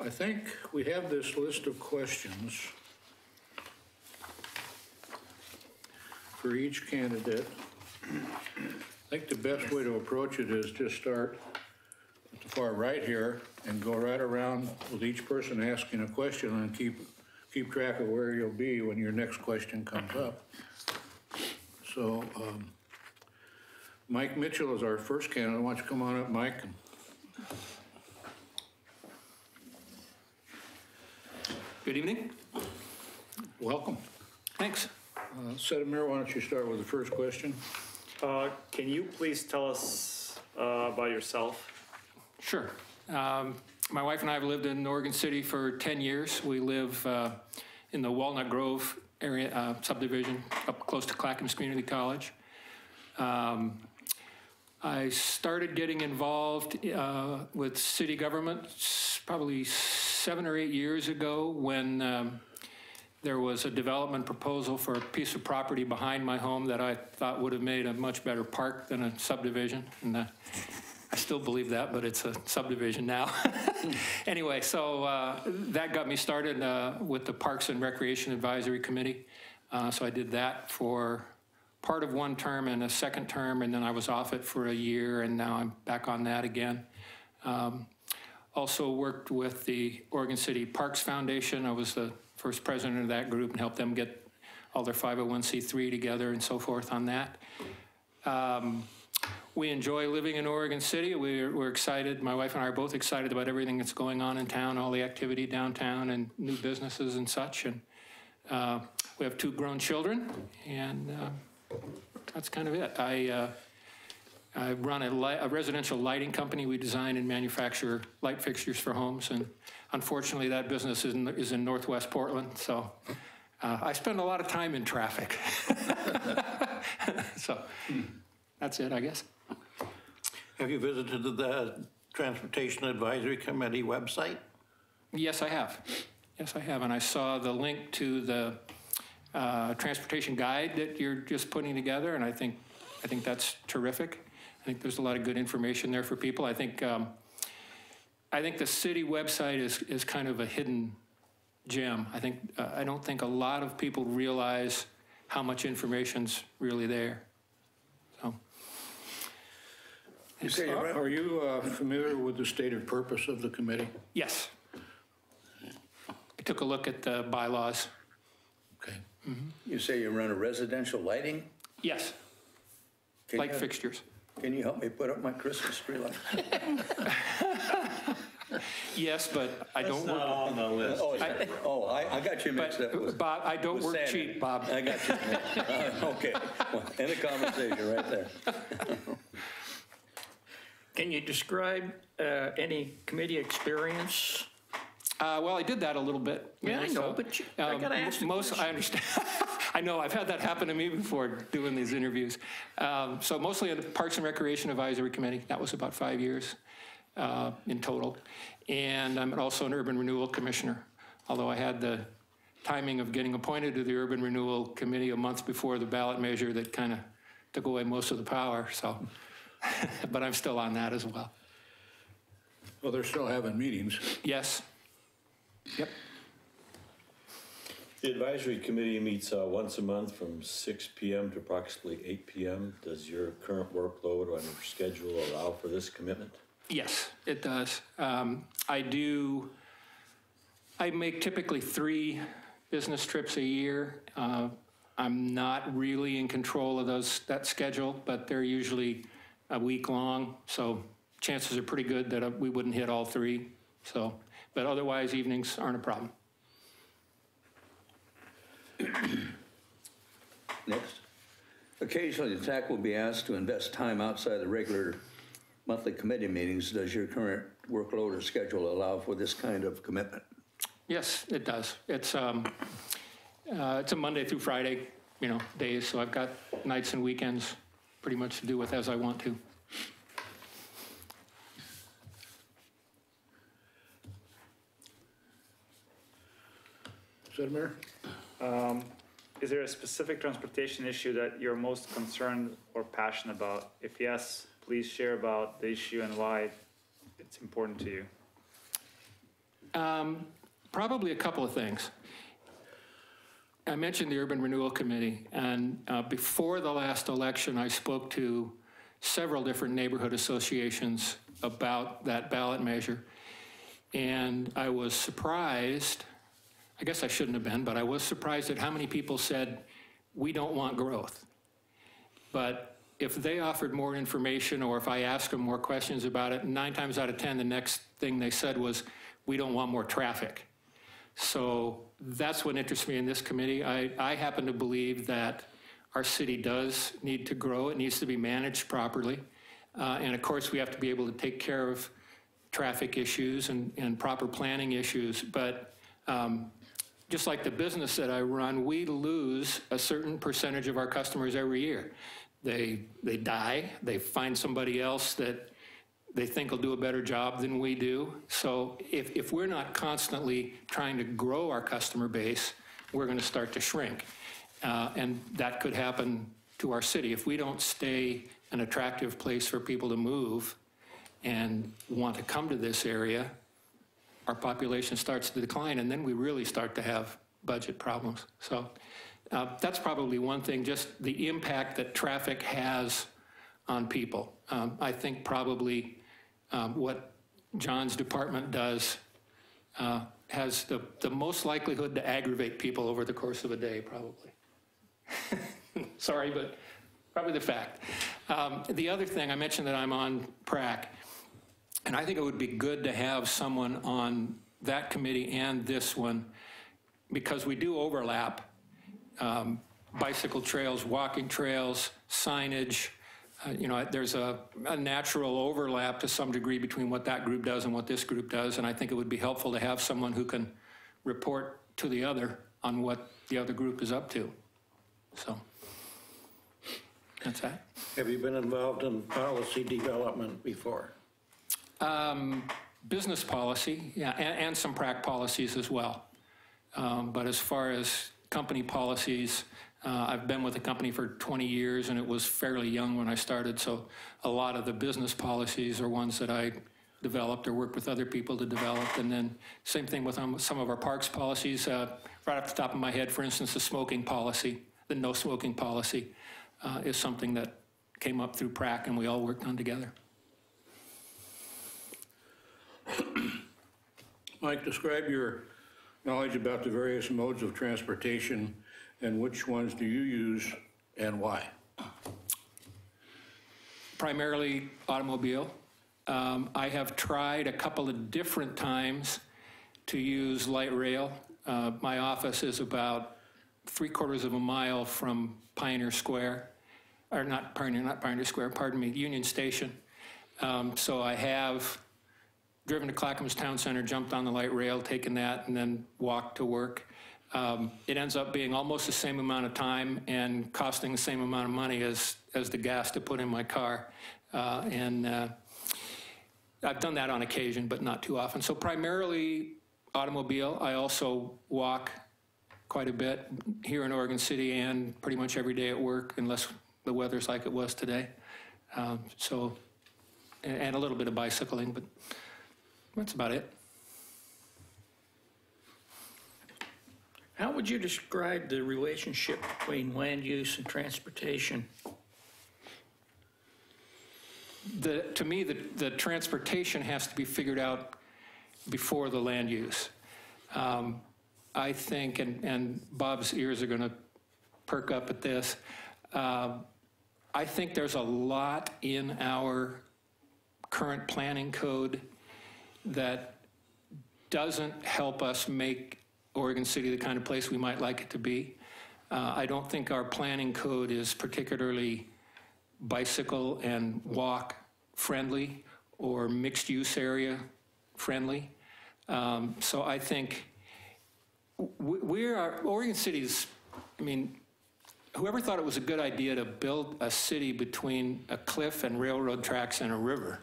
I think we have this list of questions for each candidate. I think the best way to approach it is just start at the far right here and go right around with each person asking a question and keep track of where you'll be when your next question comes up. So Mike Mitchell is our first candidate. Why don't you come on up, Mike? Good evening. Welcome. Thanks. Sedemir, why don't you start with the first question? Can you please tell us about yourself? Sure. My wife and I have lived in Oregon City for 10 years. We live in the Walnut Grove area subdivision up close to Clackamas Community College. I started getting involved with city government probably 7 or 8 years ago when there was a development proposal for a piece of property behind my home that I thought would have made a much better park than a subdivision. And I still believe that, but it's a subdivision now. Anyway, so that got me started with the Parks and Recreation Advisory Committee. So I did that for part of one term and a second term, and then I was off it for a year, and now I'm back on that again. Also worked with the Oregon City Parks Foundation. I was the first president of that group and helped them get all their 501c3 together and so forth on that. We enjoy living in Oregon City. We're excited. My wife and I are both excited about everything that's going on in town, all the activity downtown and new businesses and such. And we have 2 grown children, and that's kind of it. I run a residential lighting company. We design and manufacture light fixtures for homes, and unfortunately that business is in Northwest Portland, so I spend a lot of time in traffic. So that's it, I guess. Have you visited the Transportation Advisory Committee website? Yes, I have. Yes, I have, and I saw the link to the transportation guide that you're just putting together, and I think that's terrific. I think there's a lot of good information there for people. I think the city website is kind of a hidden gem. I don't think a lot of people realize how much information's really there. So, Are you familiar with the stated purpose of the committee? yes. I took a look at the bylaws. Okay. You say you run a residential lighting? Yes. Light fixtures. Can you help me put up my Christmas tree light? Yes, but I don't work. on the list. I got you mixed up with. Bob, I don't with work Santa. cheap, Bob. I got you. Okay, well, end of conversation right there. Can you describe any committee experience? Well, I did that a little bit. Yeah, I know, but I gotta ask the question. I understand. I know, I've had that happen to me before doing these interviews. So mostly in the Parks and Recreation Advisory Committee. That was about 5 years in total. And I'm also an Urban Renewal Commissioner, although I had the timing of getting appointed to the Urban Renewal Committee a month before the ballot measure that kind of took away most of the power, so. But I'm still on that as well. Well, they're still having meetings. Yes. Yep. The advisory committee meets once a month from 6 p.m. to approximately 8 p.m. Does your current workload on your schedule allow for this commitment? Yes, it does. I make typically 3 business trips a year. I'm not really in control of that schedule, but they're usually a week long, so chances are pretty good that we wouldn't hit all 3. So, but otherwise, evenings aren't a problem. Next. Occasionally, the TAC will be asked to invest time outside the regular monthly committee meetings. Does your current workload or schedule allow for this kind of commitment? Yes, it does. It's a Monday through Friday, days, so I've got nights and weekends pretty much to do with as I want to. Sedemir? Is there a specific transportation issue that you're most concerned or passionate about? If yes, please share about the issue and why it's important to you. Probably a couple of things. I mentioned the Urban Renewal Committee, and before the last election, I spoke to several different neighborhood associations about that ballot measure. And I was surprised, I guess I shouldn't have been, but I was surprised at how many people said, we don't want growth. But if they offered more information, or if I asked them more questions about it, 9 times out of 10, the next thing they said was, we don't want more traffic. So that's what interests me in this committee. I happen to believe that our city does need to grow. It needs to be managed properly. And of course, we have to be able to take care of traffic issues and proper planning issues. But just like the business that I run, we lose a certain percentage of our customers every year. They die, they find somebody else that they think will do a better job than we do. So if we're not constantly trying to grow our customer base, we're going to start to shrink. And that could happen to our city. If we don't stay an attractive place for people to move and want to come to this area, our population starts to decline, and then we really start to have budget problems. So that's probably one thing, just the impact that traffic has on people. I think probably what John's department does has the most likelihood to aggravate people over the course of a day, probably. Sorry, but probably the fact. The other thing, I mentioned that I'm on PRAC, and I think it would be good to have someone on that committee and this one, because we do overlap. Bicycle trails, walking trails, signage, there's a natural overlap to some degree between what that group does and what this group does, and I think it would be helpful to have someone who can report to the other on what the other group is up to. So that's that. Have you been involved in policy development before? Business policy, yeah, and some PRAC policies as well. But as far as company policies, I've been with the company for 20 years, and it was fairly young when I started, so a lot of the business policies are ones that I developed or worked with other people to develop. And then same thing with some of our parks policies. Right off the top of my head, for instance, the smoking policy, the no smoking policy, is something that came up through PRAC and we all worked on together. Mike, describe your knowledge about the various modes of transportation and which ones do you use and why? Primarily automobile. I have tried a couple of different times to use light rail. My office is about 3/4 of a mile from Pioneer Square, or not Pioneer Square, pardon me, Union Station. So I have driven to Clackamas Town Center, jumped on the light rail, taken that, and then walked to work. It ends up being almost the same amount of time and costing the same amount of money as the gas to put in my car. I've done that on occasion, but not too often. So primarily automobile. I also walk quite a bit here in Oregon City and pretty much every day at work, unless the weather's like it was today. And a little bit of bicycling, but that's about it. How would you describe the relationship between land use and transportation? To me, the transportation has to be figured out before the land use. I think, and Bob's ears are going to perk up at this, I think there's a lot in our current planning code that doesn't help us make Oregon City the kind of place we might like it to be. I don't think our planning code is particularly bicycle and walk friendly or mixed use area friendly. So I think Oregon City's, whoever thought it was a good idea to build a city between a cliff and railroad tracks and a river,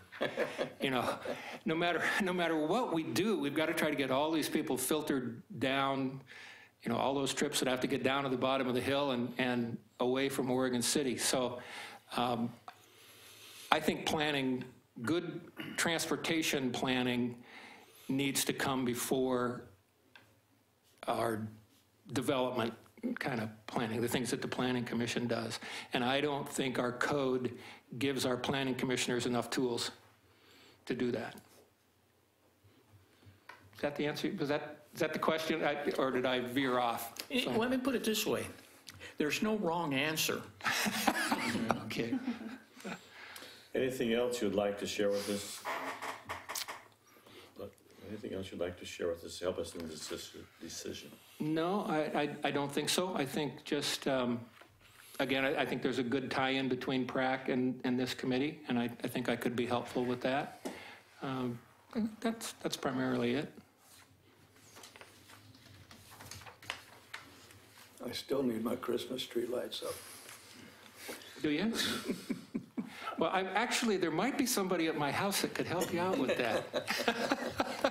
no matter what we do, we've got to try to get all these people filtered down, all those trips that have to get down to the bottom of the hill and away from Oregon City. So I think good transportation planning needs to come before our development kind of planning, the things that the Planning Commission does. And I don't think our code gives our planning commissioners enough tools to do that. Is that the answer? Is that the question, or did I veer off? So- Let me put it this way. There's no wrong answer. Okay. Anything else you'd like to share with us? Anything else you'd like to share with us to help us in this decision? No, I don't think so. I think just, again, I think there's a good tie-in between PrAC and this committee, and I think I could be helpful with that. That's primarily it. I still need my Christmas tree lights up. Do you? Well, actually, there might be somebody at my house that could help you out with that.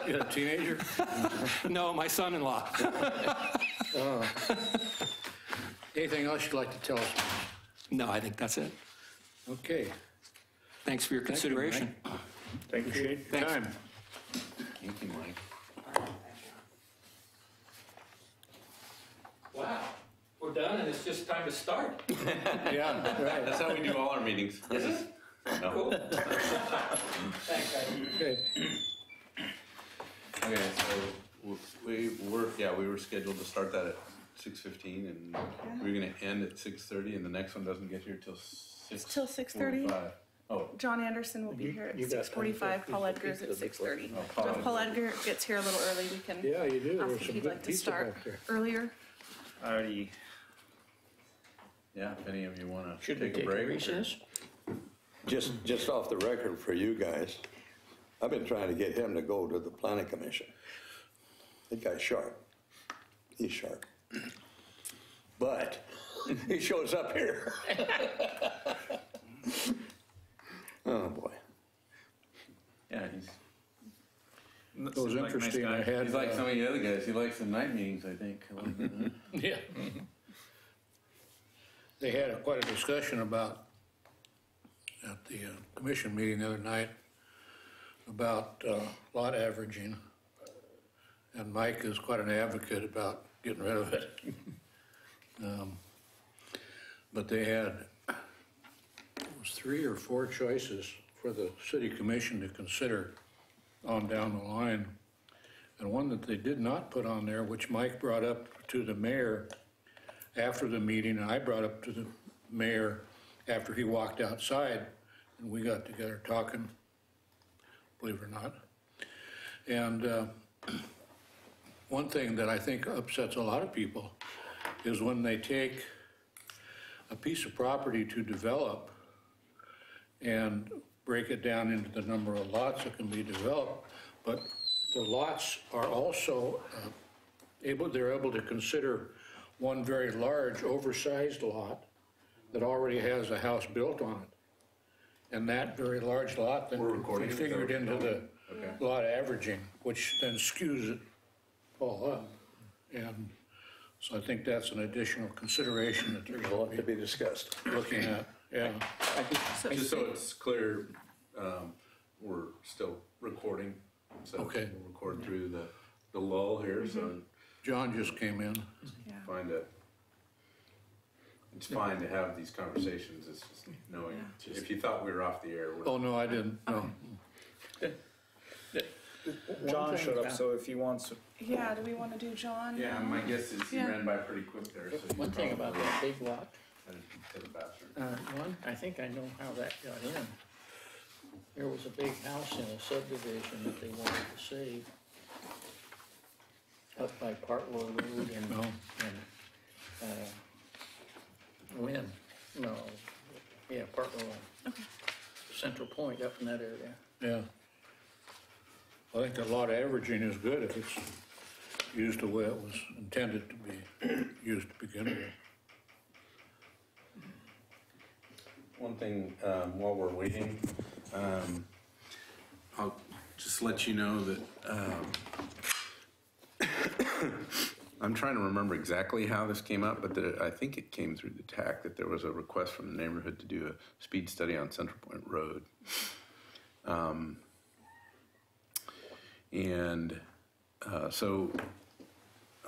You got a teenager? No, my son-in-law. Anything else you'd like to tell us? No, I think that's it. Okay. Thanks for your consideration. Thank you. Appreciate the Thanks. time. Thank you, Mike. Wow, we're done and it's just time to start. Yeah, right. That's how we do all our meetings. Cool. Thanks, guys. Okay. Okay, so we were scheduled to start that at 6:15, and we were gonna end at 6:30, and the next one doesn't get here till 6. Till 6:30? Oh, John Anderson will be here at you got 6:45, Paul Edgar's at 6:30. So if Paul Edgar gets here a little early, we can Yeah, you do. There ask was if some he'd good like to pizza start back there. earlier. Already, yeah, if any of you wanna Should we take a take a break. recess? Just off the record for you guys, I've been trying to get him to go to the planning commission. That guy's sharp. He's sharp. But he shows up here. Oh, boy. Yeah, he's It was interesting. I had, like some of the other guys. He likes the night meetings, I think. yeah. They had quite a discussion about, at the commission meeting the other night, about lot averaging. And Mike is quite an advocate about getting rid of it. But they had, it was 3 or 4 choices for the city commission to consider on down the line. And one that they did not put on there, which Mike brought up to the mayor after the meeting, and I brought up to the mayor after he walked outside, and we got together talking, believe it or not. And one thing that I think upsets a lot of people is when they take a piece of property to develop and break it down into the number of lots that can be developed, but the lots are also they're able to consider one very large, oversized lot that already has a house built on it. And that very large lot then can be figured into the lot averaging, which then skews it all up. And so I think that's an additional consideration that they're There's a going lot to to be be discussed. looking at, yeah. Just so it's clear, we're still recording. So Okay. we'll record through the lull here, so John just came in. find it. It's fine to have these conversations, it's just knowing, if you thought we were off the air. we're- Oh, no, I didn't, no. John showed up, so if he wants to. Yeah, do we want to do John? Yeah, my guess is he Yeah. ran by pretty quick there, so. One thing about that big lot, Headed to the bathroom. one, I think I know how that got in. There was a big house in a subdivision that they wanted to save up by Partlow Road and, No. Wynn, no, yeah, Partlow. Central Point up in that area. Yeah. I think the lot averaging is good if it's used the way it was intended to be used to begin with. One thing, while we're waiting, I'll just let you know that, I'm trying to remember exactly how this came up, but I think it came through the TAC that there was a request from the neighborhood to do a speed study on Central Point Road. And so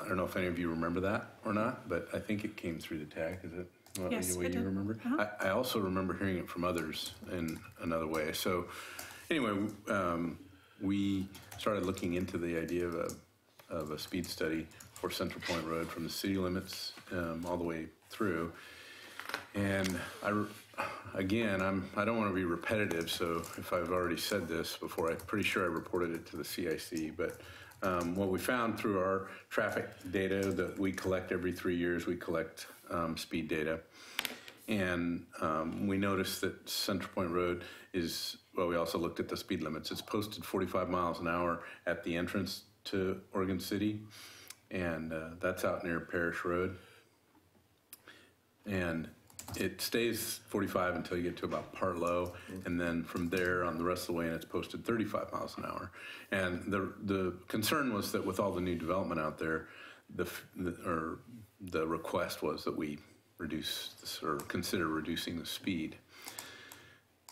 I don't know if any of you remember that or not, but I think it came through the TAC. Is it Yes, the way it you did. remember? I also remember hearing it from others in another way. So anyway, we started looking into the idea of a speed study for Central Point Road from the city limits all the way through. And I don't want to be repetitive, so if I've already said this before, I'm pretty sure I reported it to the CIC, but what we found through our traffic data that we collect every 3 years, we collect speed data. And we noticed that Central Point Road is, well, we also looked at the speed limits. It's posted 45 miles an hour at the entrance to Oregon City, and that's out near Parish Road. And it stays 45 until you get to about Partlow, and then from there on the rest of the way, and it's posted 35 miles an hour. And the concern was that with all the new development out there, the request was that we reduce this, or consider reducing the speed.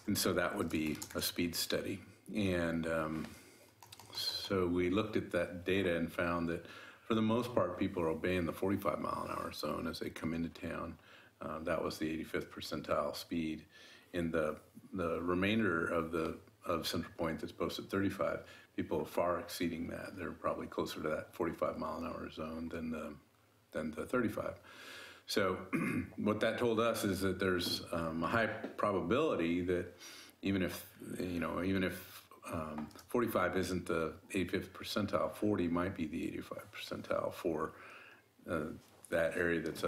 And so that would be a speed study. And so we looked at that data and found that for the most part, people are obeying the 45 mile an hour zone as they come into town. That was the 85th percentile speed. In the remainder of Central Point that's posted 35, people are far exceeding that. They're probably closer to that 45 mile an hour zone than the 35. So what that told us is that there's a high probability that even if 45 isn't the 85th percentile, 40 might be the 85th percentile for that area that's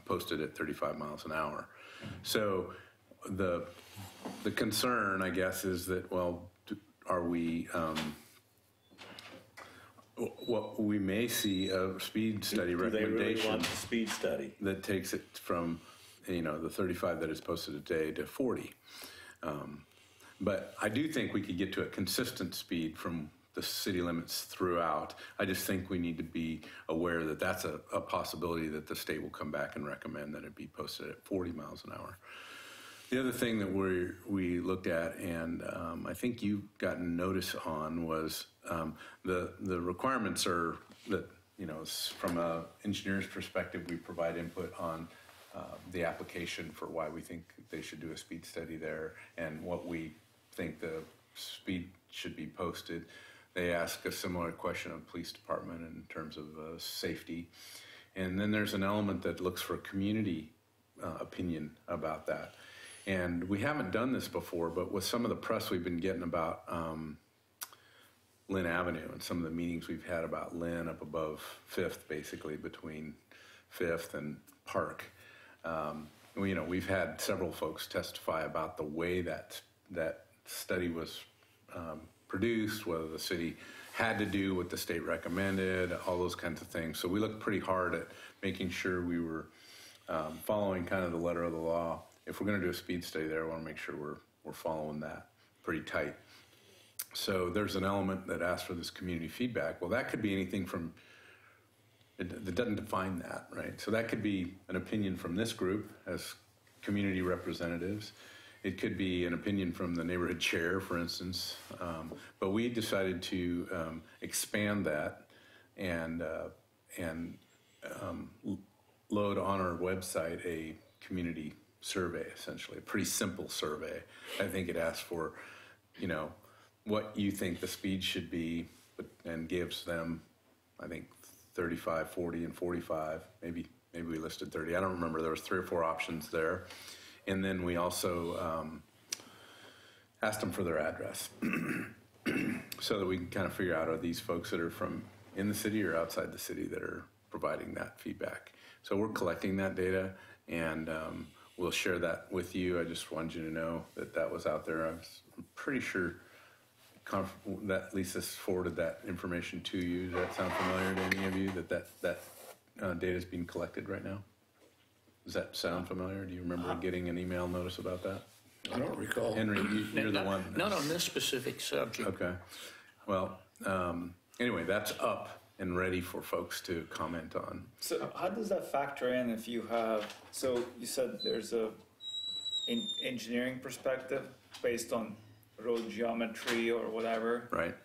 posted at 35 miles an hour. So the concern, I guess, is that, well, are we, what we may see a speed study Do they really recommendation want the speed study? that takes it from, the 35 that is posted today to 40. But I do think we could get to a consistent speed from the city limits throughout. I just think we need to be aware that that's a possibility that the state will come back and recommend that it be posted at 40 miles an hour. The other thing that we looked at, and I think you've gotten notice on, was the requirements are that, from an engineer's perspective, we provide input on the application for why we think they should do a speed study there and what we think the speed should be posted. They ask a similar question of police department in terms of safety. And then there's an element that looks for community opinion about that. And we haven't done this before, but with some of the press we've been getting about Lynn Avenue and some of the meetings we've had about Lynn up above 5th, basically between 5th and Park. We've had several folks testify about the way that study was produced, whether the city had to do what the state recommended, all those kinds of things. So we looked pretty hard at making sure we were following kind of the letter of the law. If we're going to do a speed study there, I want to make sure we're following that pretty tight. So there's an element that asks for this community feedback. Well, that could be anything from, it doesn't define that, right? So that could be an opinion from this group as community representatives. It could be an opinion from the neighborhood chair, for instance. But we decided to expand that and load on our website a community survey, essentially, a pretty simple survey. I think it asks for, what you think the speed should be, and gives them, I think, 35, 40, and 45. Maybe we listed 30. I don't remember. There was 3 or 4 options there. And then we also asked them for their address so that we can kind of figure out, are these folks that are from in the city or outside the city that are providing that feedback. So we're collecting that data, and we'll share that with you. I just wanted you to know that was out there. I'm pretty sure that Lisa's forwarded that information to you. Does that sound familiar to any of you, that data is being collected right now? Does that sound familiar? Do you remember getting an email notice about that? I don't recall. Henry, you're the one. Not on this specific subject. Okay. Well, anyway, that's up and ready for folks to comment on. So how does that factor in if you have, so you said there's engineering perspective based on road geometry or whatever. Right.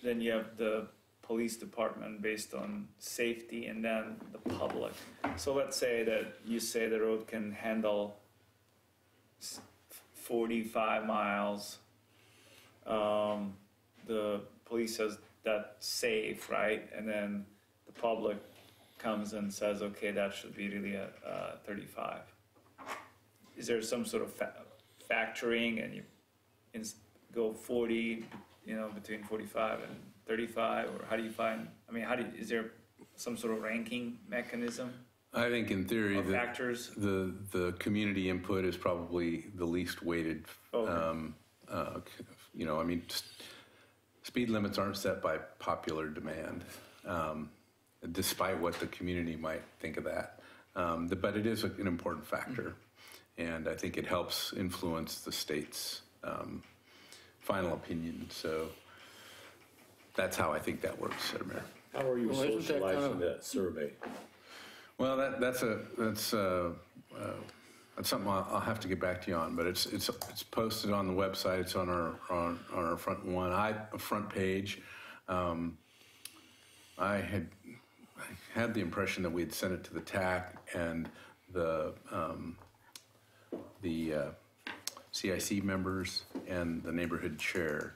then you have the police department based on safety, and then the public. So let's say that you say the road can handle 45 miles. The police says that's safe, right? And then the public comes and says, okay, that should be really a 35. Is there some sort of factoring, and you go 40, between 45 and 35, or how do you find? I mean, is there some sort of ranking mechanism? I think in theory, Or factors? the community input is probably the least weighted. Okay. I mean, speed limits aren't set by popular demand, despite what the community might think of that. But it is an important factor, and I think it helps influence the state's final opinion. So that's how I think that works, Senator Mayor. How are you Well, isn't that kind socializing of- that survey? Well, that's something I'll have to get back to you on, but it's posted on the website. It's on our front page. I had the impression that we had sent it to the TAC and the CIC members and the neighborhood chair,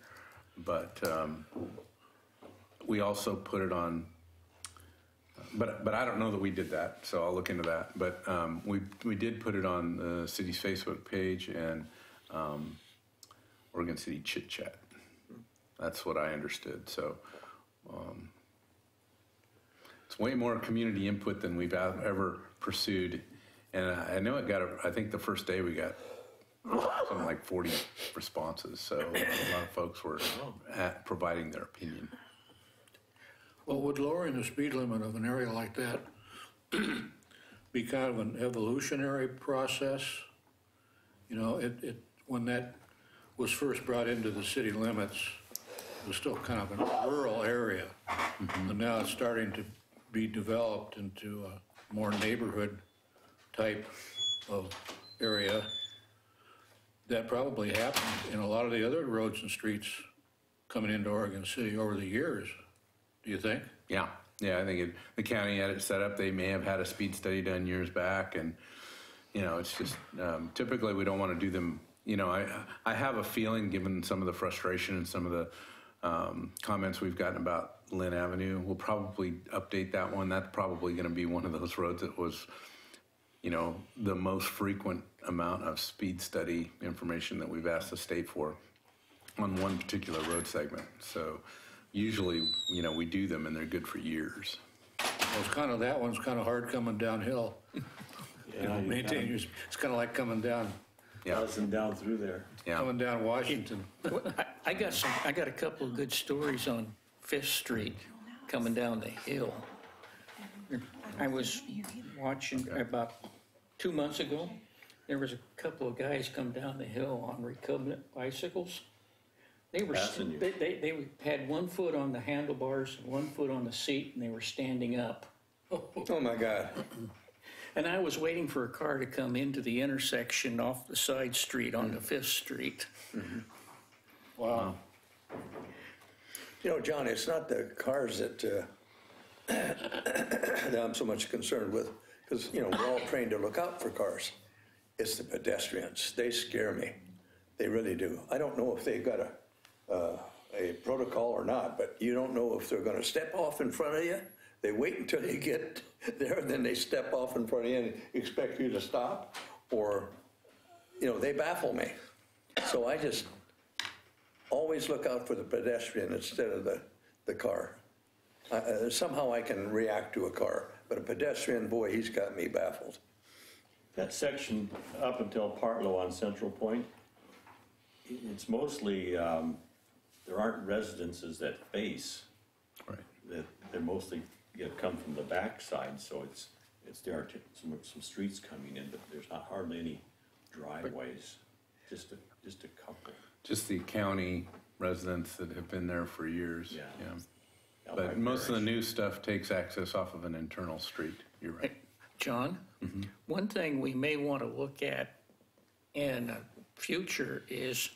but we also put it on. But I don't know that we did that, so I'll look into that. But we did put it on the city's Facebook page and Oregon City Chit Chat. That's what I understood. So it's way more community input than we've ever pursued. And I know I think the first day we got something like 40 responses. So a lot of folks were providing their opinion. Well, would lowering the speed limit of an area like that be kind of an evolutionary process? When that was first brought into the city limits, it was still kind of a rural area. And now it's starting to be developed into a more neighborhood type of area. That probably happened in a lot of the other roads and streets coming into Oregon City over the years. Do you think? Yeah, I think the county had it set up. They may have had a speed study done years back, and it's just typically we don't want to do them. I have a feeling, given some of the frustration and some of the comments we've gotten about Lynn Avenue, we'll probably update that one. That's probably going to be one of those roads that was, the most frequent amount of speed study information that we've asked the state for on one particular road segment. So. Usually, we do them and they're good for years. Well, that one's kind of hard coming downhill. Maintain it's kind of like coming down Buzzing down through there. coming down Washington. I got a couple of good stories on Fifth Street coming down the hill. I was watching about 2 months ago. There was a couple of guys come down the hill on recumbent bicycles. They were Passing you. they had 1 foot on the handlebars and 1 foot on the seat, and they were standing up. Oh, my God. And I was waiting for a car to come into the intersection off the side street onto Fifth Street. Wow. John, it's not the cars that I'm so much concerned with, because, we're all trained to look out for cars. It's the pedestrians. They scare me. They really do. I don't know if they've got a protocol or not, but you don't know if they're going to step off in front of you. They wait until you get there, and then they step off in front of you and expect you to stop, or, they baffle me. So I just always look out for the pedestrian instead of the car. Somehow I can react to a car, but a pedestrian, boy, he's got me baffled. That section up until Partlow on Central Point, it's mostly, there aren't residences that face. Right. They're mostly, come from the backside, so there are some streets coming in, but there's not hardly any driveways, just a couple. Just the county residents that have been there for years. Yeah. Out But by most of the Parrish. new stuff takes access off of an internal street. You're right. John, one thing we may want to look at in the future is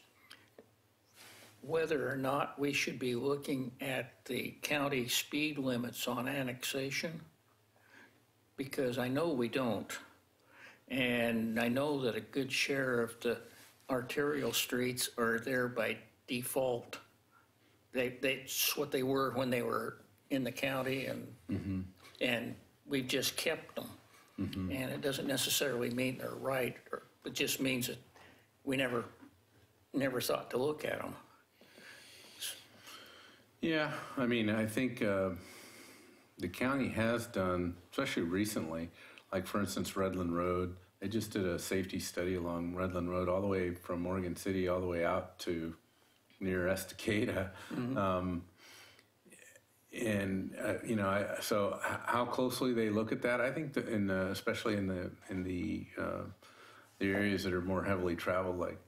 whether or not we should be looking at the county speed limits on annexation, because I know we don't. And I know that a good share of the arterial streets are there by default. That's what they were when they were in the county, and we've just kept them. And it doesn't necessarily mean they're right, it just means that we never thought to look at them. Yeah, I mean, I think the county has done, especially recently, like for instance, Redland Road, they just did a safety study along Redland Road all the way from Morgan City all the way out to near Estacada. So how closely they look at that, I think that especially in the areas that are more heavily traveled, like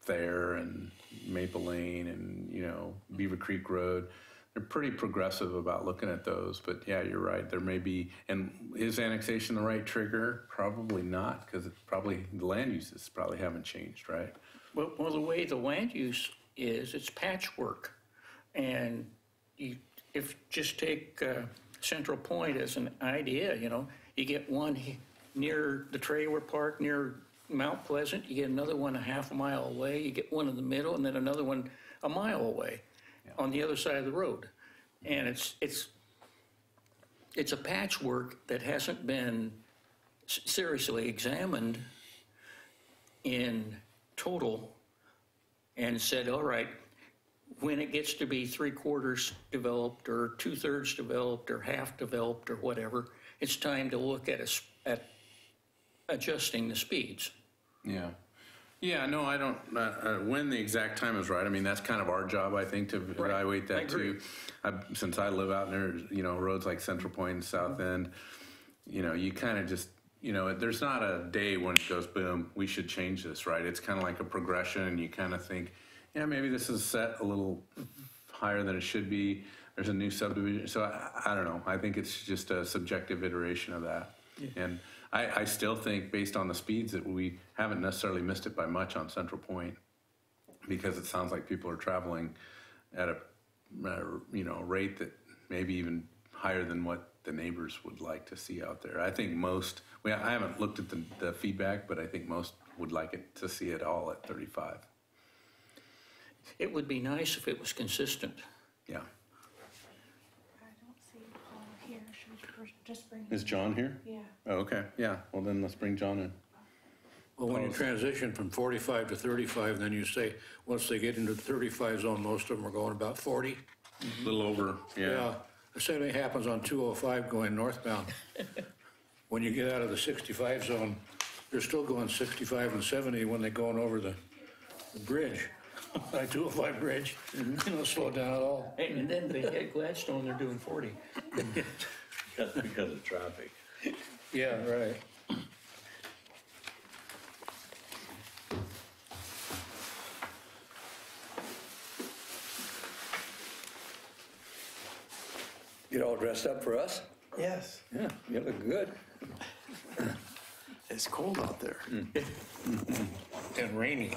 Thayer and Maple Lane and, Beaver Creek Road, they're pretty progressive about looking at those. But yeah, you're right. There may be, and is annexation the right trigger? Probably not, because the land uses probably haven't changed, right? Well, the way the land use is, it's patchwork. And if just take Central Point as an idea, you get one near the trailer park, near Mount Pleasant, you get another one a half a mile away, you get one in the middle, and then another one a mile away on the other side of the road. And it's a patchwork that hasn't been seriously examined in total and said, all right, when it gets to be 3/4 developed or 2/3 developed or half developed or whatever, it's time to look at adjusting the speeds. Yeah. Yeah, no, I don't, when the exact time is right, I mean, that's kind of our job, I think, to evaluate that too. Since I live out near, roads like Central Point and South End, you kind of just, there's not a day when it goes, boom, we should change this, right? It's kind of like a progression, and you kind of think, yeah, maybe this is set a little higher than it should be. There's a new subdivision. So I don't know. I think it's just a subjective iteration of that. Yeah. And I still think, based on the speeds, that we haven't necessarily missed it by much on Central Point, because it sounds like people are traveling at a rate that maybe even higher than what the neighbors would like to see out there. I think most, I haven't looked at the feedback, but I think most would like it to see it all at 35. It would be nice if it was consistent. Yeah. I don't see Paul here. Should we just bring him? Is John here? Yeah. Oh, okay. Yeah. Well, then let's bring John in. Well, when you transition from 45 to 35, then you say, once they get into the 35 zone, most of them are going about 40. A little over, yeah. The same thing happens on 205 going northbound. When you get out of the 65 zone, they're still going 65 and 70 when they're going over the bridge, the 205 bridge. They don't slow down at all. And then they hit Gladstone, they're doing 40. That's because of traffic. Yeah, right. Get all dressed up for us? Yes, Yeah, you look good. it's cold out there. And rainy.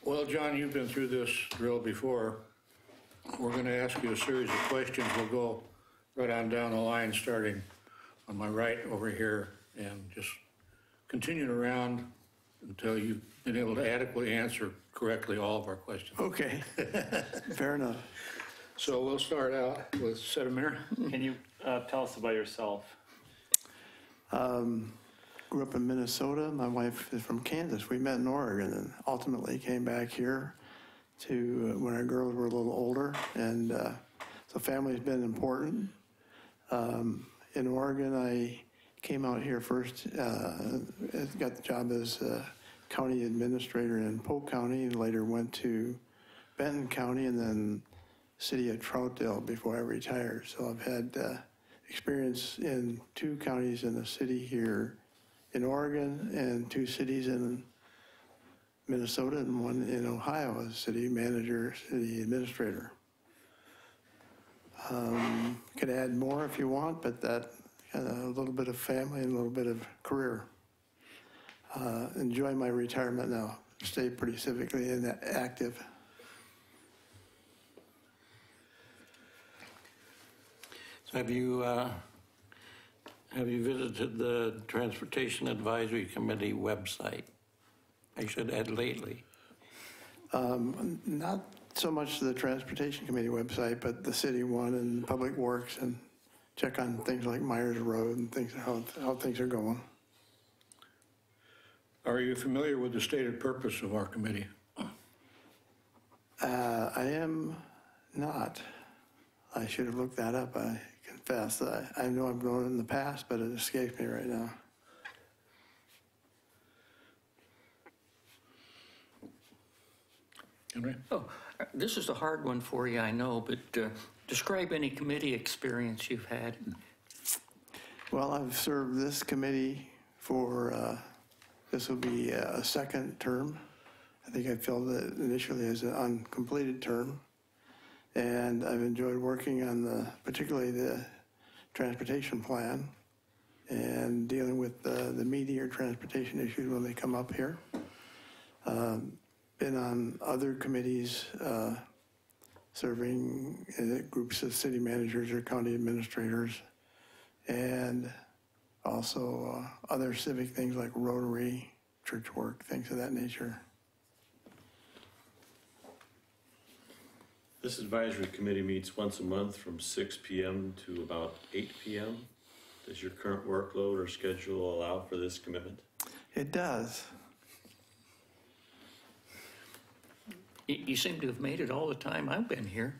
Well, John, you've been through this drill before. We're going to ask you a series of questions. We'll go right on down the line, starting on my right over here, and just continuing around until you've been able to adequately answer correctly all of our questions. Okay, fair enough. So we'll start out with Sedimir. Can you tell us about yourself? Grew up in Minnesota. My wife is from Kansas. We met in Oregon and ultimately came back here to when our girls were a little older. And so family's been important. In Oregon, I came out here first, got the job as county administrator in Polk County, and later went to Benton County and then city of Troutdale before I retired. So I've had experience in 2 counties in the city here in Oregon and 2 cities in Minnesota and 1 in Ohio as city manager, city administrator. Could add more if you want, but that a little bit of family and a little bit of career. Enjoy my retirement now. Stay pretty civically and active. Have you visited the Transportation Advisory Committee website? I should add lately. Not so much the Transportation Committee website, but the city one and Public Works, and check on things like Myers Road and things, how things are going. Are you familiar with the stated purpose of our committee? I am not. I should have looked that up, I confess. I know I've known it in the past, but it escapes me right now. Henry? Oh, this is a hard one for you, I know, but describe any committee experience you've had. Well, I've served this committee for, this will be a second term. I think I filled it initially as an uncompleted term. And I've enjoyed working on particularly the transportation plan and dealing with the meatier transportation issues when they come up here. Been on other committees serving groups of city managers or county administrators, and also other civic things like Rotary, church work, things of that nature. This advisory committee meets once a month from 6 p.m. to about 8 p.m. Does your current workload or schedule allow for this commitment? It does. You seem to have made it all the time I've been here.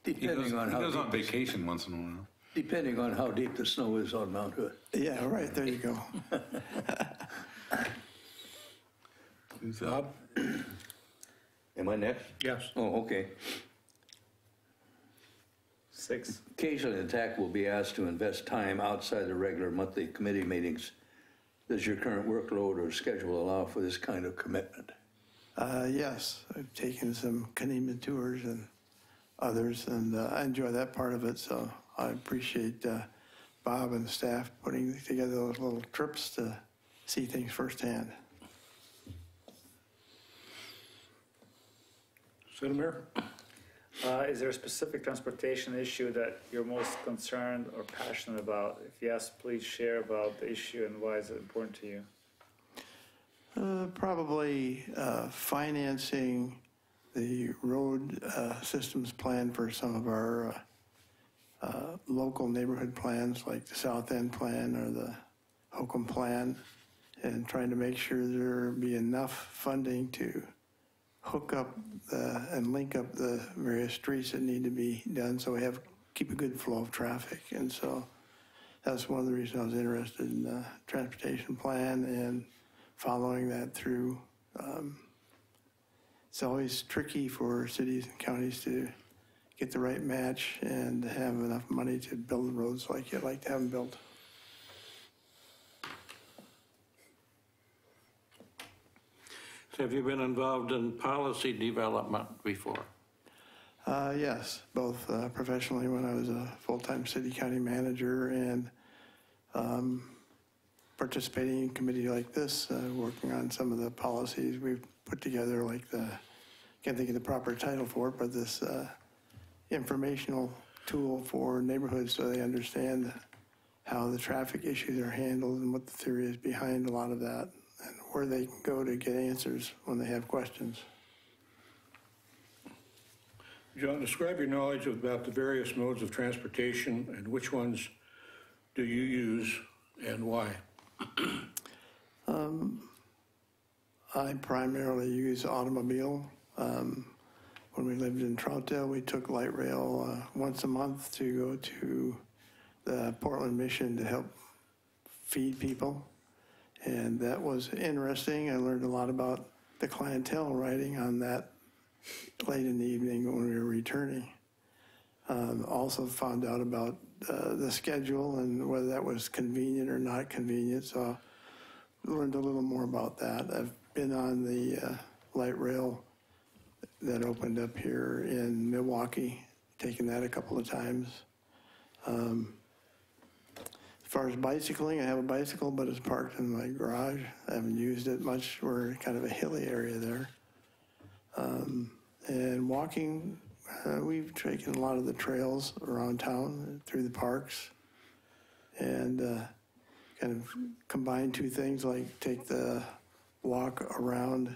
Depending on He how goes on deep, vacation once in a while. depending on how deep the snow is on Mount Hood. Yeah, right, there you go. Who's up? Am I next? Yes. Oh, okay. 6. Occasionally, the TAC will be asked to invest time outside the regular monthly committee meetings. Does your current workload or schedule allow for this kind of commitment? Yes, I've taken some Kanema tours and others, and I enjoy that part of it, so I appreciate Bob and the staff putting together those little trips to see things firsthand. City Mayor? Is there a specific transportation issue that you're most concerned or passionate about? If yes, please share about the issue and why is it important to you? Probably financing the road systems plan for some of our local neighborhood plans, like the South End plan or the Hokum plan, and trying to make sure there be enough funding to hook up and link up the various streets that need to be done so we keep a good flow of traffic. And so that's one of the reasons I was interested in the transportation plan and following that through. It's always tricky for cities and counties to get the right match and have enough money to build roads like you'd like to have them built. Have you been involved in policy development before? Yes, both professionally when I was a full-time city county manager and participating in committee like this, working on some of the policies we've put together, like can't think of the proper title for it, but this informational tool for neighborhoods so they understand how the traffic issues are handled and what the theory is behind a lot of that, and where they can go to get answers when they have questions. John, describe your knowledge about the various modes of transportation and which ones do you use and why? I primarily use automobile. When we lived in Troutdale, we took light rail once a month to go to the Portland Mission to help feed people. And that was interesting. I learned a lot about the clientele riding on that late in the evening when we were returning. Also found out about the schedule and whether that was convenient or not convenient. So I learned a little more about that. I've been on the light rail that opened up here in Milwaukee, taken that a couple of times. As far as bicycling, I have a bicycle, but it's parked in my garage. I haven't used it much. We're kind of a hilly area there. And walking, we've taken a lot of the trails around town, through the parks, and kind of combine two things, like take the walk around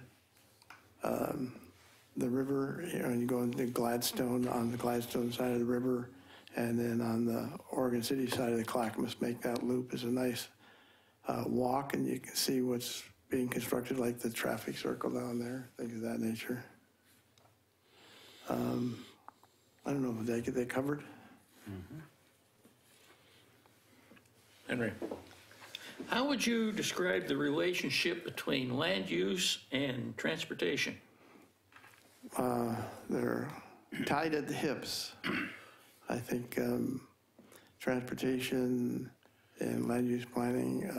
the river, and you go into Gladstone, on the Gladstone side of the river, and then on the Oregon City side of the Clackamas, make that loop is a nice walk, and you can see what's being constructed, like the traffic circle down there, things of that nature. I don't know if they get that covered. Henry? How would you describe the relationship between land use and transportation? They're tied at the hips. I think transportation and land use planning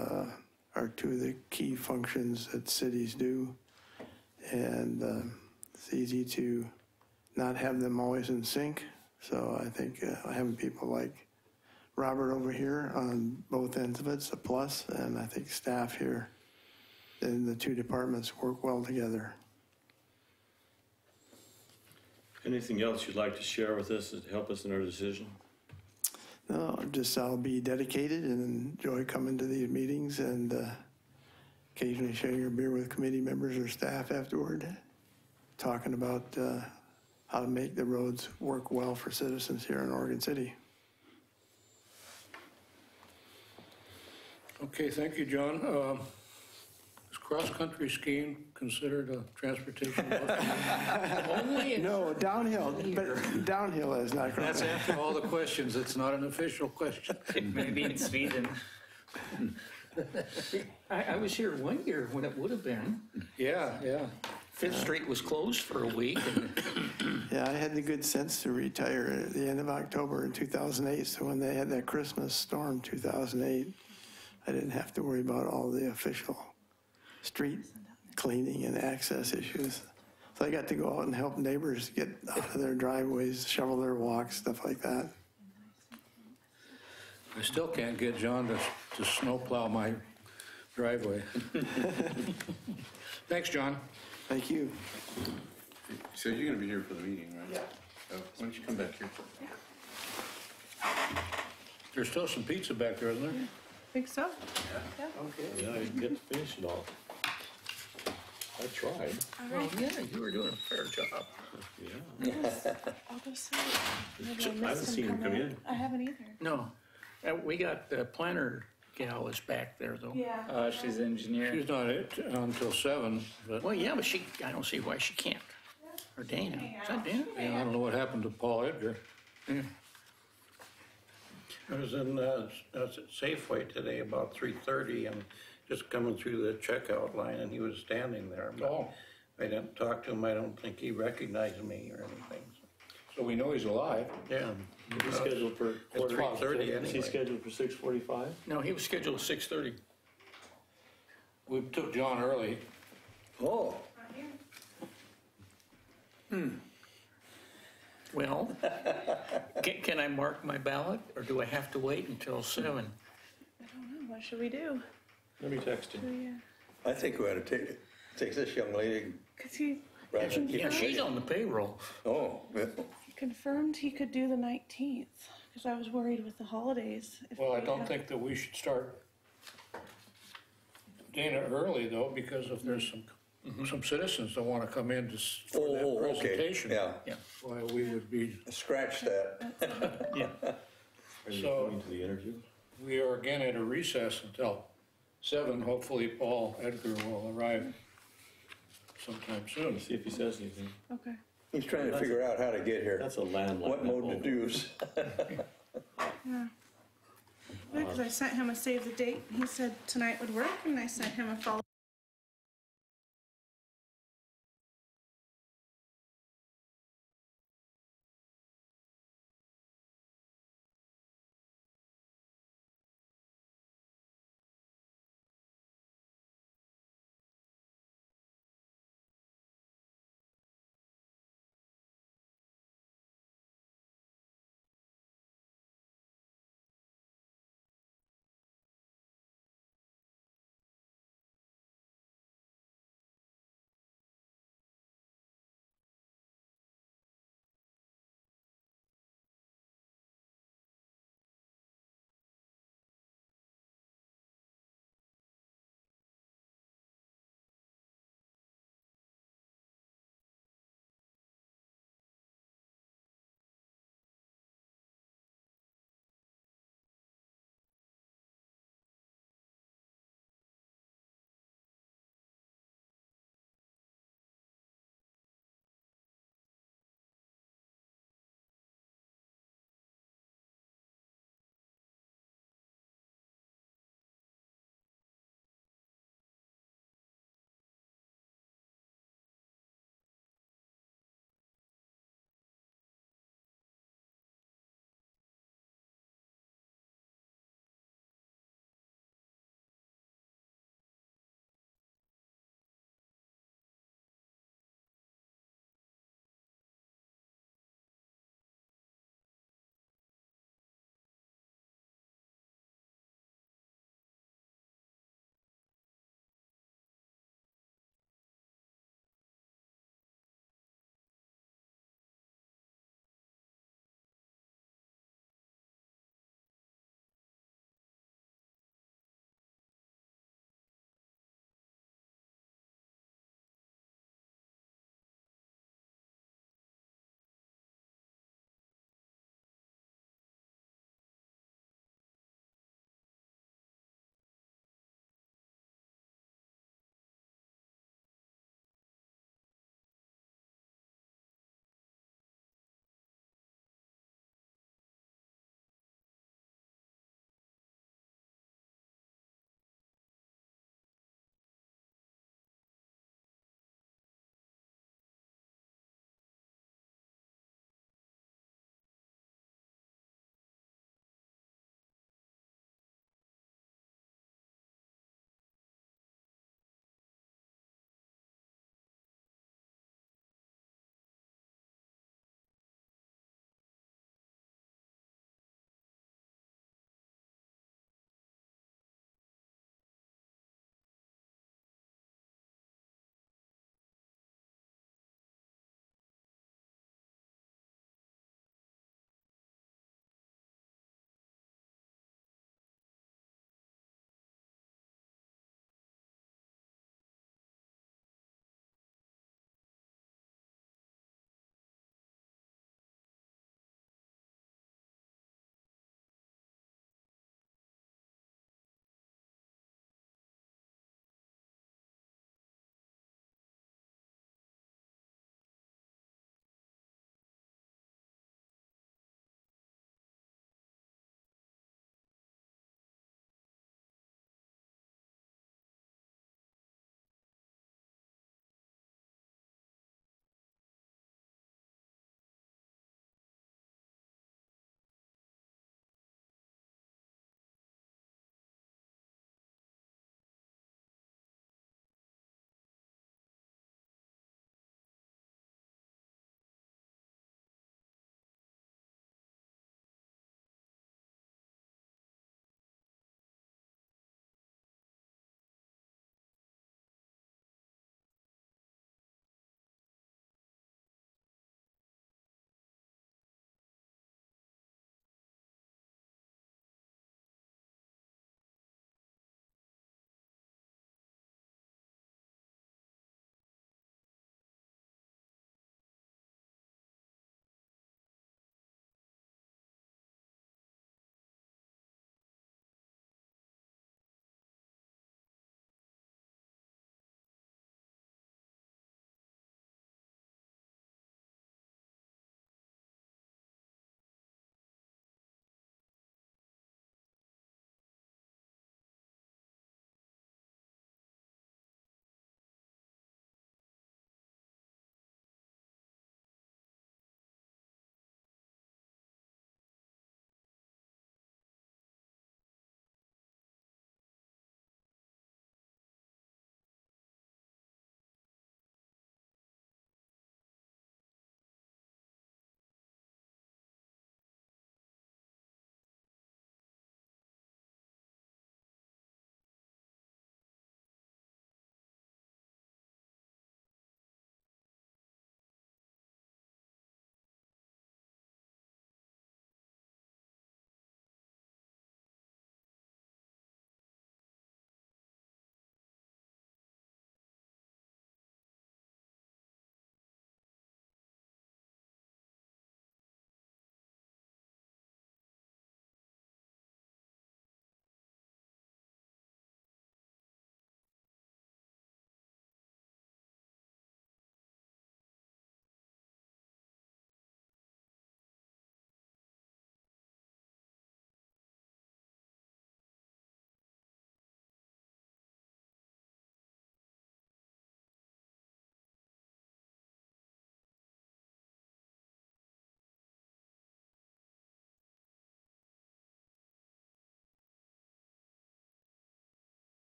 are two of the key functions that cities do. And it's easy to not have them always in sync. So I think having people like Robert over here on both ends of it's a plus, and I think staff here in the two departments work well together. Anything else you'd like to share with us to help us in our decision? No, just I'll be dedicated and enjoy coming to these meetings and occasionally sharing a beer with committee members or staff afterward, talking about how to make the roads work well for citizens here in Oregon City. Okay, thank you, John. Is cross-country skiing considered a transportation? No, downhill, but downhill is not going That's to. after all the questions. It's not an official question. Maybe in Sweden. I was here one year when it would have been. Yeah, yeah. Fifth Street was closed for a week. And Yeah, I had the good sense to retire at the end of October in 2008, so when they had that Christmas storm 2008, I didn't have to worry about all the official street cleaning and access issues. So I got to go out and help neighbors get out of their driveways, shovel their walks, stuff like that. I still can't get John to snowplow my driveway. Thanks, John. Thank you. So you're gonna be here for the meeting, right? Yeah. Why don't you come back here? There's still some pizza back there, isn't there? Think so? Yeah, I didn't get to finish it all. I tried. well, yeah, you were doing a fair job. Yeah. I'll go see. Maybe I haven't seen him come in. I haven't either. No, we got the planner gal is back there though. Yeah. She's an engineer. She's not until 7, but Well, yeah, but I don't see why she can't. Or Dana. Is that Dana? yeah, I don't know what happened to Paul Edgar. I was in Safeway today about 3:30 and just coming through the checkout line, and he was standing there. But Oh. I didn't talk to him. I don't think he recognized me or anything. So we know he's alive. Yeah. He's scheduled for At quarter. 3:30 Is he anyway. scheduled for 6:45? No, he was scheduled at 6:30. We took John early. Oh, Well, can I mark my ballot or do I have to wait until 7? I don't know. What should we do? Let me text him. I think we ought to take this young lady. Because he rather than keep Yeah, her she's waiting. on the payroll. Oh, yeah. confirmed he could do the 19th. Because I was worried with the holidays. if Well, I we don't had- think that we should start Dana early though, because if there's some citizens that want to come in for that Oh, okay, presentation. yeah, Why we would be, scratch that. Are you So- going to the interview? we are again at a recess until 7. Hopefully Paul Edgar will arrive sometime soon. See if he says anything. Okay. He's trying to figure out how to get here, That's a landline. what mode to use. Yeah. Because I sent him a save the date. He said tonight would work, and I sent him a follow.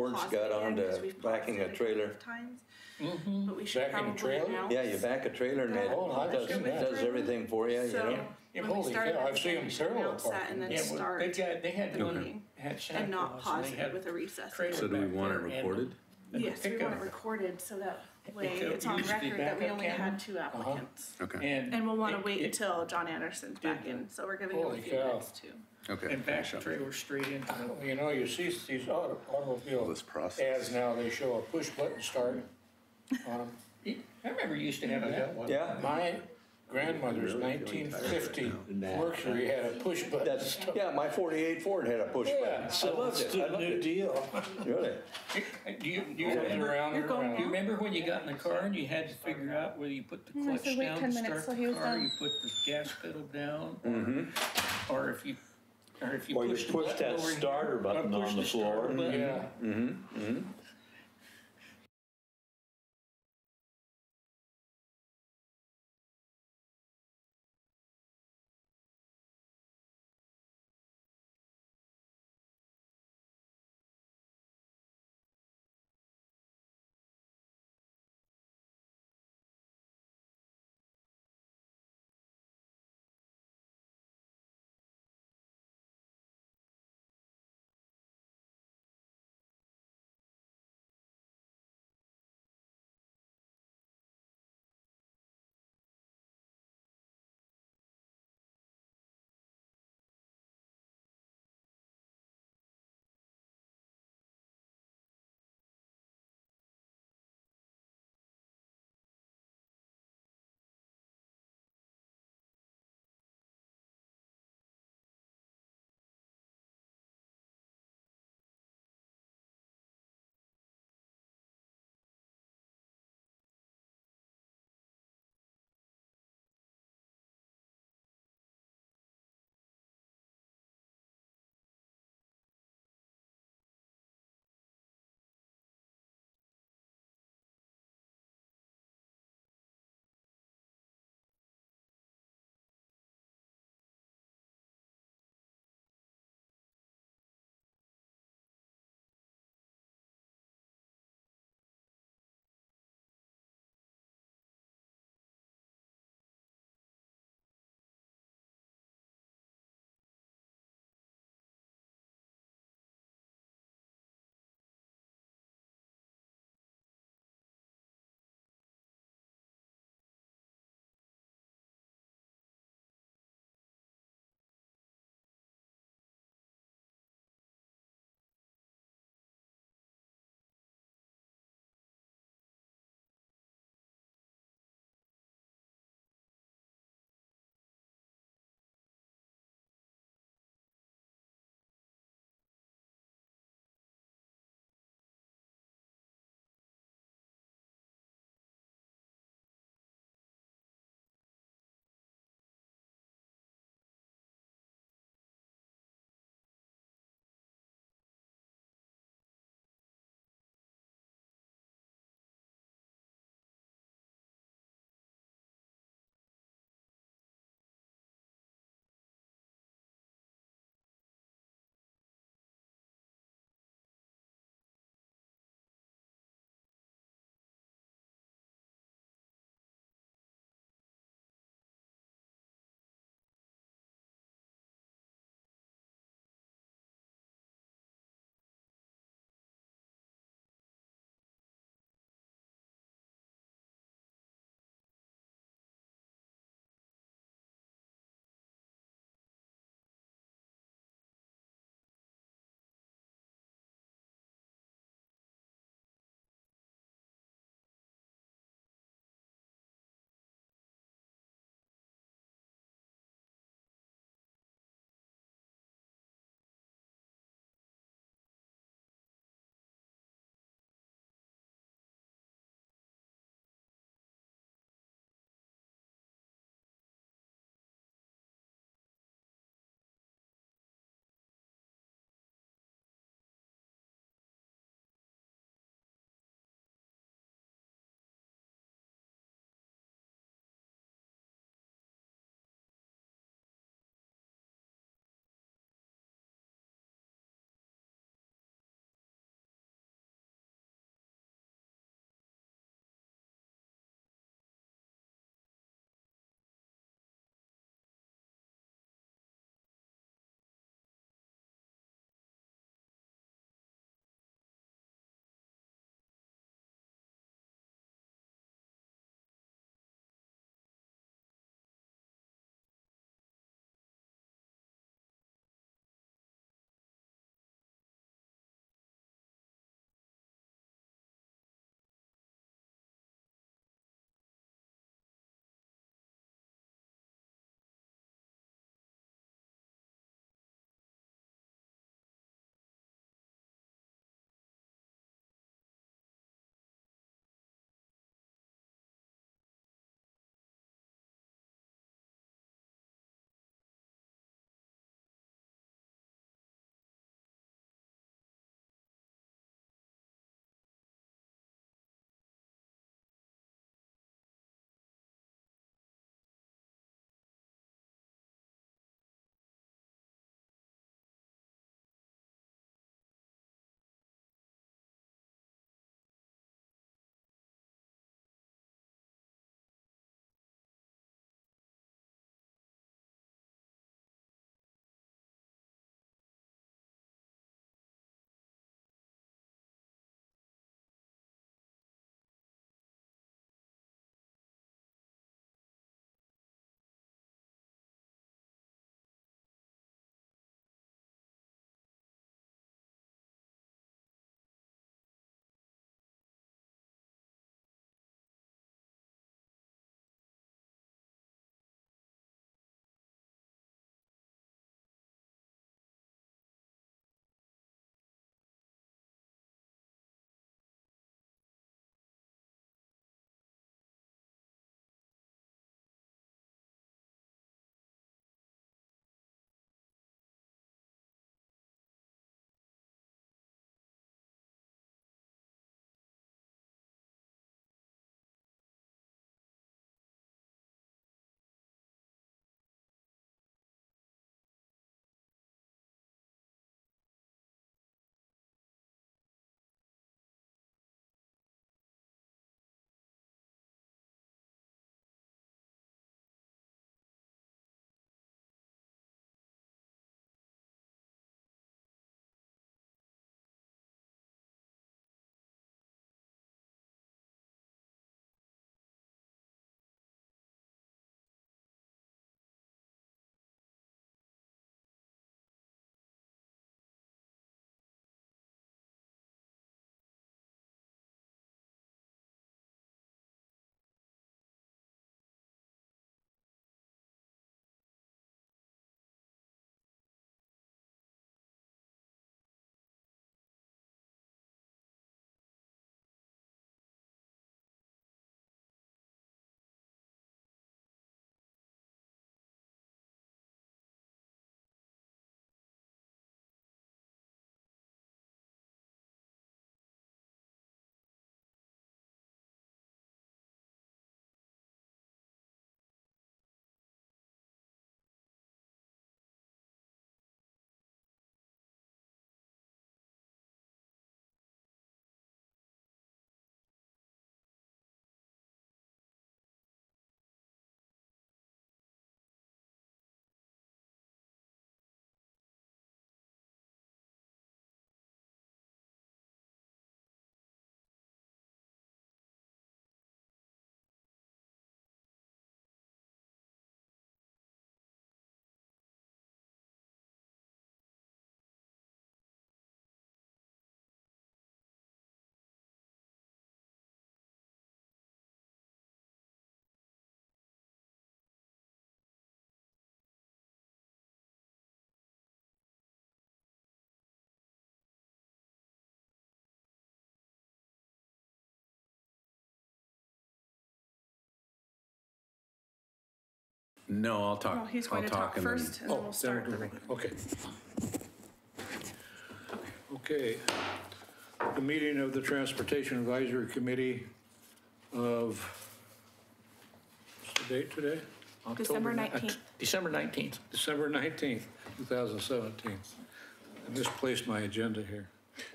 Ford's pause got it again, onto 'cause we've paused backing it a trailer. couple of times. But we should Backing a probably trailer? announce. Yeah, you back a trailer and Oh, I've it seen that. does everything for you, you So, know? when we Holy start cow, I've it, seen them we should parallel announce that parking. and then Yeah, well, start they had the one meeting that had Santa and not Claus, pause they it had with a recess. trailer So do we back want it there and recorded? Yes, we want it pickup. recorded so that way Pickup it's on used the record that we backup only camera? had 2 applicants. Okay, And we'll want to wait it- until John Anderson's back in, so we're giving him a Holy few cow. minutes too. okay. And back the trailer straight into the. You know, you see these automobile This process. ads now, they show a push button start on them. I remember you used to have that. Yeah, My grandmother's 1950 Mercury had a push button that's, start. yeah, my 48 Ford had a push button. I loved it, I loved it. deal. Really? Do you Going remember, around and You're going around. do you remember when you got in the car and you had to figure out whether you put the I clutch said, wait down 10 to minutes start till he the was car, done. you put the gas pedal down? Or if you Or you push the push button that over here, starter or button push on the starter floor. button. Yeah. No, I'll talk. Oh, he's going I'll to talk and then- first, and then we'll Then start we'll the do- regular. Okay. Okay. The meeting of the Transportation Advisory Committee of, what's the date today? December October 19th. December 19th. December 19th, 2017. I misplaced my agenda here.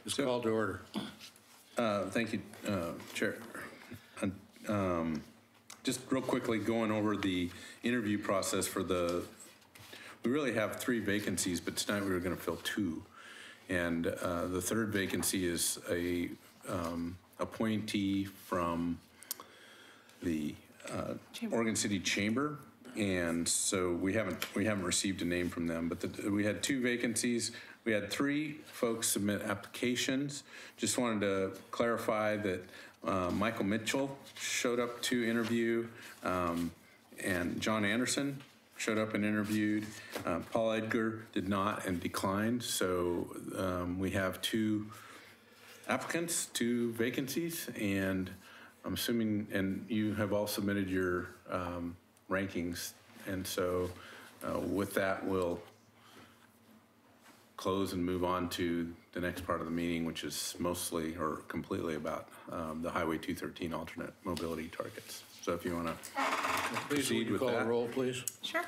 It's called to order. Thank you, Chair. Just real quickly, going over the interview process for we really have 3 vacancies, but tonight we were going to fill 2. And the third vacancy is a appointee from the Chamber. Oregon City Chamber. And so we haven't received a name from them, but we had 2 vacancies. We had 3 folks submit applications. Just wanted to clarify that Michael Mitchell showed up to interview, and John Anderson showed up and interviewed. Paul Edgar did not and declined. So we have 2 applicants, 2 vacancies, and I'm assuming, and you have all submitted your rankings. And so with that, we'll close and move on to the next part of the meeting, which is mostly or completely about the Highway 213 alternate mobility targets. So if you want to Please, would proceed you with call the that. roll, please? Sure.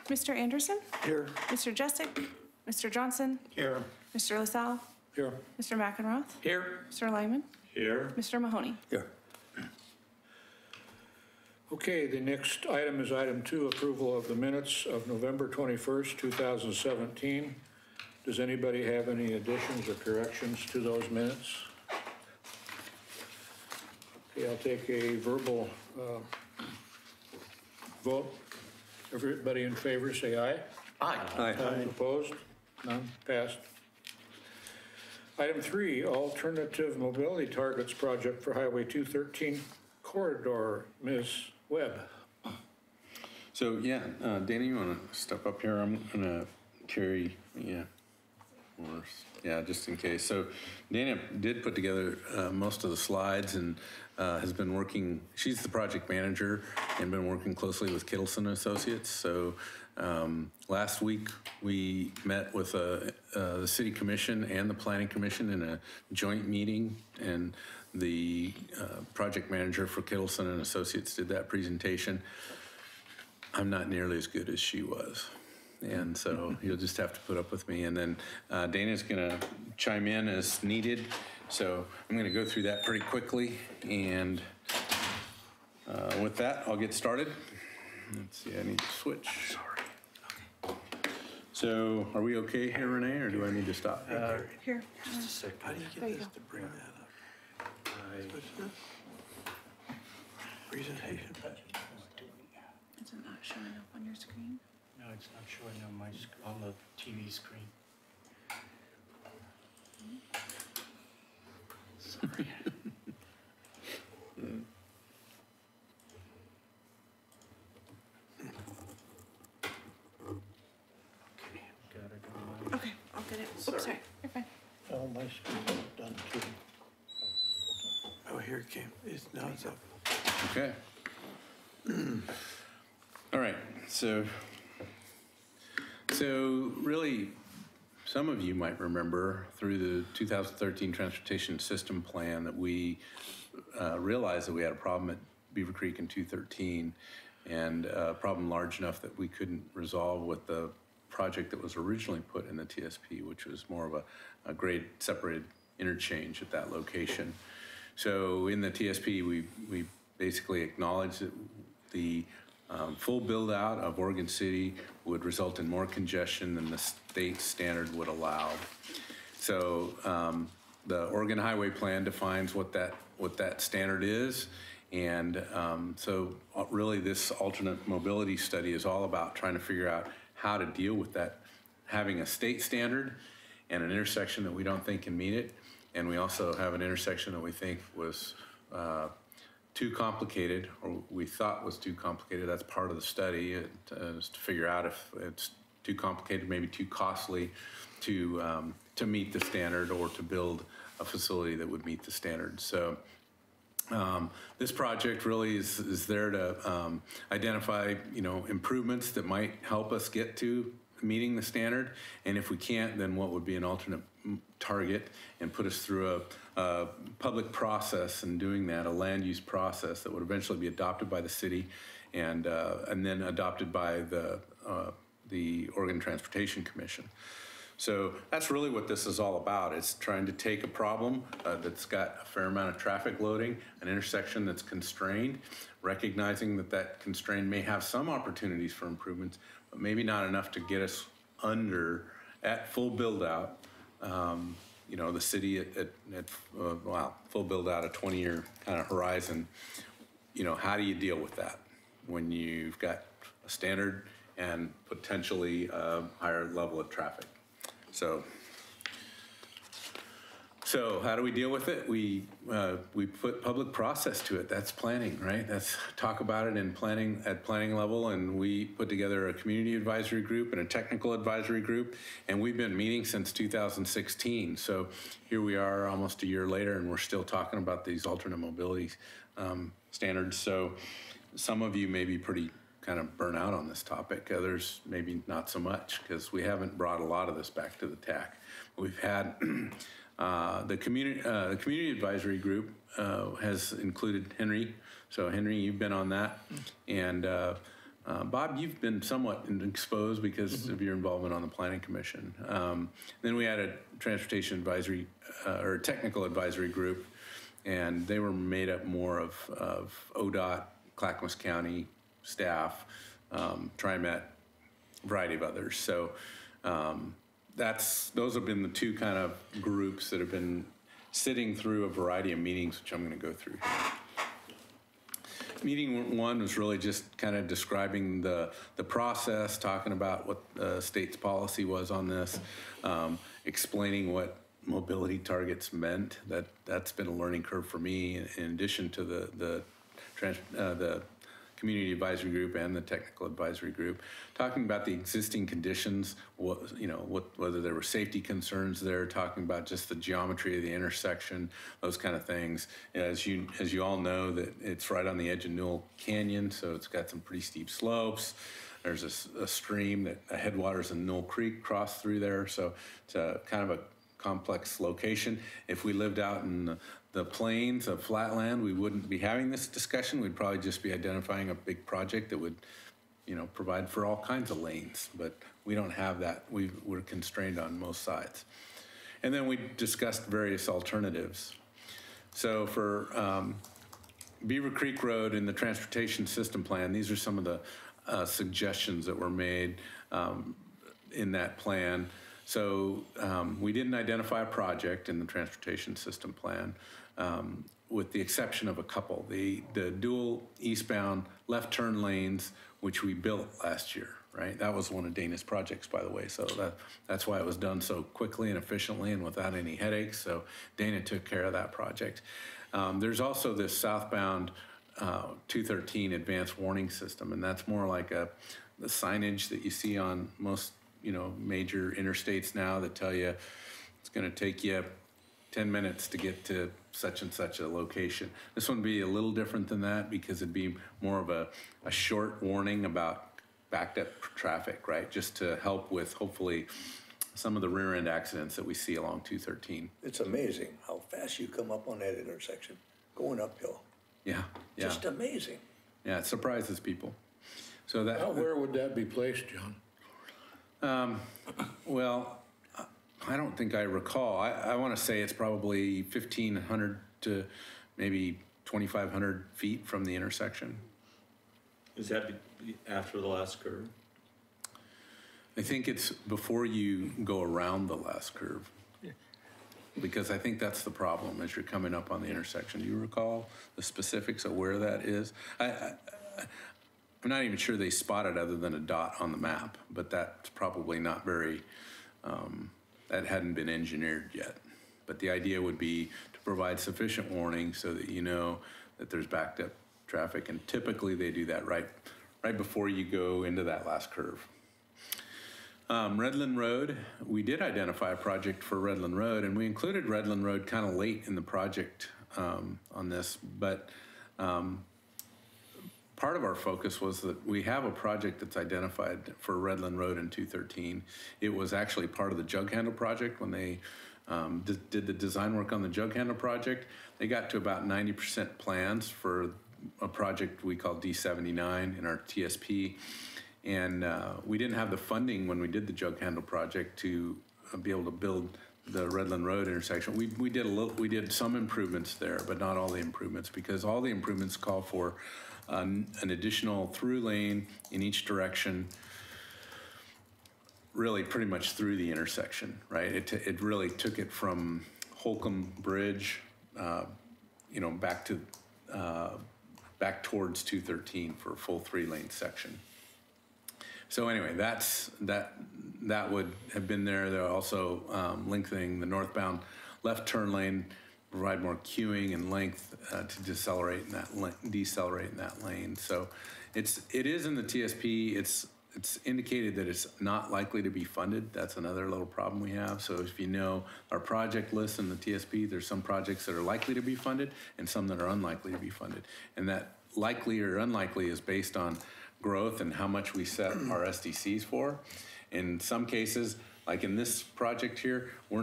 Mr. Anderson? Here. Mr. Jessic? Mr. Johnson? Here. Mr. LaSalle? Here. Mr. McEnroth? Here. Mr. Lyman? Here. Mr. Mahoney? Here. Okay, the next item is item 2, approval of the minutes of November 21st, 2017. Does anybody have any additions or corrections to those minutes? Okay, I'll take a verbal vote. Everybody in favor, say aye. Aye. Opposed? None? Passed. Item 3, alternative mobility targets project for Highway 213 corridor. Ms. Webb. So, yeah, Danny, you want to step up here? I'm going to carry, just in case. So Dana did put together most of the slides and has been working, she's the project manager and been working closely with Kittleson Associates. So last week we met with the City Commission and the Planning Commission in a joint meeting, and the project manager for Kittleson and Associates did that presentation. I'm not nearly as good as she was. And so you'll just have to put up with me. And then Dana's gonna chime in as needed. So I'm gonna go through that pretty quickly. And with that, I'll get started. Let's see, I need to switch. Sorry. So are we okay here, Renee, or do I need to stop? Here. How do you There you get this go. to bring that up? Presentation. Is it not showing up on your screen? No, it's not showing on my, on the TV screen. Sorry. Okay, got it on my. Okay, I'll get it. Oops, sorry. You're fine. Oh, my screen's done too. Oh, here it came. Now it's up. Okay. All right, so really, some of you might remember through the 2013 Transportation System Plan that we realized that we had a problem at Beaver Creek in 213, and a problem large enough that we couldn't resolve with the project that was originally put in the TSP, which was more of a grade separated interchange at that location. So in the TSP, we basically acknowledged that the full build out of Oregon City would result in more congestion than the state standard would allow. So the Oregon Highway Plan defines what that standard is. And so really this alternate mobility study is all about trying to figure out how to deal with that, having a state standard and an intersection that we don't think can meet it. And we also have an intersection that we think was too complicated, or we thought was too complicated. That's part of the study, is to figure out if it's too complicated, maybe too costly to meet the standard or to build a facility that would meet the standard. So This project really is there to identify, improvements that might help us get to meeting the standard. And if we can't, then what would be an alternate target, and put us through a public process in doing that, a land use process that would eventually be adopted by the city and then adopted by the Oregon Transportation Commission. So that's really what this is all about. It's trying to take a problem that's got a fair amount of traffic loading, an intersection that's constrained, recognizing that that constraint may have some opportunities for improvements, but maybe not enough to get us under at full build out. The city at full build out, a 20-year kind of horizon. How do you deal with that when you've got a standard and potentially a higher level of traffic? So how do we deal with it? We put public process to it. That's planning, right? That's talk about it in planning at planning level, and we put together a community advisory group and a technical advisory group, and we've been meeting since 2016. So here we are almost a year later, and we're still talking about these alternate mobility standards. So some of you may be pretty kind of burnt out on this topic. Others maybe not so much, because we haven't brought a lot of this back to the TAC. We've had the community advisory group has included Henry. So Henry, you've been on that, and Bob, you've been somewhat exposed because of your involvement on the Planning Commission. Then we had a transportation advisory or technical advisory group, and they were made up more of ODOT, Clackamas County staff, TriMet, a variety of others. So those have been the two kind of groups that have been sitting through a variety of meetings, which I'm going to go through here. Meeting one was really just kind of describing the process, talking about what the state's policy was on this, explaining what mobility targets meant. That's been a learning curve for me, in addition to the community advisory group and the technical advisory group, talking about the existing conditions, whether there were safety concerns there, talking about just the geometry of the intersection, those kind of things. As you all know, that it's right on the edge of Newell Canyon, so it's got some pretty steep slopes. There's a stream that headwaters in Newell Creek cross through there, so it's a kind of a complex location. If we lived out in the plains of flatland, we wouldn't be having this discussion. We'd probably just be identifying a big project that would, provide for all kinds of lanes, but we don't have that. We're constrained on most sides. And then we discussed various alternatives. So for Beaver Creek Road in the transportation system plan, these are some of the suggestions that were made in that plan. So we didn't identify a project in the transportation system plan, with the exception of a couple. The dual eastbound left turn lanes, which we built last year, right? That was one of Dana's projects, by the way. So that's why it was done so quickly and efficiently and without any headaches. So Dana took care of that project. There's also this southbound 213 advanced warning system, and that's more like the signage that you see on most major interstates now that tell you it's going to take you 10 minutes to get to such and such a location. This one would be a little different than that, because it'd be more of a short warning about backed up traffic, right? Just to help with, hopefully, some of the rear end accidents that we see along 213. It's amazing how fast you come up on that intersection, going uphill. Yeah. Just amazing. Yeah, it surprises people. So that. Where would that be placed, John? Well, I don't think I recall. I want to say it's probably 1,500 to maybe 2,500 feet from the intersection. Is that after the last curve? I think it's before you go around the last curve. Because I think that's the problem as you're coming up on the intersection. Do you recall the specifics of where that is? I'm not even sure they spot it other than a dot on the map, but that's probably not very, that hadn't been engineered yet. But the idea would be to provide sufficient warning so that you know that there's backed up traffic, and typically they do that right before you go into that last curve. Redland Road, we did identify a project for Redland Road, and we included Redland Road kind of late in the project on this, but part of our focus was that we have a project that's identified for Redland Road in 213. It was actually part of the jug handle project when they did the design work on the jug handle project. They got to about 90% plans for a project we call D79 in our TSP. And we didn't have the funding when we did the jug handle project to be able to build the Redland Road intersection. We did some improvements there, but not all the improvements, because all the improvements call for an additional through lane in each direction, really pretty much through the intersection, right? It really took it from Holcomb Bridge, back to back towards 213 for a full 3-lane section. So anyway, that would have been there. They're also lengthening the northbound left turn lane, provide more queuing and length to decelerate in that lane. So it is in the TSP. It's indicated that it's not likely to be funded. That's another little problem we have. So if you know our project list in the TSP, there's some projects that are likely to be funded and some that are unlikely to be funded. And that likely or unlikely is based on growth and how much we set our SDCs for. In some cases, like in this project here, we're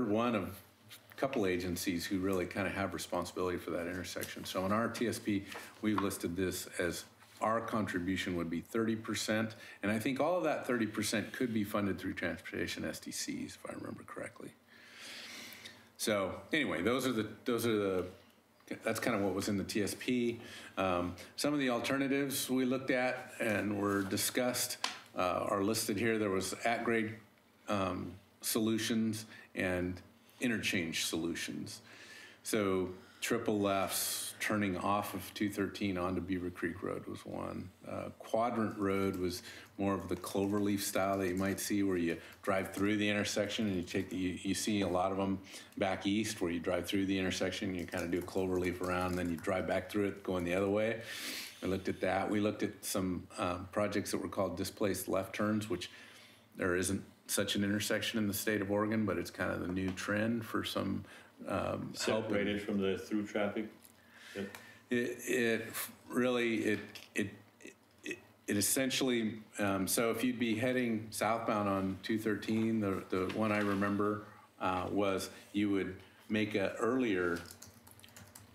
one of a couple agencies who really kind of have responsibility for that intersection. So in our TSP, we've listed this as our contribution would be 30%, and I think all of that 30% could be funded through transportation SDCs, if I remember correctly. So anyway, that's kind of what was in the TSP. Some of the alternatives we looked at and were discussed are listed here. There was at-grade solutions and interchange solutions. So triple lefts turning off of 213 onto Beaver Creek Road was one. Quadrant Road was more of the cloverleaf style that you might see, where you drive through the intersection and you see a lot of them back east, where you drive through the intersection, you kind of do a cloverleaf around, and then you drive back through it going the other way. I looked at that. We looked at some projects that were called displaced left turns, which there isn't such an intersection in the state of Oregon, but it's kind of the new trend for some separated from the through traffic. Yep. It essentially, so if you'd be heading southbound on 213, the one I remember was you would make an earlier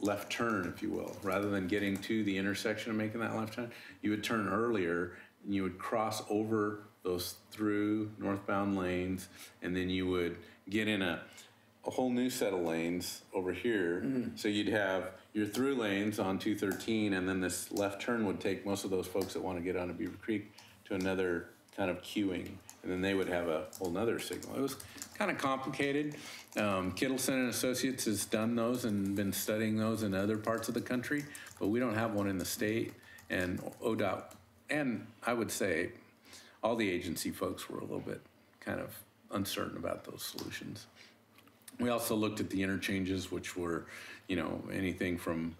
left turn, if you will, rather than getting to the intersection and making that left turn, you would turn earlier and you would cross over those through northbound lanes, and then you would get in a whole new set of lanes over here. Mm-hmm. So you'd have your through lanes on 213, and then this left turn would take most of those folks that want to get onto Beaver Creek to another kind of queuing, and then they would have a whole nother signal. It was kind of complicated. Kittleson and Associates has done those and been studying those in other parts of the country, but we don't have one in the state. And ODOT, and I would say all the agency folks were a little bit kind of uncertain about those solutions. We also looked at the interchanges, which were, anything from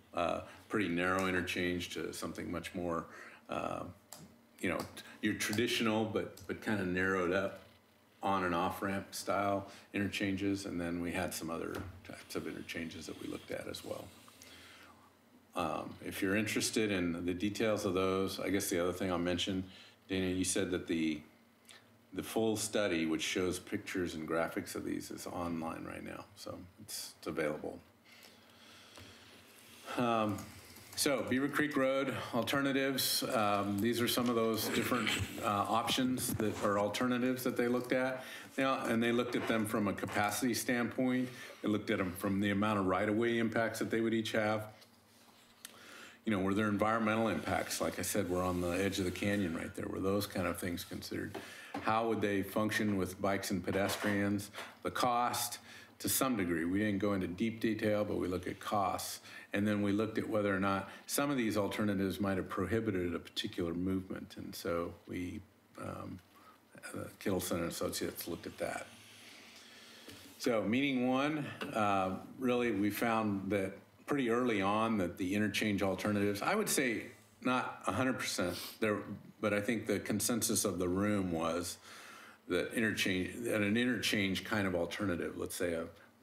pretty narrow interchange to something much more, your traditional but kind of narrowed up on and off ramp style interchanges. And then we had some other types of interchanges that we looked at as well. If you're interested in the details of those, I guess the other thing I'll mention, Dana, you said that the full study, which shows pictures and graphics of these, is online right now, so it's available. So Beaver Creek Road alternatives, these are some of those different options that are alternatives that they looked at. And they looked at them from a capacity standpoint. They looked at them from the amount of right-of-way impacts that they would each have. Were there environmental impacts? Like I said, we're on the edge of the canyon right there. Were those kind of things considered? How would they function with bikes and pedestrians? The cost, to some degree. We didn't go into deep detail, but we looked at costs. And then we looked at whether or not some of these alternatives might have prohibited a particular movement. And so we, Kittleson and Associates looked at that. So meeting one, really we found that pretty early on that the interchange alternatives, I would say not 100% there, but I think the consensus of the room was that an interchange kind of alternative, let's say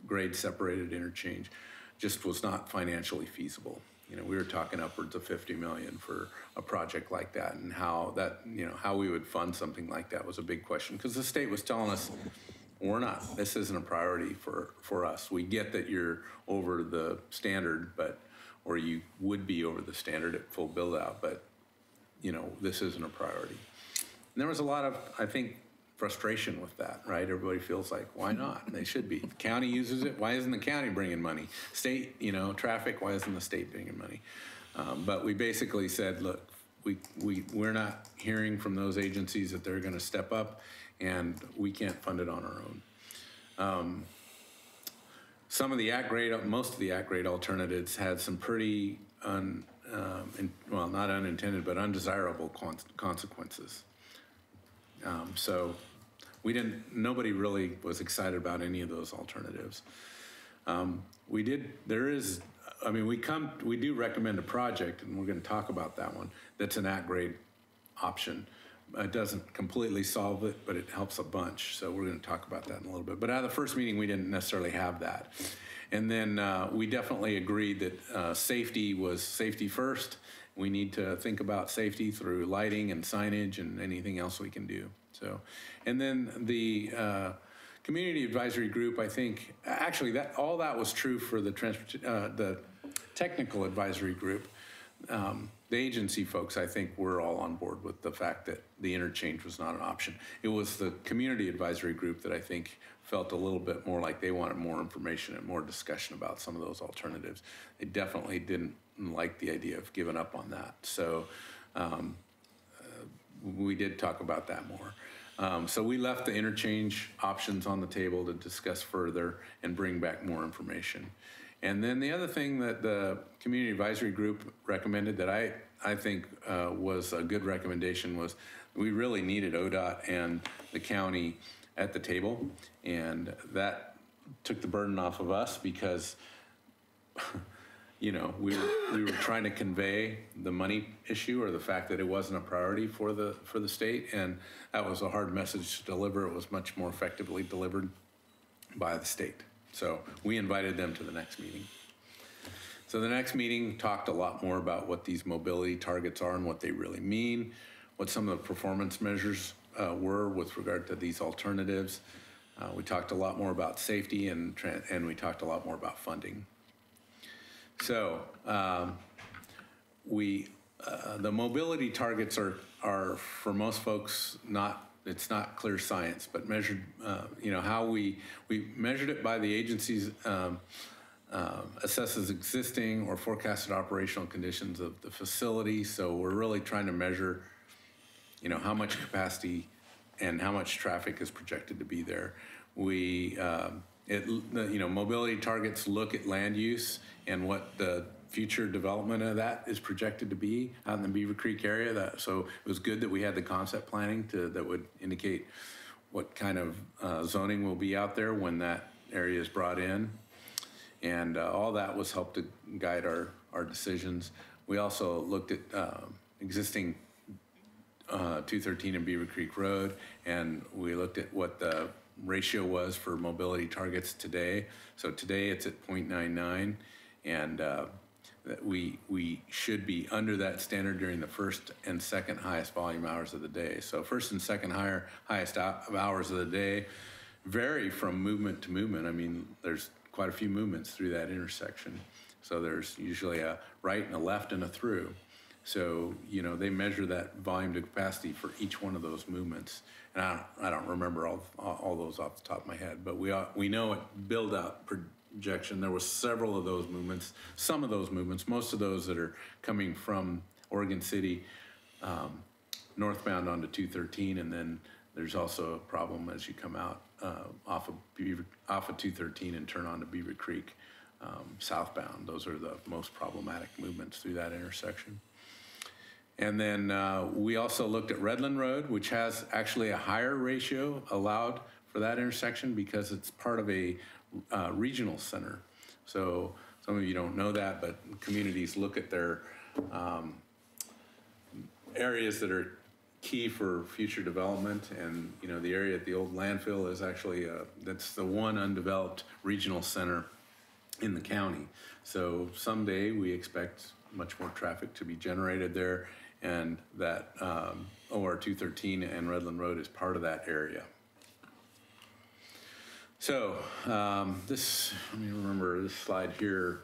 grade separated interchange just was not financially feasible. You know, we were talking upwards of 50 million for a project like that, and how that, you know, how we would fund something like that was a big question, because the state was telling us, this isn't a priority for us. We get that you're over the standard, or you would be over the standard at full build out, but you know, this isn't a priority. And there was a lot of, I think, frustration with that, right? Everybody feels like, why not? They should be. The county uses it. Why isn't the county bringing money? State, you know, traffic, why isn't the state bringing money? But we basically said, look, we're not hearing from those agencies that they're going to step up, and we can't fund it on our own. Some of the most of the at-grade alternatives had some pretty, well, not unintended, but undesirable consequences. So nobody really was excited about any of those alternatives. We do recommend a project, and we're going to talk about that one, that's an at-grade option. It doesn't completely solve it, but it helps a bunch. So we're going to talk about that in a little bit. But out of the first meeting, we didn't necessarily have that. And then we definitely agreed that safety was safety first. We need to think about safety through lighting and signage and anything else we can do. So, and then the community advisory group, I think, actually all that was true for the technical advisory group. The agency folks, I think, were all on board with the fact that the interchange was not an option. It was the community advisory group that I think felt a little bit more like they wanted more information and more discussion about some of those alternatives. They definitely didn't like the idea of giving up on that. So we did talk about that more. So we left the interchange options on the table to discuss further and bring back more information. And then the other thing that the community advisory group recommended that I think was a good recommendation was we really needed ODOT and the county at the table, and that took the burden off of us because you know, we were trying to convey the money issue or the fact that it wasn't a priority for the state, and that was a hard message to deliver. It was much more effectively delivered by the state. So we invited them to the next meeting. So the next meeting talked a lot more about what these mobility targets are and what they really mean, what some of the performance measures were with regard to these alternatives. We talked a lot more about safety and we talked a lot more about funding. So the mobility targets are for most folks it's not clear science, but measured, you know, how we measured it by the agency's assesses existing or forecasted operational conditions of the facility. So we're really trying to measure, you know, how much capacity and how much traffic is projected to be there. You know, mobility targets look at land use and what the future development of that is projected to be out in the Beaver Creek area. So it was good that we had the concept planning that would indicate what kind of zoning will be out there when that area is brought in. And all that was helped to guide our decisions. We also looked at existing 213 and Beaver Creek Road, and we looked at what the ratio was for mobility targets today. So today it's at 0.99, and that we should be under that standard during the first and second highest volume hours of the day. So first and second highest hours of the day vary from movement to movement. I mean, there's quite a few movements through that intersection. So there's usually a right and a left and a through. So, you know, they measure that volume to capacity for each one of those movements. And I don't remember all those off the top of my head, but we know at build-out projection, there was several of those movements, some of those movements, most of those that are coming from Oregon City northbound onto 213, and then there's also a problem as you come out off of 213 and turn onto Beaver Creek southbound. Those are the most problematic movements through that intersection. And then we also looked at Redland Road, which has actually a higher ratio allowed for that intersection because it's part of a regional center. So some of you don't know that, but communities look at their areas that are key for future development. And, you know, the area at the old landfill is actually, that's the one undeveloped regional center in the county. So someday we expect much more traffic to be generated there, and that OR 213 and Redland Road is part of that area. So this, let me remember this slide here.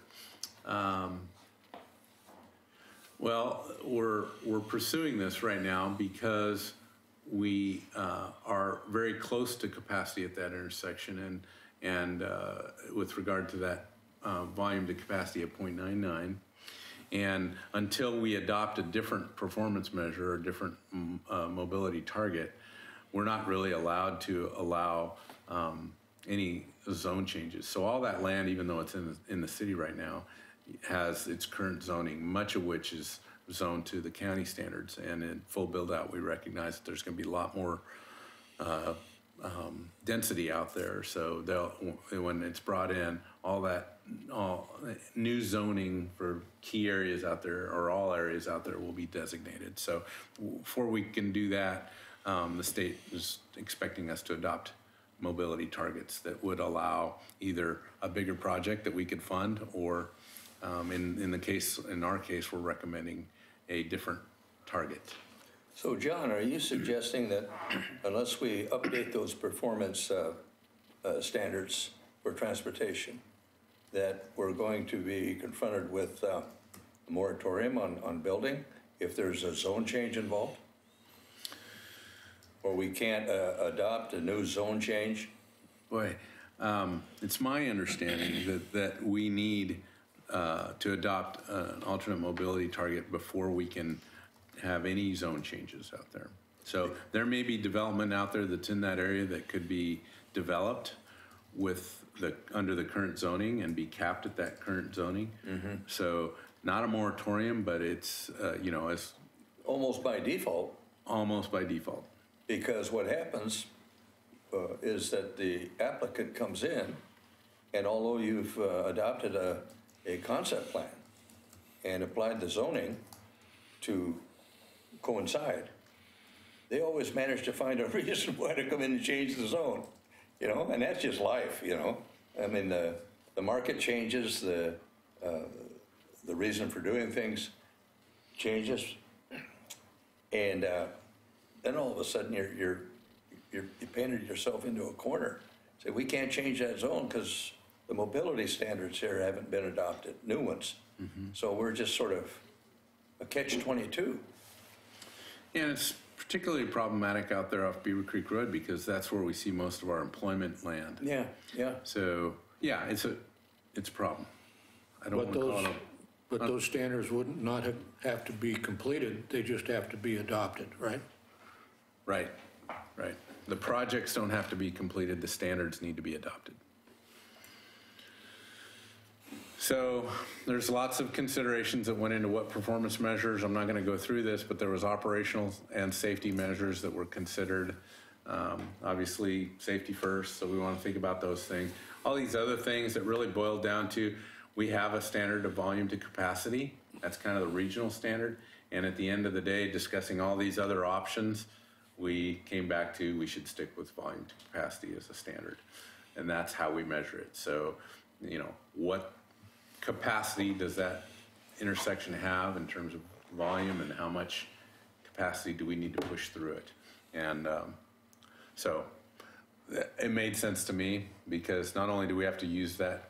Well, we're pursuing this right now because we are very close to capacity at that intersection, and with regard to that volume to capacity of 0.99. And until we adopt a different performance measure or different mobility target, we're not really allowed to allow any zone changes. So all that land, even though it's in the city right now, has its current zoning, much of which is zoned to the county standards. And in full build out, we recognize that there's gonna be a lot more density out there. So when it's brought in, all new zoning for key areas out there, or all areas out there, will be designated. So before we can do that, the state is expecting us to adopt mobility targets that would allow either a bigger project that we could fund, or in our case, we're recommending a different target. So John, are you suggesting that unless we update those performance standards for transportation, that we're going to be confronted with a moratorium on building if there's a zone change involved? Or we can't adopt a new zone change? Boy, it's my understanding that we need to adopt an alternate mobility target before we can have any zone changes out there. So there may be development out there that's in that area that could be developed under the current zoning and be capped at that current zoning. Mm-hmm. So not a moratorium, but it's, it's almost by default. Almost by default. Because what happens is that the applicant comes in, and although you've adopted a concept plan and applied the zoning to coincide, they always manage to find a reason why to come in and change the zone, and that's just life, I mean, the market changes, the reason for doing things changes, and then all of a sudden you painted yourself into a corner. Say, we can't change that zone because the mobility standards here haven't been adopted, new ones. Mm-hmm. So we're just sort of a catch-22. And it's particularly problematic out there off Beaver Creek Road because that's where we see most of our employment land. Yeah, yeah. So, yeah, it's a problem. I don't want to call it But those standards would not have to be completed, they just have to be adopted, right? Right. The projects don't have to be completed, the standards need to be adopted. So there's lots of considerations that went into what performance measures. I'm not going to go through this, but there was operational and safety measures that were considered. Obviously, safety first, so we want to think about those things. All these other things that really boiled down to, we have a standard of volume to capacity. That's kind of the regional standard. And at the end of the day, discussing all these other options, we came back to we should stick with volume to capacity as a standard. And that's how we measure it. So, what capacity does that intersection have in terms of volume, and how much capacity do we need to push through it? And so it made sense to me, because not only do we have to use that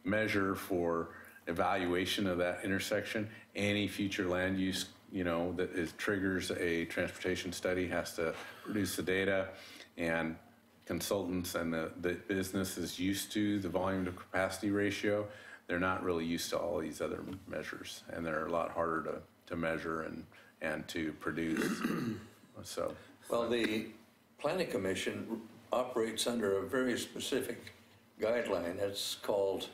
measure for evaluation of that intersection, any future land use, that triggers a transportation study has to produce the data, and consultants and the business is used to the volume to capacity ratio. They're not really used to all these other measures, and they're a lot harder to measure and to produce. So, well, the Planning Commission operates under a very specific guideline. It's called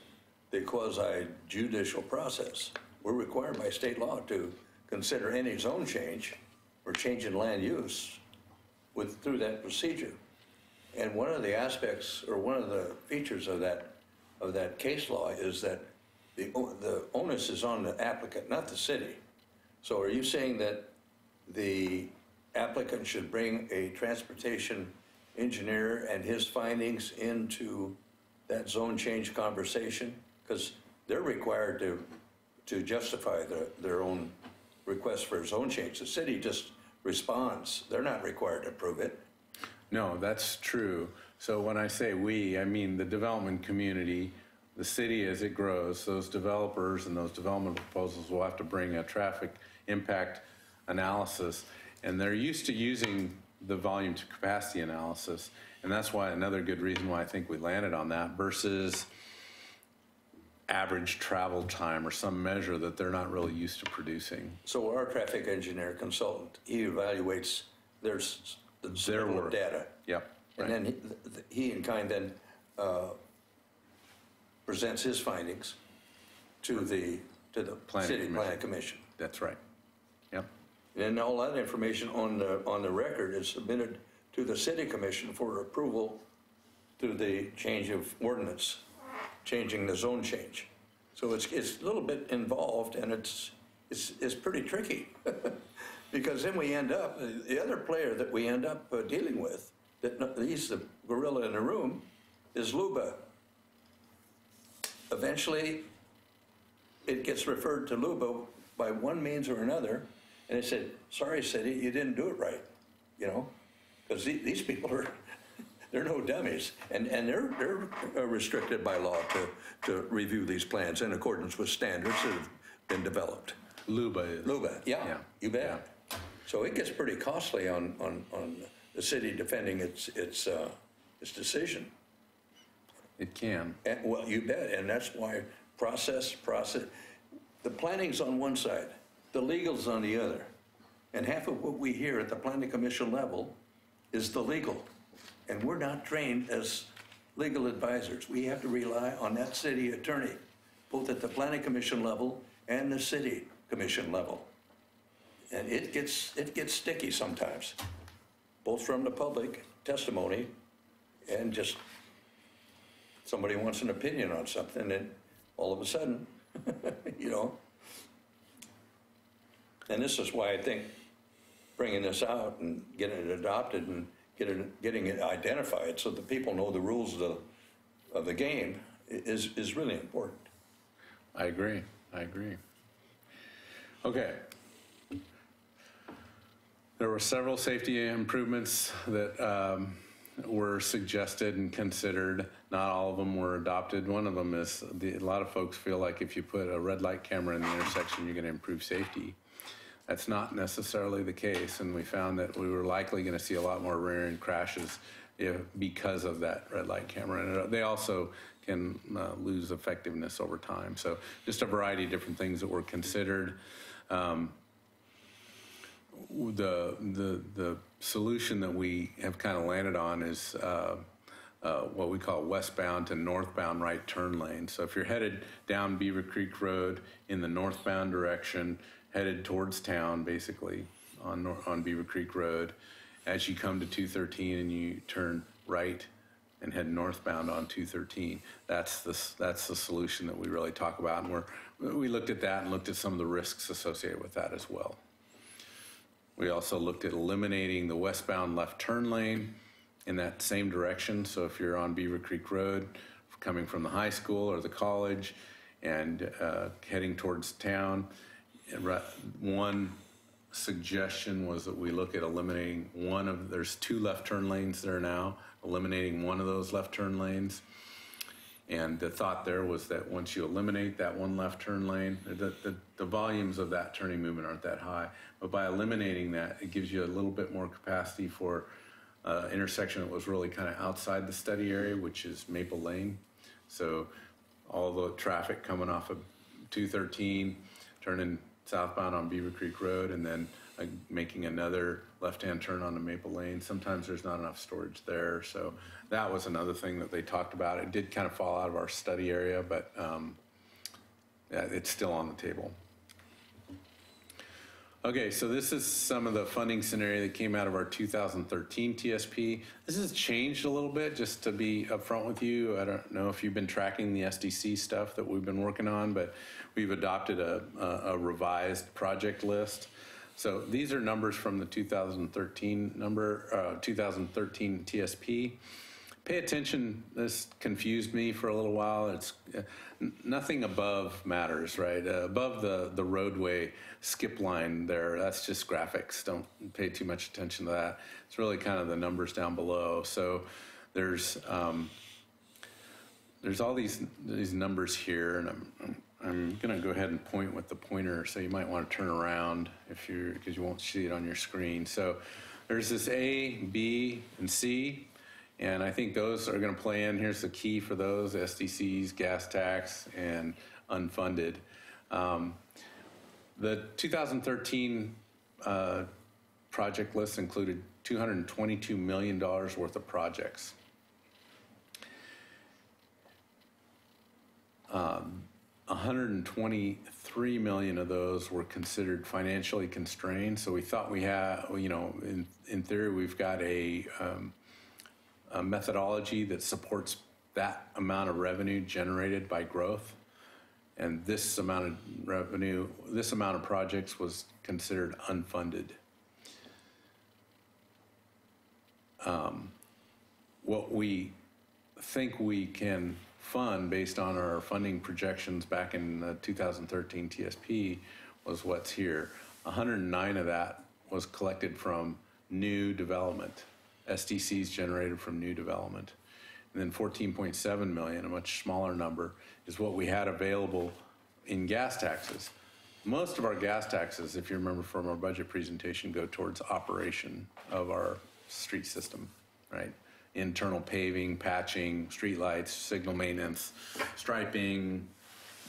the quasi-judicial process. We're required by state law to consider any zone change or change in land use through that procedure. And one of the aspects, or one of the features of that case law, is that the onus is on the applicant, not the city. So are you saying that the applicant should bring a transportation engineer and his findings into that zone change conversation? Because they're required to justify their own request for a zone change. The city just responds. They're not required to approve it. No, that's true. So when I say we, I mean the development community, the city as it grows, those developers and those development proposals will have to bring a traffic impact analysis. And they're used to using the volume to capacity analysis. And that's why another good reason why I think we landed on that versus average travel time or some measure that they're not really used to producing. So our traffic engineer consultant, he evaluates their work. data. Yep. And then he in kind then presents his findings to the City Planning Commission. That's right. Yep. And all that information on the record is submitted to the City Commission for approval through the change of ordinance, changing the zone change. So it's a little bit involved, and it's pretty tricky. Because then we end up, the other player that we end up dealing with, he's the gorilla in the room, is LUBA. Eventually, it gets referred to LUBA by one means or another, and they said, sorry, city, you didn't do it right, you know? Because these people are, they're no dummies, and they're restricted by law to review these plans in accordance with standards that have been developed. LUBA is. LUBA, yeah, you bet. Yeah. So it gets pretty costly on the city defending its decision. It can. And, well, you bet, and that's why process. The planning's on one side, the legal's on the other, and half of what we hear at the planning commission level is the legal, and we're not trained as legal advisors. We have to rely on that city attorney, both at the planning commission level and the city commission level. And it gets sticky sometimes, both from the public testimony and just somebody wants an opinion on something, and all of a sudden, you know. And this is why I think bringing this out and getting it adopted and getting it identified so that people know the rules of the game is really important. I agree. Okay. There were several safety improvements that were suggested and considered. Not all of them were adopted. One of them is a lot of folks feel like if you put a red light camera in the intersection, you're going to improve safety. That's not necessarily the case, and we found that we were likely going to see a lot more rear-end crashes because of that red light camera. And they also can lose effectiveness over time. So just a variety of different things that were considered. The solution that we have kind of landed on is what we call westbound to northbound right turn lane. So if you're headed down Beaver Creek Road in the northbound direction, headed towards town, basically, on Beaver Creek Road, as you come to 213 and you turn right and head northbound on 213, that's the solution that we really talk about. And we looked at that and looked at some of the risks associated with that as well. We also looked at eliminating the westbound left turn lane in that same direction. So if you're on Beaver Creek Road, coming from the high school or the college and heading towards town, one suggestion was that we look at eliminating there's 2 left turn lanes there now, eliminating one of those left turn lanes. And the thought there was that once you eliminate that one left turn lane, the volumes of that turning movement aren't that high. But by eliminating that, it gives you a little bit more capacity for intersection that was really kind of outside the study area, which is Maple Lane. So all the traffic coming off of 213, turning southbound on Beaver Creek Road, and then making another left-hand turn onto Maple Lane. Sometimes there's not enough storage there. So that was another thing that they talked about. It did kind of fall out of our study area, but yeah, it's still on the table. Okay, so this is some of the funding scenario that came out of our 2013 TSP. This has changed a little bit, just to be upfront with you. I don't know if you've been tracking the SDC stuff that we've been working on, but we've adopted a revised project list. So these are numbers from the 2013 2013 TSP. Pay attention, this confused me for a little while. It's nothing above matters, right? Above the roadway skip line there, that's just graphics. Don't pay too much attention to that. It's really kind of the numbers down below. So there's all these numbers here, and I'm going to go ahead and point with the pointer, so you might want to turn around because you won't see it on your screen. So there's this A, B, and C, and I think those are going to play in. Here's the key for those: SDCs, gas tax, and unfunded. The 2013 project list included $222 million worth of projects. 123 million of those were considered financially constrained. So we thought we had, in theory, we've got a methodology that supports that amount of revenue generated by growth. And this amount of revenue, this amount of projects was considered unfunded. What we think we can fund based on our funding projections back in the 2013 TSP was what's here. 109 of that was collected from new development, SDCs generated from new development. And then 14.7 million, a much smaller number, is what we had available in gas taxes. Most of our gas taxes, if you remember from our budget presentation, go towards operation of our street system, right? Internal paving, patching, streetlights, signal maintenance, striping,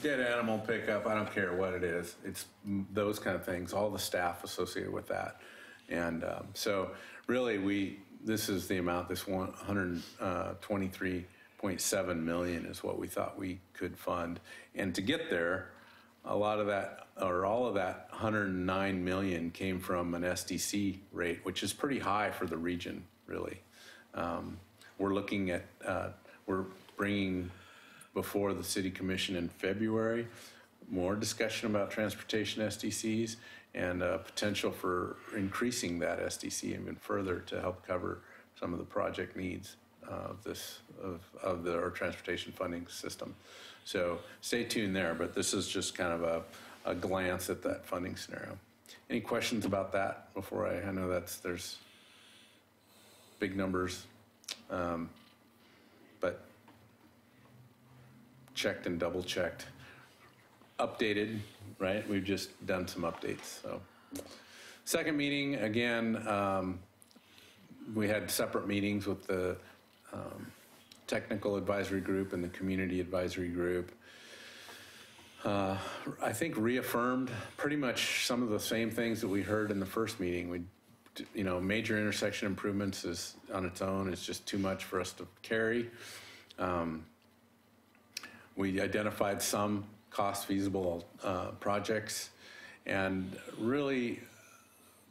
dead animal pickup, I don't care what it is. It's those kind of things, all the staff associated with that. And so really this is the amount, this 123.7 million is what we thought we could fund. And to get there, a lot of that, or all of that 109 million came from an SDC rate, which is pretty high for the region, really. We're looking at, we're bringing before the City Commission in February more discussion about transportation SDCs and potential for increasing that SDC even further to help cover some of the project needs of our transportation funding system. So stay tuned there, but this is just kind of a glance at that funding scenario. Any questions about that before I know there's big numbers, but checked and double checked. Updated, right? We've just done some updates. So second meeting, again, we had separate meetings with the technical advisory group and the community advisory group. I think reaffirmed pretty much some of the same things that we heard in the first meeting. Major intersection improvements is on its own is just too much for us to carry. We identified some cost feasible projects, and really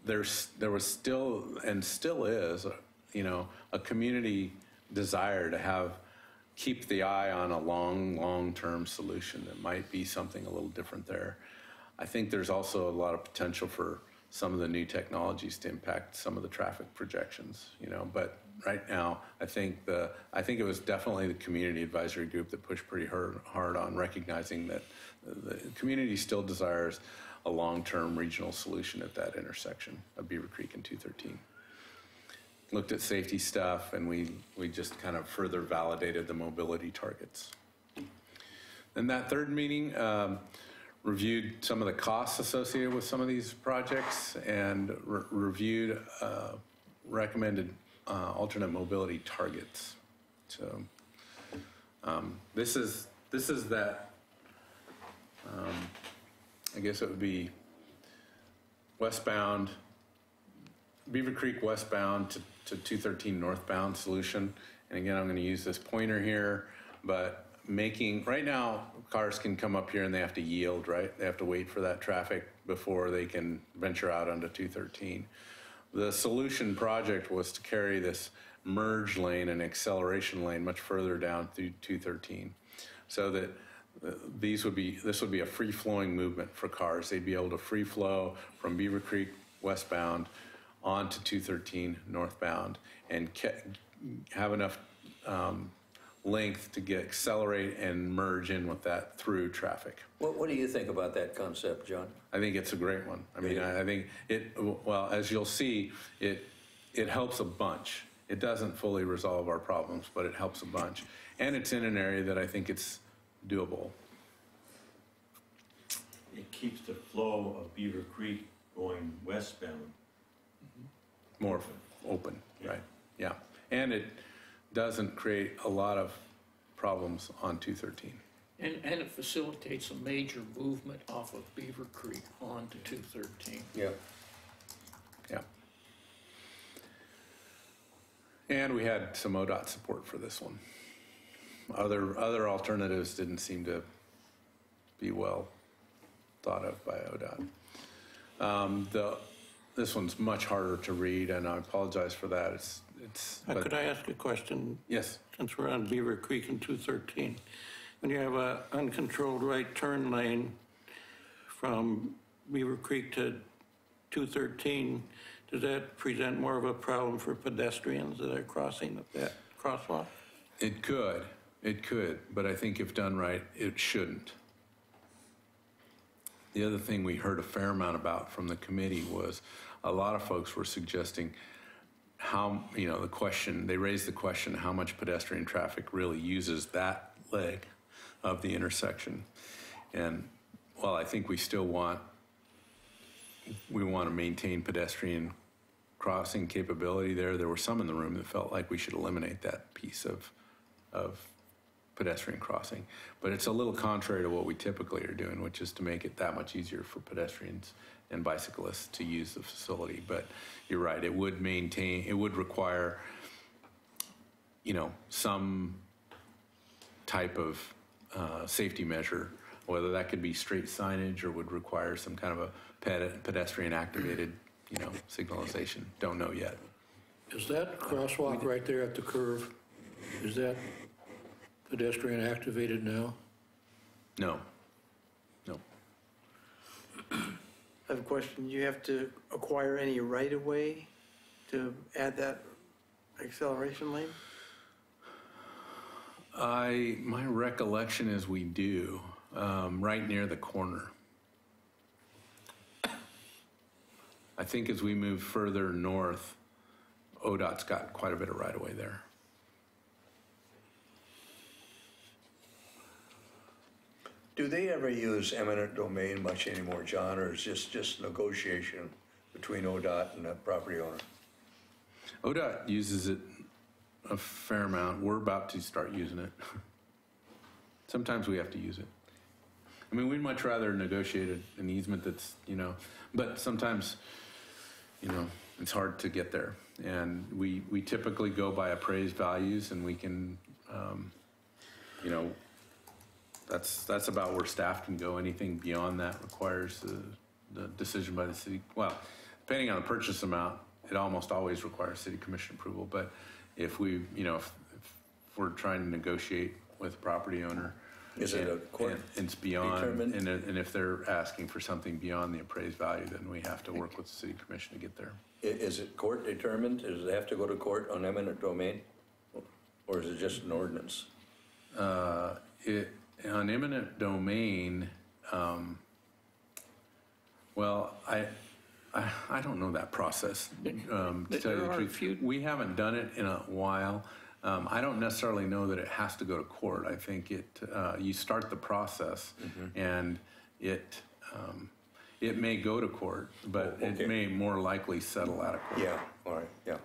there was still and still is a community desire to keep the eye on a long-term solution that might be something a little different there. I think there's also a lot of potential for some of the new technologies to impact some of the traffic projections, but right now, I think it was definitely the community advisory group that pushed pretty hard on recognizing that the community still desires a long-term regional solution at that intersection of Beaver Creek and 213. Looked at safety stuff, and we just kind of further validated the mobility targets. In that third meeting, reviewed some of the costs associated with some of these projects and reviewed recommended alternate mobility targets. So this is that, I guess it would be westbound, Beaver Creek westbound to 213 northbound solution. And again, I'm going to use this pointer here, but right now, cars can come up here and they have to yield, right? They have to wait for that traffic before they can venture out onto 213. The solution project was to carry this merge lane and acceleration lane much further down through 213, so that this would be a free-flowing movement for cars. They'd be able to free flow from Beaver Creek westbound onto 213 northbound and have enough length to accelerate and merge in with that through traffic. What do you think about that concept, John? I think it's a great one. I mean, I think well, as you'll see, it helps a bunch. It doesn't fully resolve our problems, but it helps a bunch. And it's in an area that I think it's doable. It keeps the flow of Beaver Creek going westbound. More open, right? Yeah. And it doesn't create a lot of problems on 213. And it facilitates a major movement off of Beaver Creek onto 213. Yeah. Yeah. And we had some ODOT support for this one. Other alternatives didn't seem to be well thought of by ODOT. This one's much harder to read, and I apologize for that. But Could I ask a question? yes. Since we're on Beaver Creek and 213, when you have a uncontrolled right turn lane from Beaver Creek to 213, does that present more of a problem for pedestrians that are crossing that crosswalk? It could, but I think if done right, it shouldn't. The other thing we heard a fair amount about from the committee was a lot of folks were suggesting how, they raised the question, how much pedestrian traffic really uses that leg of the intersection. And while I think we still want to maintain pedestrian crossing capability there were some in the room that felt like we should eliminate that piece of pedestrian crossing. But it's a little contrary to what we typically are doing, which is to make it that much easier for pedestrians and bicyclists to use the facility. But you're right, it would require, some type of safety measure, whether that could be straight signage or would require some kind of a pedestrian activated, signalization. Don't know yet. Is that crosswalk right there at the curve, is that pedestrian activated now? No. I have a question. Do you have to acquire any right-of-way to add that acceleration lane? My recollection is we do, right near the corner. I think as we move further north, ODOT's got quite a bit of right-of-way there. Do they ever use eminent domain much anymore, John, or is this just negotiation between ODOT and the property owner? ODOT uses it a fair amount. We're about to start using it. Sometimes we have to use it. I mean, we'd much rather negotiate an easement that's, but sometimes, it's hard to get there. And we typically go by appraised values, and we can, that's about where staff can go. Anything beyond that requires the decision by the city. Well, depending on the purchase amount, it almost always requires city commission approval. But if we, if we're trying to negotiate with a property owner, is it a court and it's beyond, determined? and if they're asking for something beyond the appraised value, then we have to work with the city commission to get there. Is it court determined? Does it have to go to court on eminent domain? Or is it just an ordinance? On eminent domain, well, I don't know that process, to tell you the truth. We haven't done it in a while. I don't necessarily know that it has to go to court. I think you start the process, and it may go to court, but it may more likely settle out of court. Yeah, all right, yeah.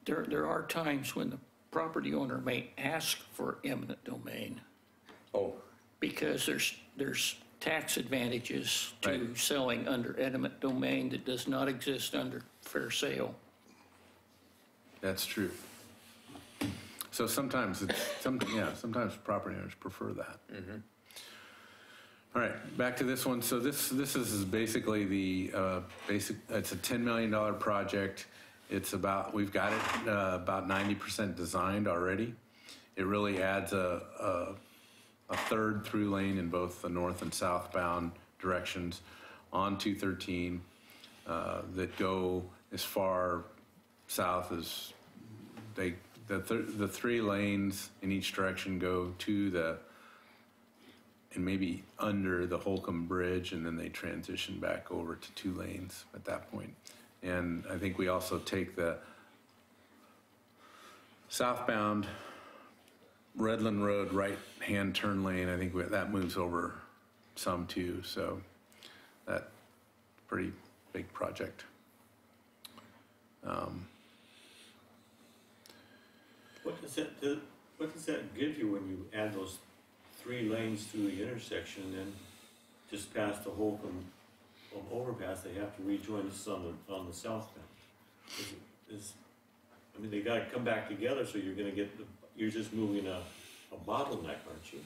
There are times when the property owner may ask for eminent domain. Oh. Because there's tax advantages to Right. selling under eminent domain that does not exist under fair sale. That's true. So sometimes sometimes property owners prefer that. All right, back to this one. So this is basically the it's a $10 million project. We've got it about 90% designed already. It really adds a third through lane in both the north and southbound directions on 213. that go as far south as the 3 lanes in each direction go to and maybe under the Holcomb Bridge, and then they transition back over to 2 lanes at that point. And I think we also take the southbound Redland Road right-hand turn lane. I think that moves over some too, so that's a pretty big project. What does that give you when you add those 3 lanes through the intersection and then just past the Holcomb overpass, they have to rejoin us on the southbound? I mean, they gotta come back together, so you're just moving a bottleneck, aren't you?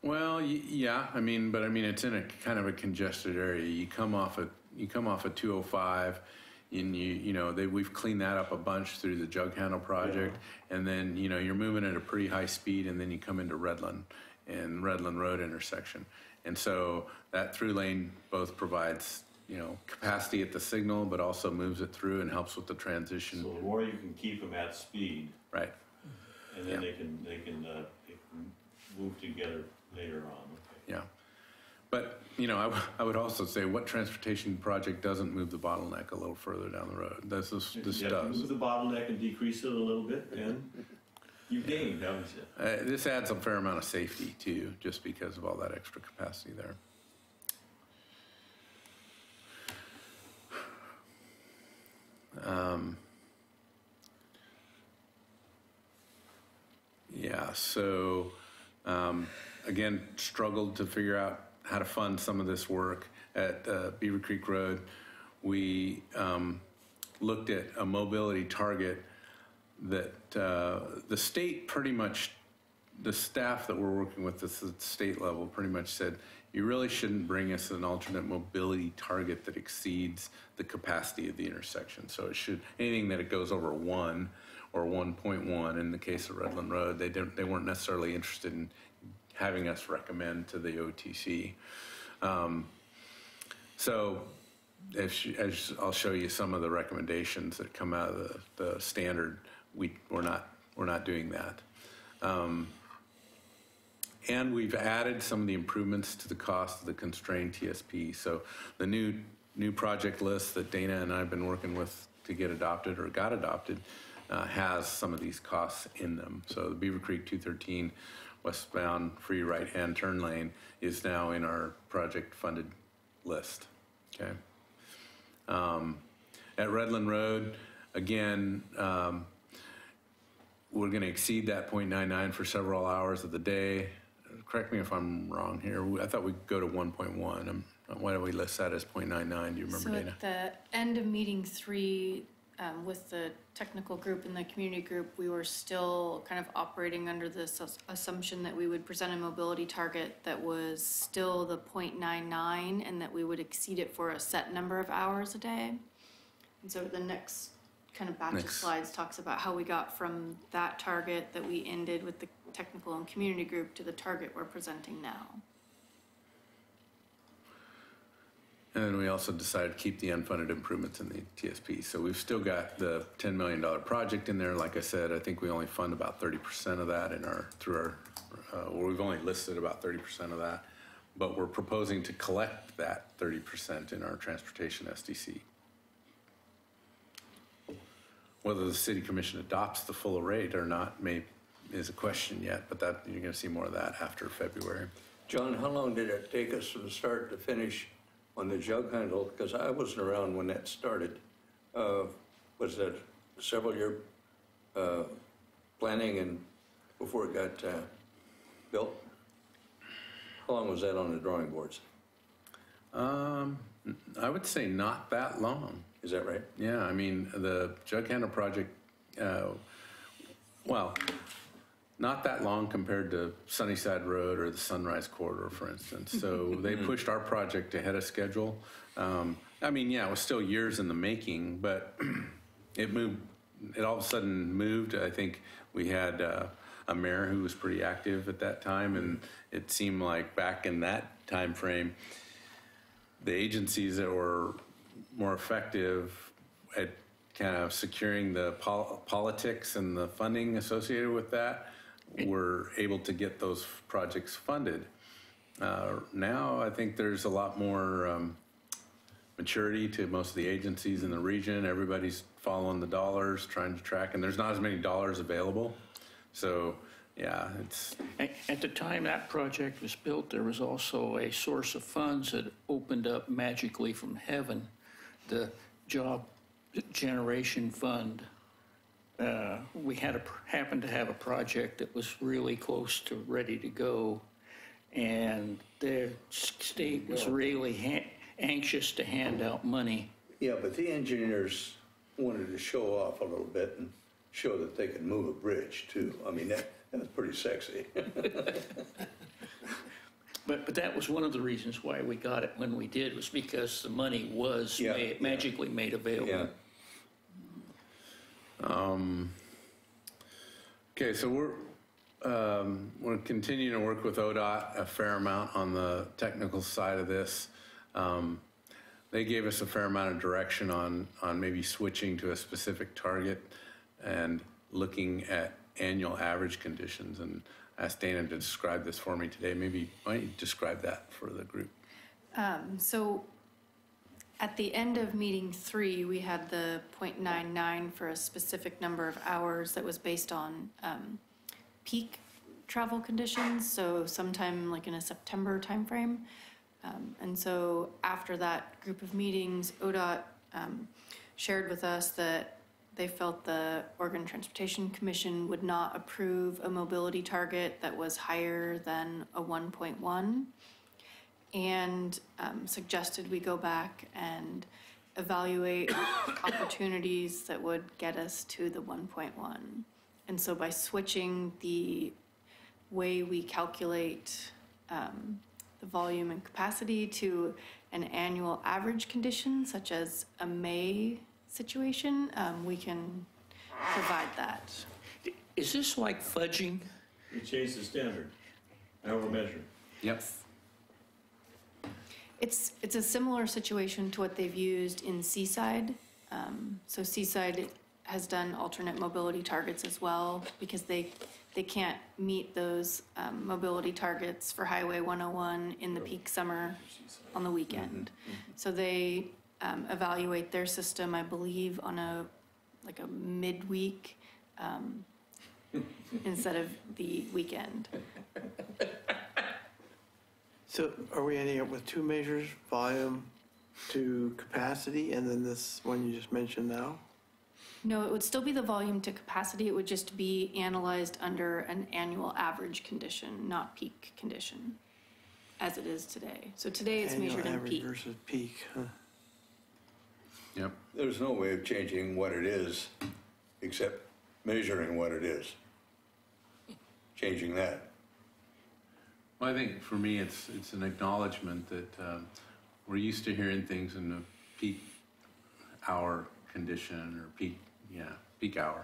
Well, yeah, but it's in a kind of a congested area. You come off of 205, and we've cleaned that up a bunch through the Jug Handle project, and then you're moving at a pretty high speed, and then you come into Redland and Redland Road intersection, and so that through lane both provides capacity at the signal, but also moves it through and helps with the transition. So the more you can keep them at speed, right, and then they can move together later on. Okay. Yeah. But, I would also say, what transportation project doesn't move the bottleneck a little further down the road? This does. Move the bottleneck and decrease it a little bit, and you gain, don't you? This adds a fair amount of safety, too, just because of all that extra capacity there. Again, struggled to figure out how to fund some of this work at Beaver Creek Road. We looked at a mobility target that the state pretty much, the staff that we're working with at the state level pretty much said, you really shouldn't bring us an alternate mobility target that exceeds the capacity of the intersection. So anything that it goes over 1 or 1.1 in the case of Redland Road, they weren't necessarily interested in having us recommend to the OTC. So as I'll show you some of the recommendations that come out of the standard, we're not doing that. And we've added some of the improvements to the cost of the constrained TSP. So the new project list that Dana and I have been working with to get adopted or got adopted has some of these costs in them. So the Beaver Creek 213 westbound free right-hand turn lane is now in our project funded list, okay? At Redland Road, again, we're gonna exceed that 0.99 for several hours of the day. Correct me if I'm wrong here. I thought we'd go to 1.1. Why don't we list that as 0.99? Do you remember, Dana? So at the end of meeting 3, with the technical group and the community group, we were still kind of operating under this assumption that we would present a mobility target that was still the 0.99 and that we would exceed it for a set number of hours a day. And so the next kind of batch of slides talks about how we got from that target that we ended with the technical and community group to the target we're presenting now. And then we also decided to keep the unfunded improvements in the TSP. So we've still got the $10 million project in there. Like I said, I think we only fund about 30% of that we've only listed about 30% of that, but we're proposing to collect that 30% in our transportation SDC. Whether the City Commission adopts the full rate or not is a question yet, but you're gonna see more of that after February. John, how long did it take us from start to finish on the Jug Handle? Because I wasn't around when that started. Was that several year planning and before it got built? How long was that on the drawing boards? I would say not that long. Is that right? Yeah, I mean, the Jug Handle project, not that long compared to Sunnyside Road or the Sunrise Corridor, for instance. So they pushed our project ahead of schedule. I mean, yeah, it was still years in the making, but it all of a sudden moved. I think we had a mayor who was pretty active at that time, and it seemed like back in that time frame, the agencies that were more effective at kind of securing the politics and the funding associated with that, we're able to get those projects funded. Now, I think there's a lot more maturity to most of the agencies in the region. Everybody's following the dollars, trying to track, and there's not as many dollars available. So, yeah, it's... At the time that project was built, there was also a source of funds that opened up magically from heaven, the Job Generation Fund. We happened to have a project that was really close to ready to go, and the state was really anxious to hand out money. Yeah, but the engineers wanted to show off a little bit and show that they could move a bridge too. I mean, that's pretty sexy. But that was one of the reasons why we got it when we did, was because the money was magically made available. Yeah. Okay, so we're continuing to work with ODOT a fair amount on the technical side of this. They gave us a fair amount of direction on maybe switching to a specific target and looking at annual average conditions. And I asked Dana to describe this for me today. Maybe why don't you describe that for the group? So at the end of meeting 3, we had the 0.99 for a specific number of hours that was based on peak travel conditions, so sometime like in a September timeframe. And so after that group of meetings, ODOT shared with us that they felt the Oregon Transportation Commission would not approve a mobility target that was higher than a 1.1, and suggested we go back and evaluate opportunities that would get us to the 1.1. And so by switching the way we calculate the volume and capacity to an annual average condition, such as a May situation, we can provide that. Is this like fudging? You change the standard, how we're measuring. Yep. It's a similar situation to what they've used in Seaside. So Seaside has done alternate mobility targets as well, because they can't meet those mobility targets for Highway 101 in the peak summer on the weekend. So they evaluate their system, I believe, on a midweek instead of the weekend. So are we ending up with two measures, volume to capacity, and then this one you just mentioned now? No, it would still be the volume to capacity. It would just be analyzed under an annual average condition, not peak condition, as it is today. So today it's Annual measured in average peak. versus peak, huh? Yep. There's no way of changing what it is except measuring what it is. Changing that. Well, I think for me, it's an acknowledgement that we're used to hearing things in the peak hour condition or peak hour.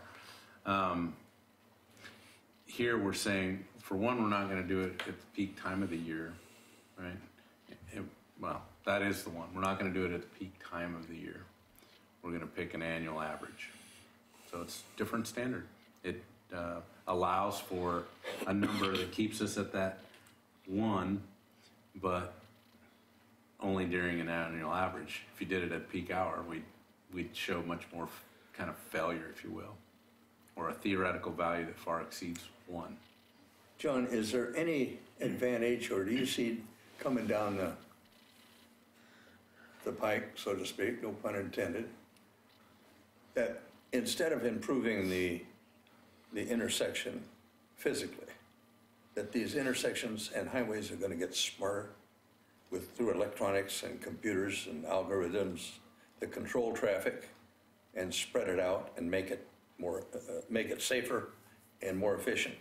Here we're saying, for one, we're not going to do it at the peak time of the year, right? Well, that is the one. We're not going to do it at the peak time of the year. We're going to pick an annual average. So it's a different standard. It allows for a number that keeps us at that 1, but only during an annual average. If you did it at peak hour, we'd show much more kind of failure, if you will, or a theoretical value that far exceeds 1. John, is there any advantage, or do you see coming down the pike, so to speak, no pun intended, that instead of improving the intersection physically, that these intersections and highways are going to get smarter through electronics and computers and algorithms that control traffic and spread it out and make it safer and more efficient?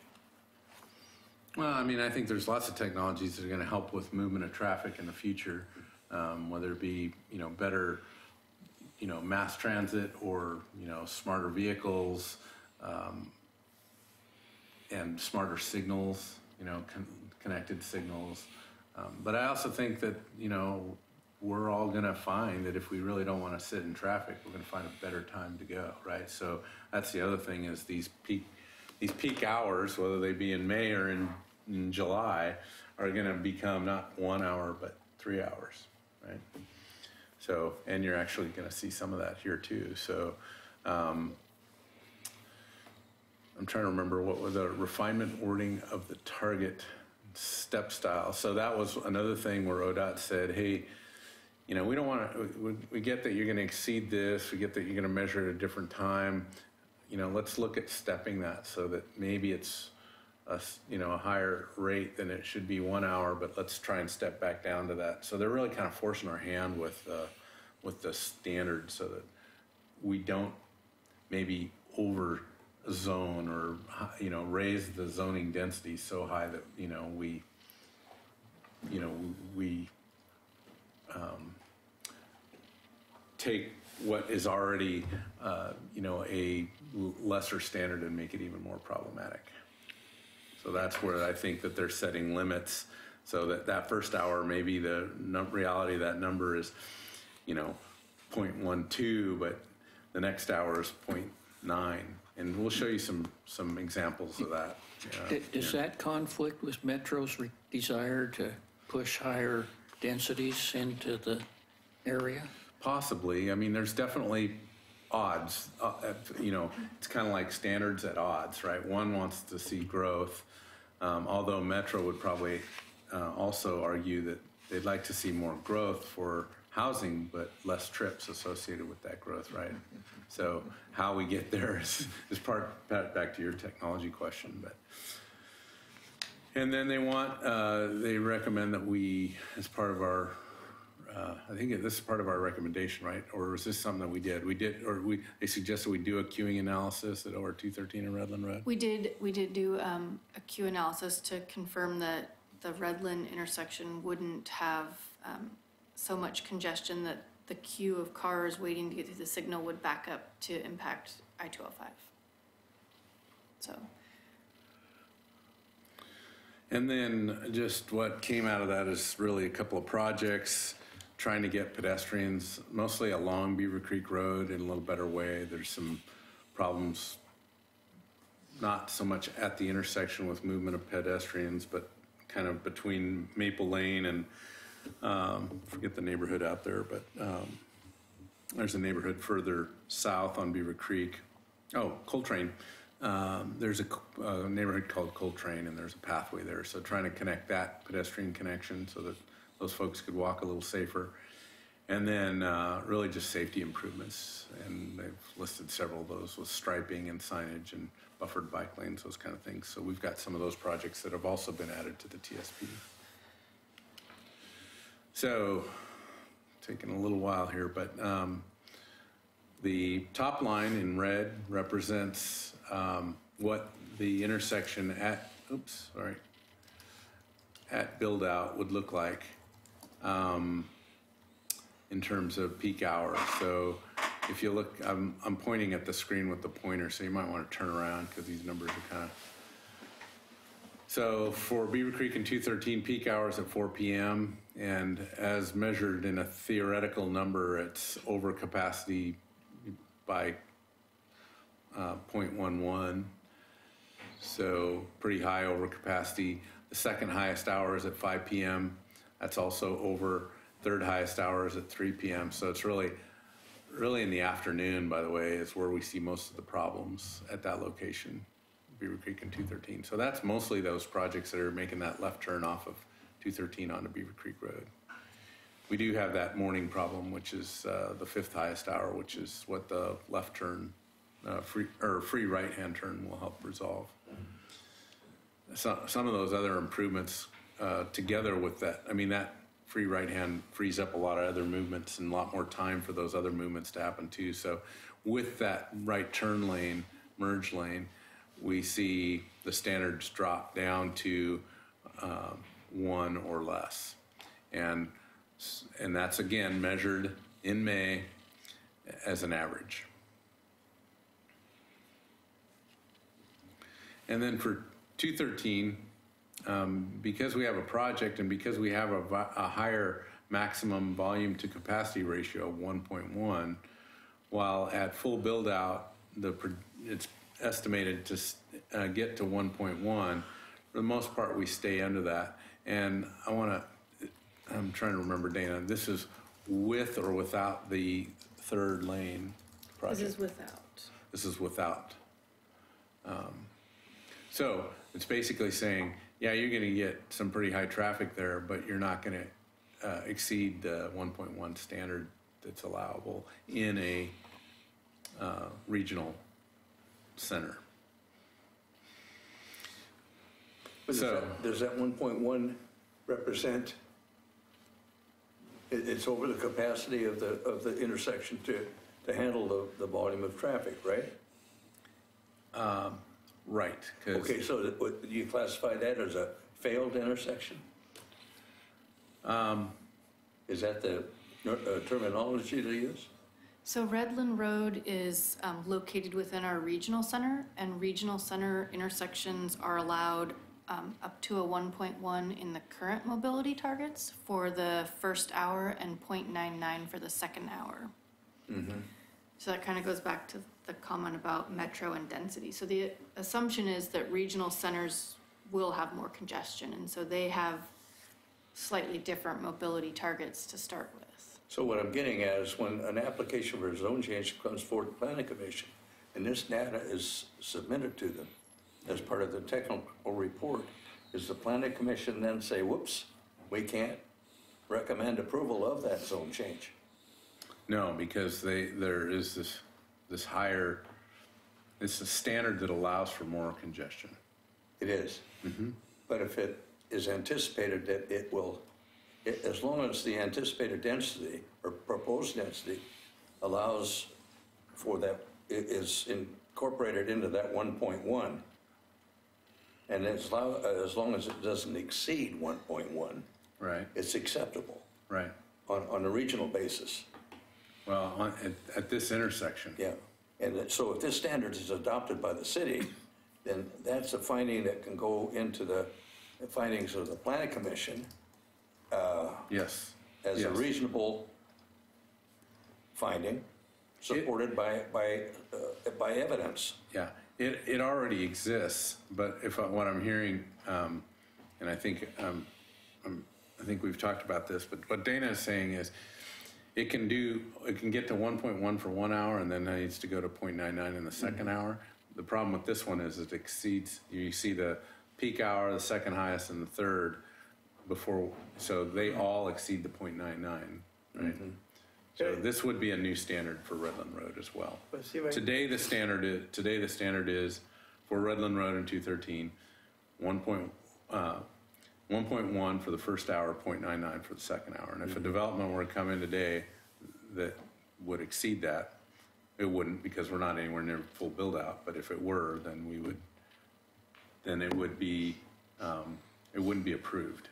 Well, I mean, I think there's lots of technologies that are going to help with movement of traffic in the future, whether it be, better, mass transit or, smarter vehicles and smarter signals, connected signals. But I also think that, we're all gonna find that if we really don't wanna sit in traffic, we're gonna find a better time to go, right? So that's the other thing is these peak hours, whether they be in May or in July, are gonna become not 1 hour, but 3 hours, right? So, and you're actually gonna see some of that here too. So, I'm trying to remember what was the refinement wording of the target step style. So that was another thing where ODOT said, hey, you know, we don't want to, we get that you're going to exceed this, we get that you're going to measure at a different time. You know, let's look at stepping that so that maybe it's a higher rate than it should be 1 hour, but let's try and step back down to that. So they're really kind of forcing our hand with the standard so that we don't maybe over zone or, you know, raise the zoning density so high that, we take what is already, a lesser standard and make it even more problematic. So that's where I think that they're setting limits so that first hour, maybe the reality of that number is, 0.12, but the next hour is 0.9. And we'll show you some examples of that. Does that conflict with Metro's desire to push higher densities into the area? Possibly. I mean, there's definitely odds. It's kind of like standards at odds, right? One wants to see growth, although Metro would probably also argue that they'd like to see more growth for housing, but less trips associated with that growth, right? So how we get there is back to your technology question, but. And then they recommend that we, as part of our, I think this is part of our recommendation, right? Or is this something that we did? They suggested we do a queuing analysis at OR 213 in Redland Road? We did do a queue analysis to confirm that the Redland intersection wouldn't have so much congestion that the queue of cars waiting to get through the signal would back up to impact I-205. So. And then just what came out of that is really a couple of projects trying to get pedestrians mostly along Beaver Creek Road in a little better way. There's some problems, not so much at the intersection with movement of pedestrians, but kind of between Maple Lane and forget the neighborhood out there, but there's a neighborhood further south on Beaver Creek. Oh, Coltrane. There's a neighborhood called Coltrane, and there's a pathway there. So trying to connect that pedestrian connection so that those folks could walk a little safer. And then really just safety improvements. And they've listed several of those with striping and signage and buffered bike lanes, those kind of things. So we've got some of those projects that have also been added to the TSP. So, taking a little while here, but the top line in red represents what the intersection at build out would look like in terms of peak hours. So if you look, I'm pointing at the screen with the pointer, so you might want to turn around because these numbers are kind of. So for Beaver Creek and 213 peak hours at 4 p.m. and as measured in a theoretical number, it's over capacity by 0.11. So pretty high over capacity. The second highest hour is at 5 p.m. That's also over. Third highest hour is at 3 p.m. So it's really in the afternoon, by the way, is where we see most of the problems at that location. Beaver Creek and 213. So that's mostly those projects that are making that left turn off of 213 onto Beaver Creek Road. We do have that morning problem, which is the fifth highest hour, which is what the left turn, free right-hand turn will help resolve. Some of those other improvements together with that, I mean, that free right-hand frees up a lot of other movements and a lot more time for those other movements to happen too. So with that right turn lane, merge lane, we see the standards drop down to 1 or less. And that's again measured in May as an average. And then for 213, because we have a project and because we have a higher maximum volume to capacity ratio of 1.1, while at full build out, it's estimated to get to 1.1. For the most part, we stay under that. And I'm trying to remember, Dana, this is with or without the third lane project? This is without. This is without. So it's basically saying, yeah, you're going to get some pretty high traffic there, but you're not going to exceed the 1.1 standard that's allowable in a regional center. So does that 1.1 represent, it's over the capacity of the intersection to handle the volume of traffic, right? Right. Okay, so do you classify that as a failed intersection? Is that the terminology to use? So Redland Road is located within our regional center, and regional center intersections are allowed up to a 1.1 in the current mobility targets for the first hour and 0.99 for the second hour. Mm-hmm. So that kind of goes back to the comment about metro and density. So the assumption is that regional centers will have more congestion, and so they have slightly different mobility targets to start with. So what I'm getting at is when an application for a zone change comes forward to the Planning Commission, and this data is submitted to them as part of the technical report, does the Planning Commission then say, whoops, we can't recommend approval of that zone change? No, because there is this higher, it's a standard that allows for more congestion. It is. Mm-hmm. But if it is anticipated that it will, as long as the anticipated density or proposed density allows for that, it is incorporated into that 1.1, and as long as it doesn't exceed 1.1, right, it's acceptable. Right. On a regional basis. Well, at this intersection. Yeah. And so if this standard is adopted by the city, then that's a finding that can go into the findings of the Planning Commission. Yes. As a reasonable finding, supported by evidence. Yeah, it already exists, but what I'm hearing, and I think we've talked about this, but what Dana is saying is it can get to 1.1 for 1 hour, and then it needs to go to 0.99 in the second hour. The problem with this one is it exceeds, you see the peak hour, the second highest, and the third so they all exceed the 0.99, right? Mm-hmm. So this would be a new standard for Redland Road as well. Today the standard is for Redland Road in 213, 1.1 for the first hour, 0.99 for the second hour. And if a development were to come in today that would exceed that, it wouldn't, because we're not anywhere near full build out. But if it were, then it would be, it wouldn't be approved.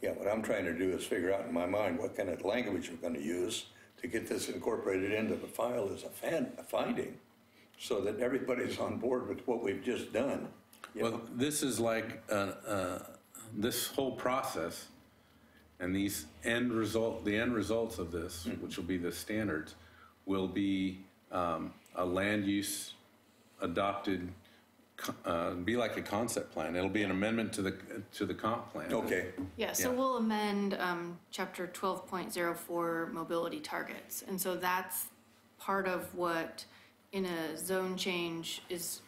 Yeah, what I'm trying to do is figure out in my mind what kind of language we're going to use to get this incorporated into the file as a finding, so that everybody's on board with what we've just done. Well, this is like this whole process, and the end results of this, which will be the standards, will be a land use adopted. Be like a concept plan. It'll be an amendment to the comp plan. Okay. Yeah, so we'll amend chapter 12.04 mobility targets. And so that's part of what in a zone change is,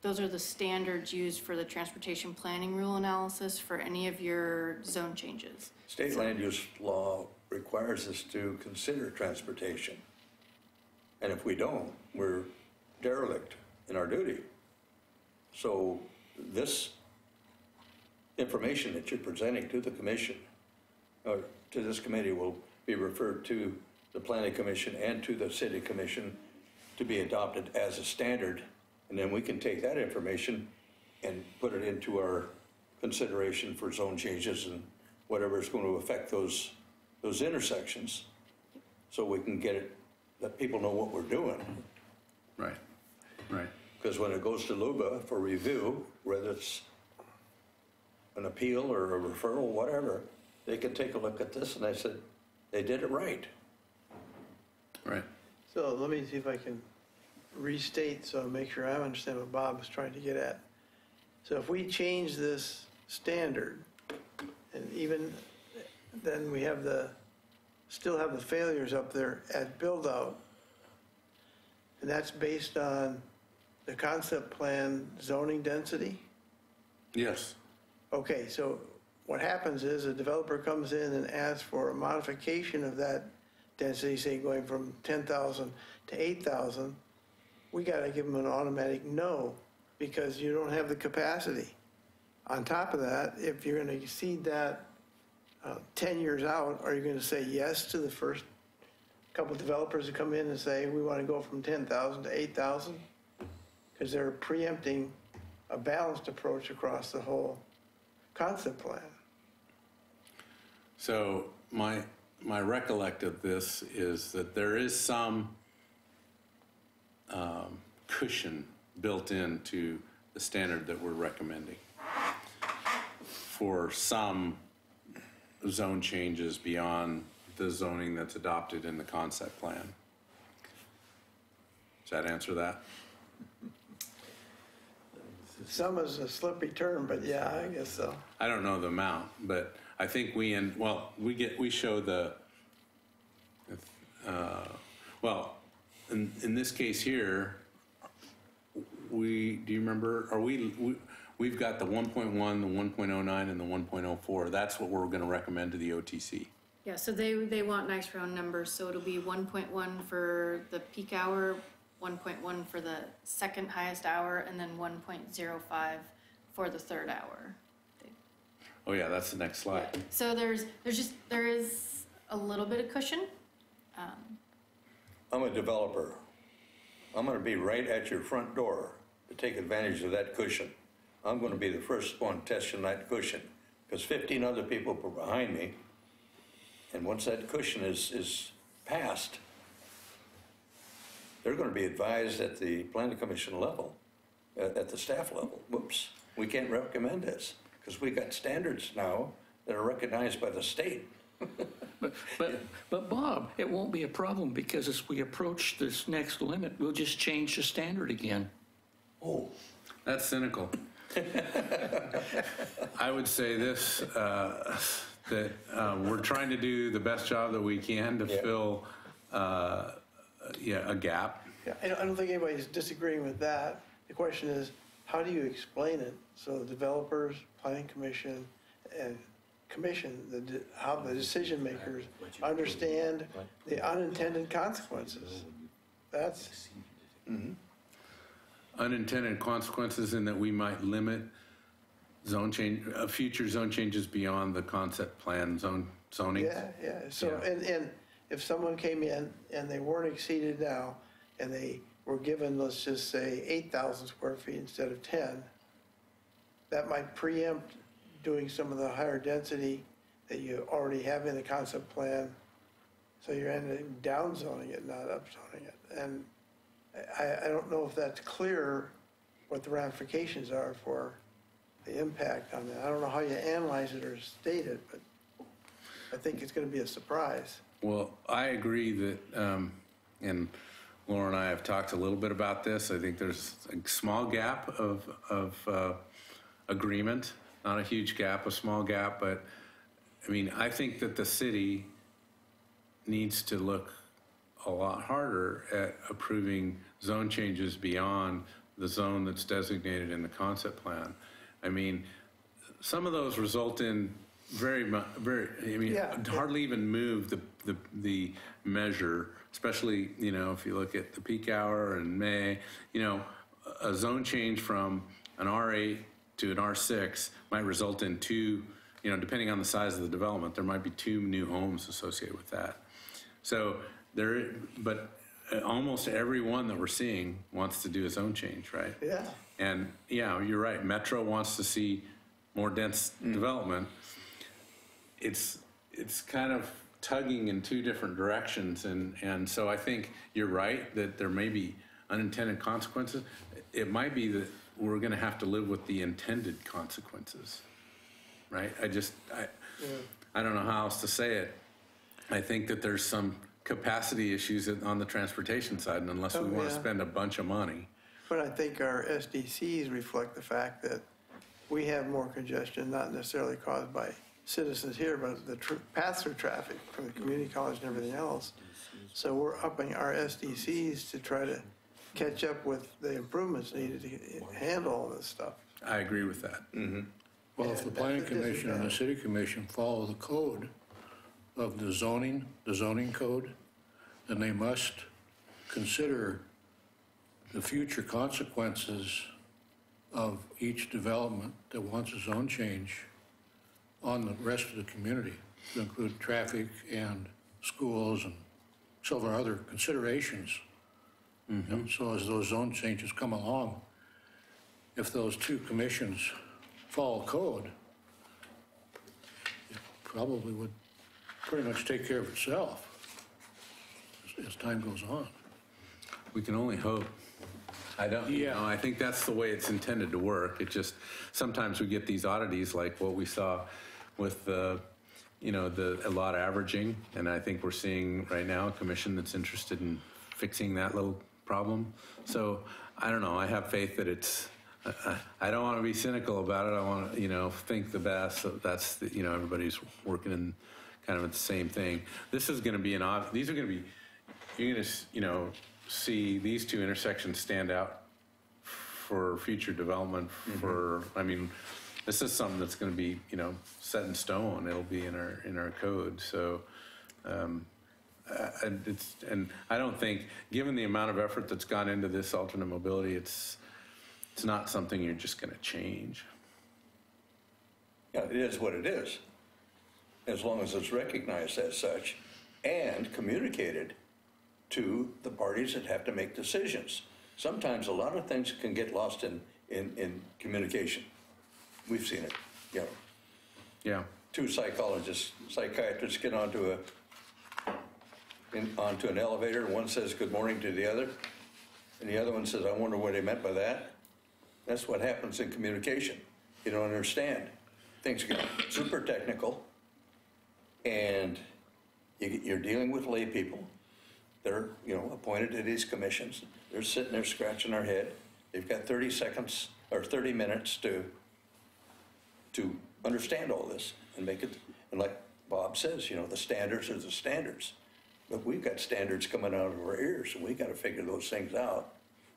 those are the standards used for the transportation planning rule analysis for any of your zone changes. State land use law requires us to consider transportation. And if we don't, we're derelict in our duty. So this information that you're presenting to the commission, or to this committee, will be referred to the Planning Commission and to the City Commission to be adopted as a standard. And then we can take that information and put it into our consideration for zone changes and whatever is going to affect those intersections, so we can get it, that people know what we're doing. Right, right. Because when it goes to LUBA for review, whether it's an appeal or a referral, whatever, they could take a look at this, and I said, they did it right. Right. So let me see if I can restate, so make sure I understand what Bob was trying to get at. So if we change this standard, and even then we have still have the failures up there at build out, and that's based on the concept plan zoning density? Yes. Okay, so what happens is a developer comes in and asks for a modification of that density, say going from 10,000 to 8,000, we got to give them an automatic no, because you don't have the capacity. On top of that, if you're going to exceed that 10 years out, are you going to say yes to the first couple developers who come in and say, we want to go from 10,000 to 8,000? Because they're preempting a balanced approach across the whole concept plan. So my recollect of this is that there is some cushion built into the standard that we're recommending for some zone changes beyond the zoning that's adopted in the concept plan. Does that answer that? Some is a slippery term, but yeah, I guess so. I don't know the amount, but I think we show the, in this case here, do you remember, we've got the 1.1, the 1.09, and the 1.04. That's what we're gonna recommend to the OTC. Yeah, so they want nice round numbers, so it'll be 1.1 for the peak hour, 1.1 for the second highest hour, and then 1.05 for the third hour. Oh yeah, that's the next slide. So there is a little bit of cushion. I'm a developer. I'm going to be right at your front door to take advantage of that cushion. I'm going to be the first one testing that cushion, because 15 other people were behind me. And once that cushion is passed, they're going to be advised at the planning commission level, at the staff level. Whoops, we can't recommend this, because we got standards now that are recognized by the state. But Bob, it won't be a problem, because as we approach this next limit, we'll just change the standard again. Oh, That's cynical. I would say this, that we're trying to do the best job that we can to fill a gap. Yeah, I don't think anybody's disagreeing with that. The question is, how do you explain it so the developers, planning commission, and how the decision makers understand the unintended consequences? That's Unintended consequences in that we might limit future zone changes beyond the concept plan zoning. yeah. So and if someone came in and they weren't exceeded now, and they were given, let's just say, 8,000 square feet instead of 10, that might preempt doing some of the higher density that you already have in the concept plan. So you're ending up down zoning it, not up zoning it. And I don't know if that's clear what the ramifications are for the impact on that. I don't know how you analyze it or state it, but I think it's going to be a surprise. Well, I agree that, and Laura and I have talked a little bit about this. I think there's a small gap of agreement, not a huge gap, a small gap, but I mean, I think that the city needs to look a lot harder at approving zone changes beyond the zone that's designated in the concept plan. I mean, some of those result in hardly even move the measure, especially, if you look at the peak hour in May, a zone change from an R8 to an R6 might result in two, depending on the size of the development, there might be 2 new homes associated with that. So but almost everyone that we're seeing wants to do a zone change, right? Yeah. And yeah, you're right. Metro wants to see more dense development. It's kind of tugging in 2 different directions, and so I think you're right that there may be unintended consequences. It might be that we're going to have to live with the intended consequences, right? I don't know how else to say it. I think that there's some capacity issues on the transportation side, and unless we want to yeah. spend a bunch of money. But I think our SDCs reflect the fact that we have more congestion, not necessarily caused by citizens here, but the pass-through traffic from the community college and everything else. So we're upping our SDCs to try to catch up with the improvements needed to handle all this stuff. I agree with that. Well, if the Yeah, planning that's a commission and the disadvantage. city commission follow the code of the zoning code, then they must consider the future consequences of each development that wants a zone change on the rest of the community, to include traffic and schools and several other considerations. And so as those zone changes come along, if those two commissions follow code, it probably would pretty much take care of itself as time goes on. We can only hope. I don't, you Yeah. know, I think that's the way it's intended to work. It just, sometimes we get these oddities like what we saw with the, you know, a lot averaging. And I think we're seeing right now a commission that's interested in fixing that little problem. So I don't know, I have faith that it's, I don't want to be cynical about it. I want to, you know, think the best. So that's, the, you know, everybody's working in kind of the same thing. This is going to be these are going to be, you're going to, you know, see these two intersections stand out for future development for, I mean, this is something that's going to be, you know, set in stone. It'll be in our code. So, and I don't think, given the amount of effort that's gone into this alternate mobility, it's not something you're just going to change. Yeah, it is what it is, as long as it's recognized as such and communicated to the parties that have to make decisions. Sometimes a lot of things can get lost in communication. We've seen it, you know. Yeah. Two psychiatrists get onto an elevator, and one says good morning to the other, and the other one says, I wonder what he meant by that. That's what happens in communication. You don't understand. Things get super technical, and you're dealing with lay people. They're, you know, appointed to these commissions. They're sitting there scratching their head. They've got 30 seconds or 30 minutes to understand all this and make it. And like Bob says, you know, the standards are the standards. But we've got standards coming out of our ears, and we got to figure those things out.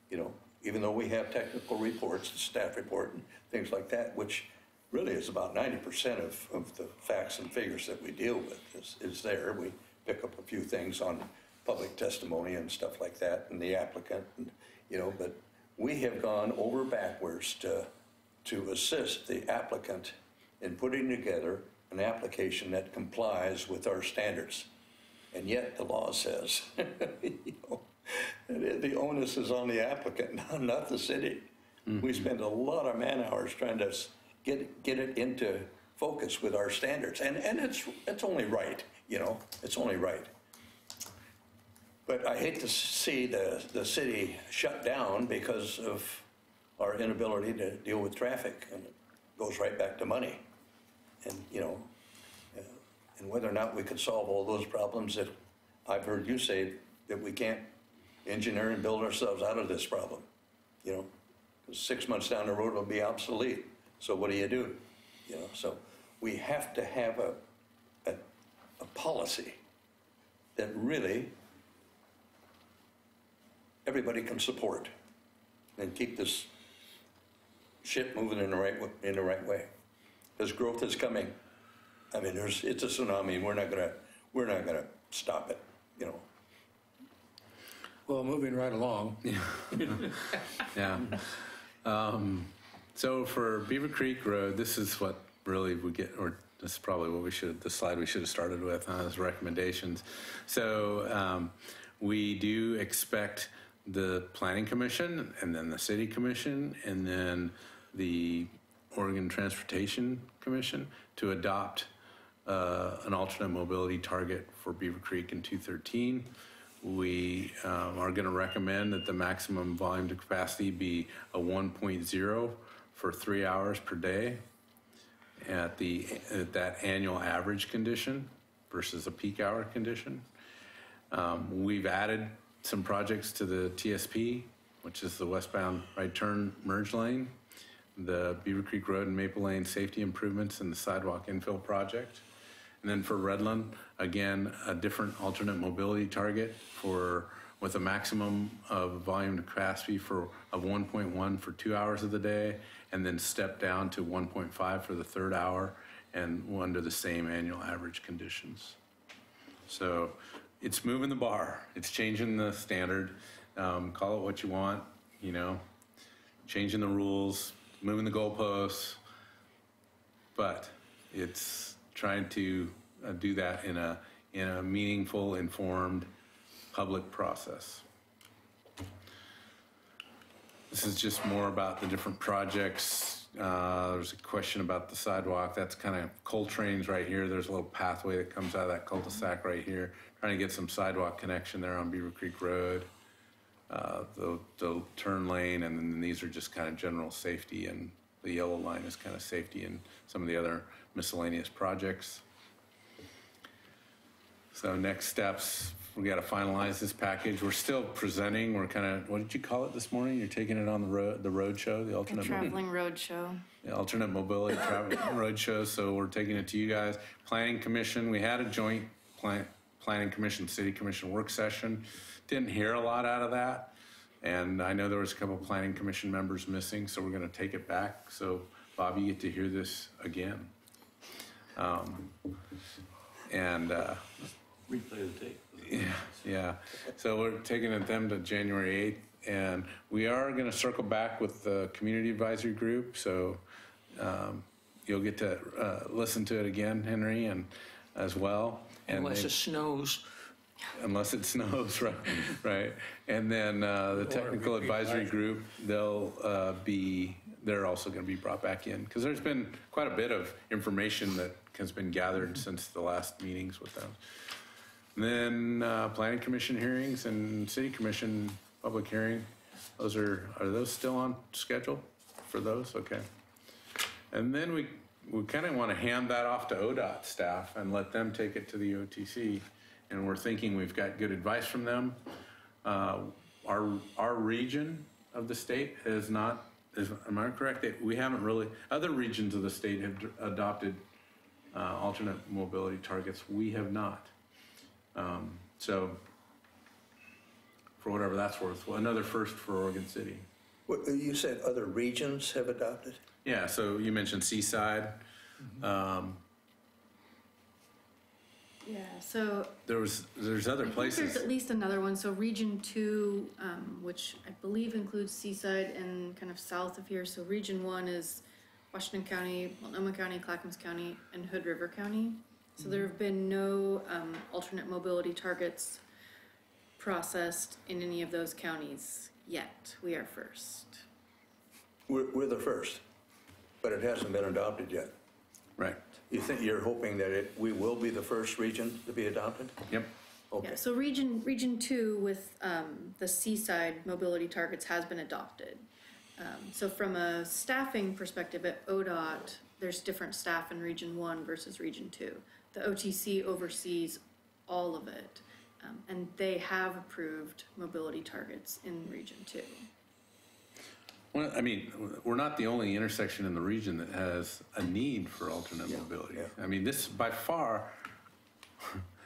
You know, even though we have technical reports, the staff report and things like that, which really is about 90% of the facts and figures that we deal with is there. We pick up a few things on public testimony and stuff like that, and the applicant, and, you know, but we have gone over backwards to assist the applicant in putting together an application that complies with our standards. And yet the law says, you know, the onus is on the applicant, not the city. We spend a lot of man hours trying to get it into focus with our standards, and it's only right, you know, it's only right. But I hate to see the city shut down because of our inability to deal with traffic, and it goes right back to money. And, you know, and whether or not we could solve all those problems that I've heard you say that we can't engineer and build ourselves out of this problem, you know, 'cause 6 months down the road it'll be obsolete. So what do? You know, so we have to have a policy that really everybody can support and keep this ship moving in the right way. Because growth is coming. I mean, it's a tsunami. We're not gonna stop it, you know. Well, moving right along. Yeah. So for Beaver Creek Road, this is what really we get, or this is probably what the slide we should have started with, as recommendations. So we do expect the Planning Commission, and then the City Commission, and then the Oregon Transportation Commission to adopt an alternate mobility target for Beaver Creek in 213. We are going to recommend that the maximum volume to capacity be a 1.0 for 3 hours per day. at that annual average condition versus a peak hour condition. We've added some projects to the TSP, which is the westbound right turn merge lane, the Beaver Creek Road and Maple Lane safety improvements, and the sidewalk infill project. And then for Redland, again, a different alternate mobility target with a maximum of volume capacity of 1.1 for 2 hours of the day, and then step down to 1.5 for the third hour, and under the same annual average conditions. So it's moving the bar. It's changing the standard. Call it what you want, changing the rules, moving the goalposts, but it's trying to do that in a meaningful, informed, public process. This is just more about the different projects. There's a question about the sidewalk. That's kind of Coltrane's right here. There's a little pathway that comes out of that cul-de-sac right here. Trying to get some sidewalk connection there on Beaver Creek Road. The turn lane, and then these are just kind of general safety, and the yellow line is kind of safety and some of the other miscellaneous projects. So next steps, we got to finalize this package. We're still presenting. We're kind of, what did you call it this morning? You're taking it on the road show, the alternate Traveling road show. The alternate mobility travel road show. So we're taking it to you guys. Planning Commission, we had a joint Planning Commission, City Commission work session. Didn't hear a lot out of that. And I know there was a couple of Planning Commission members missing, so we're going to take it back. So Bob, you get to hear this again. Replay the tape. Yeah. So we're taking them to January 8th, and we are going to circle back with the community advisory group. So you'll get to listen to it again, Henry, and as well. Unless it snows. Unless it snows, right. And then the technical advisory group, they're also going to be brought back in, because there's been quite a bit of information that has been gathered since the last meetings with them. And then Planning Commission hearings and City Commission public hearing. Are those still on schedule for those? Okay. And then we kind of want to hand that off to ODOT staff and let them take it to the OTC. And we're thinking we've got good advice from them. Our region of the state am I correct that we haven't really, other regions of the state have adopted alternate mobility targets. We have not. So for whatever that's worth, well, another first for Oregon City. You said other regions have adopted? Yeah, so you mentioned Seaside. Yeah, so There's other places. there's at least another one. So Region 2, which I believe includes Seaside and kind of south of here. So Region 1 is Washington County, Multnomah County, Clackamas County, and Hood River County. So there have been no alternate mobility targets processed in any of those counties yet. We are first. We're the first, but it hasn't been adopted yet. Right. You think you're hoping that we will be the first region to be adopted? Yep. Okay. Yeah, so Region 2 with the Seaside mobility targets has been adopted. So from a staffing perspective at ODOT, there's different staff in Region 1 versus Region 2. The OTC oversees all of it, and they have approved mobility targets in Region 2. Well, I mean, we're not the only intersection in the region that has a need for alternate mobility. Yeah. I mean, this by far,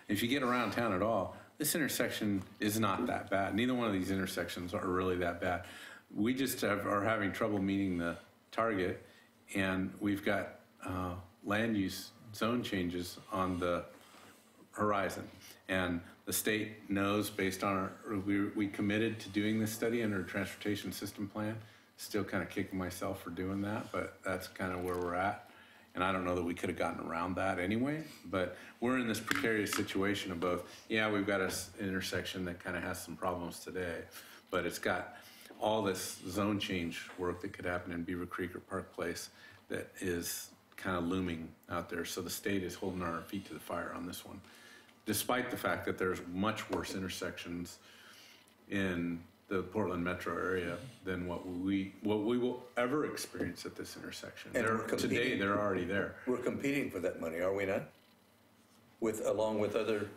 if you get around town at all, this intersection is not that bad. Neither one of these intersections are really that bad. We just are having trouble meeting the target, and we've got land use zone changes on the horizon. And the state knows, based on we committed to doing this study under a transportation system plan. Still kind of kicking myself for doing that, but that's kind of where we're at. And I don't know that we could have gotten around that anyway, but we're in this precarious situation of both, yeah, we've got an intersection that kind of has some problems today, but it's got all this zone change work that could happen in Beaver Creek or Park Place that is kind of looming out there. So the state is holding our feet to the fire on this one, despite the fact that there's much worse intersections in the Portland metro area than what we will ever experience at this intersection. And we're Today, competing. they're already there. We're competing for that money, are we not? Along with other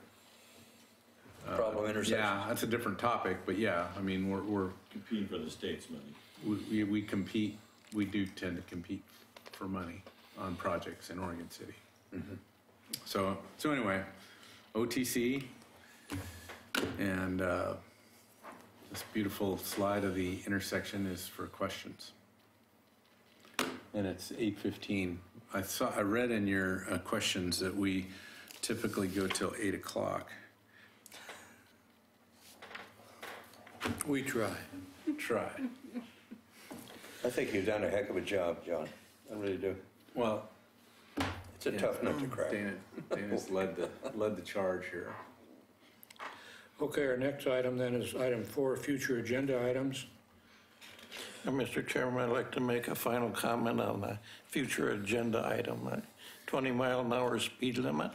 problem intersections? Yeah, that's a different topic, but yeah, I mean, we're Competing for the state's money. we compete, we do tend to compete for money on projects in Oregon City. So anyway, OTC, and this beautiful slide of the intersection is for questions. And it's 8:15. I read in your questions that we typically go till 8 o'clock. We try. Try. I think you've done a heck of a job, John. I really do. Well, It's a tough nut to crack. Dana's led the charge here. Okay, our next item then is item 4, future agenda items. Mr. Chairman, I'd like to make a final comment on the future agenda item, 20-mile-an-hour speed limit.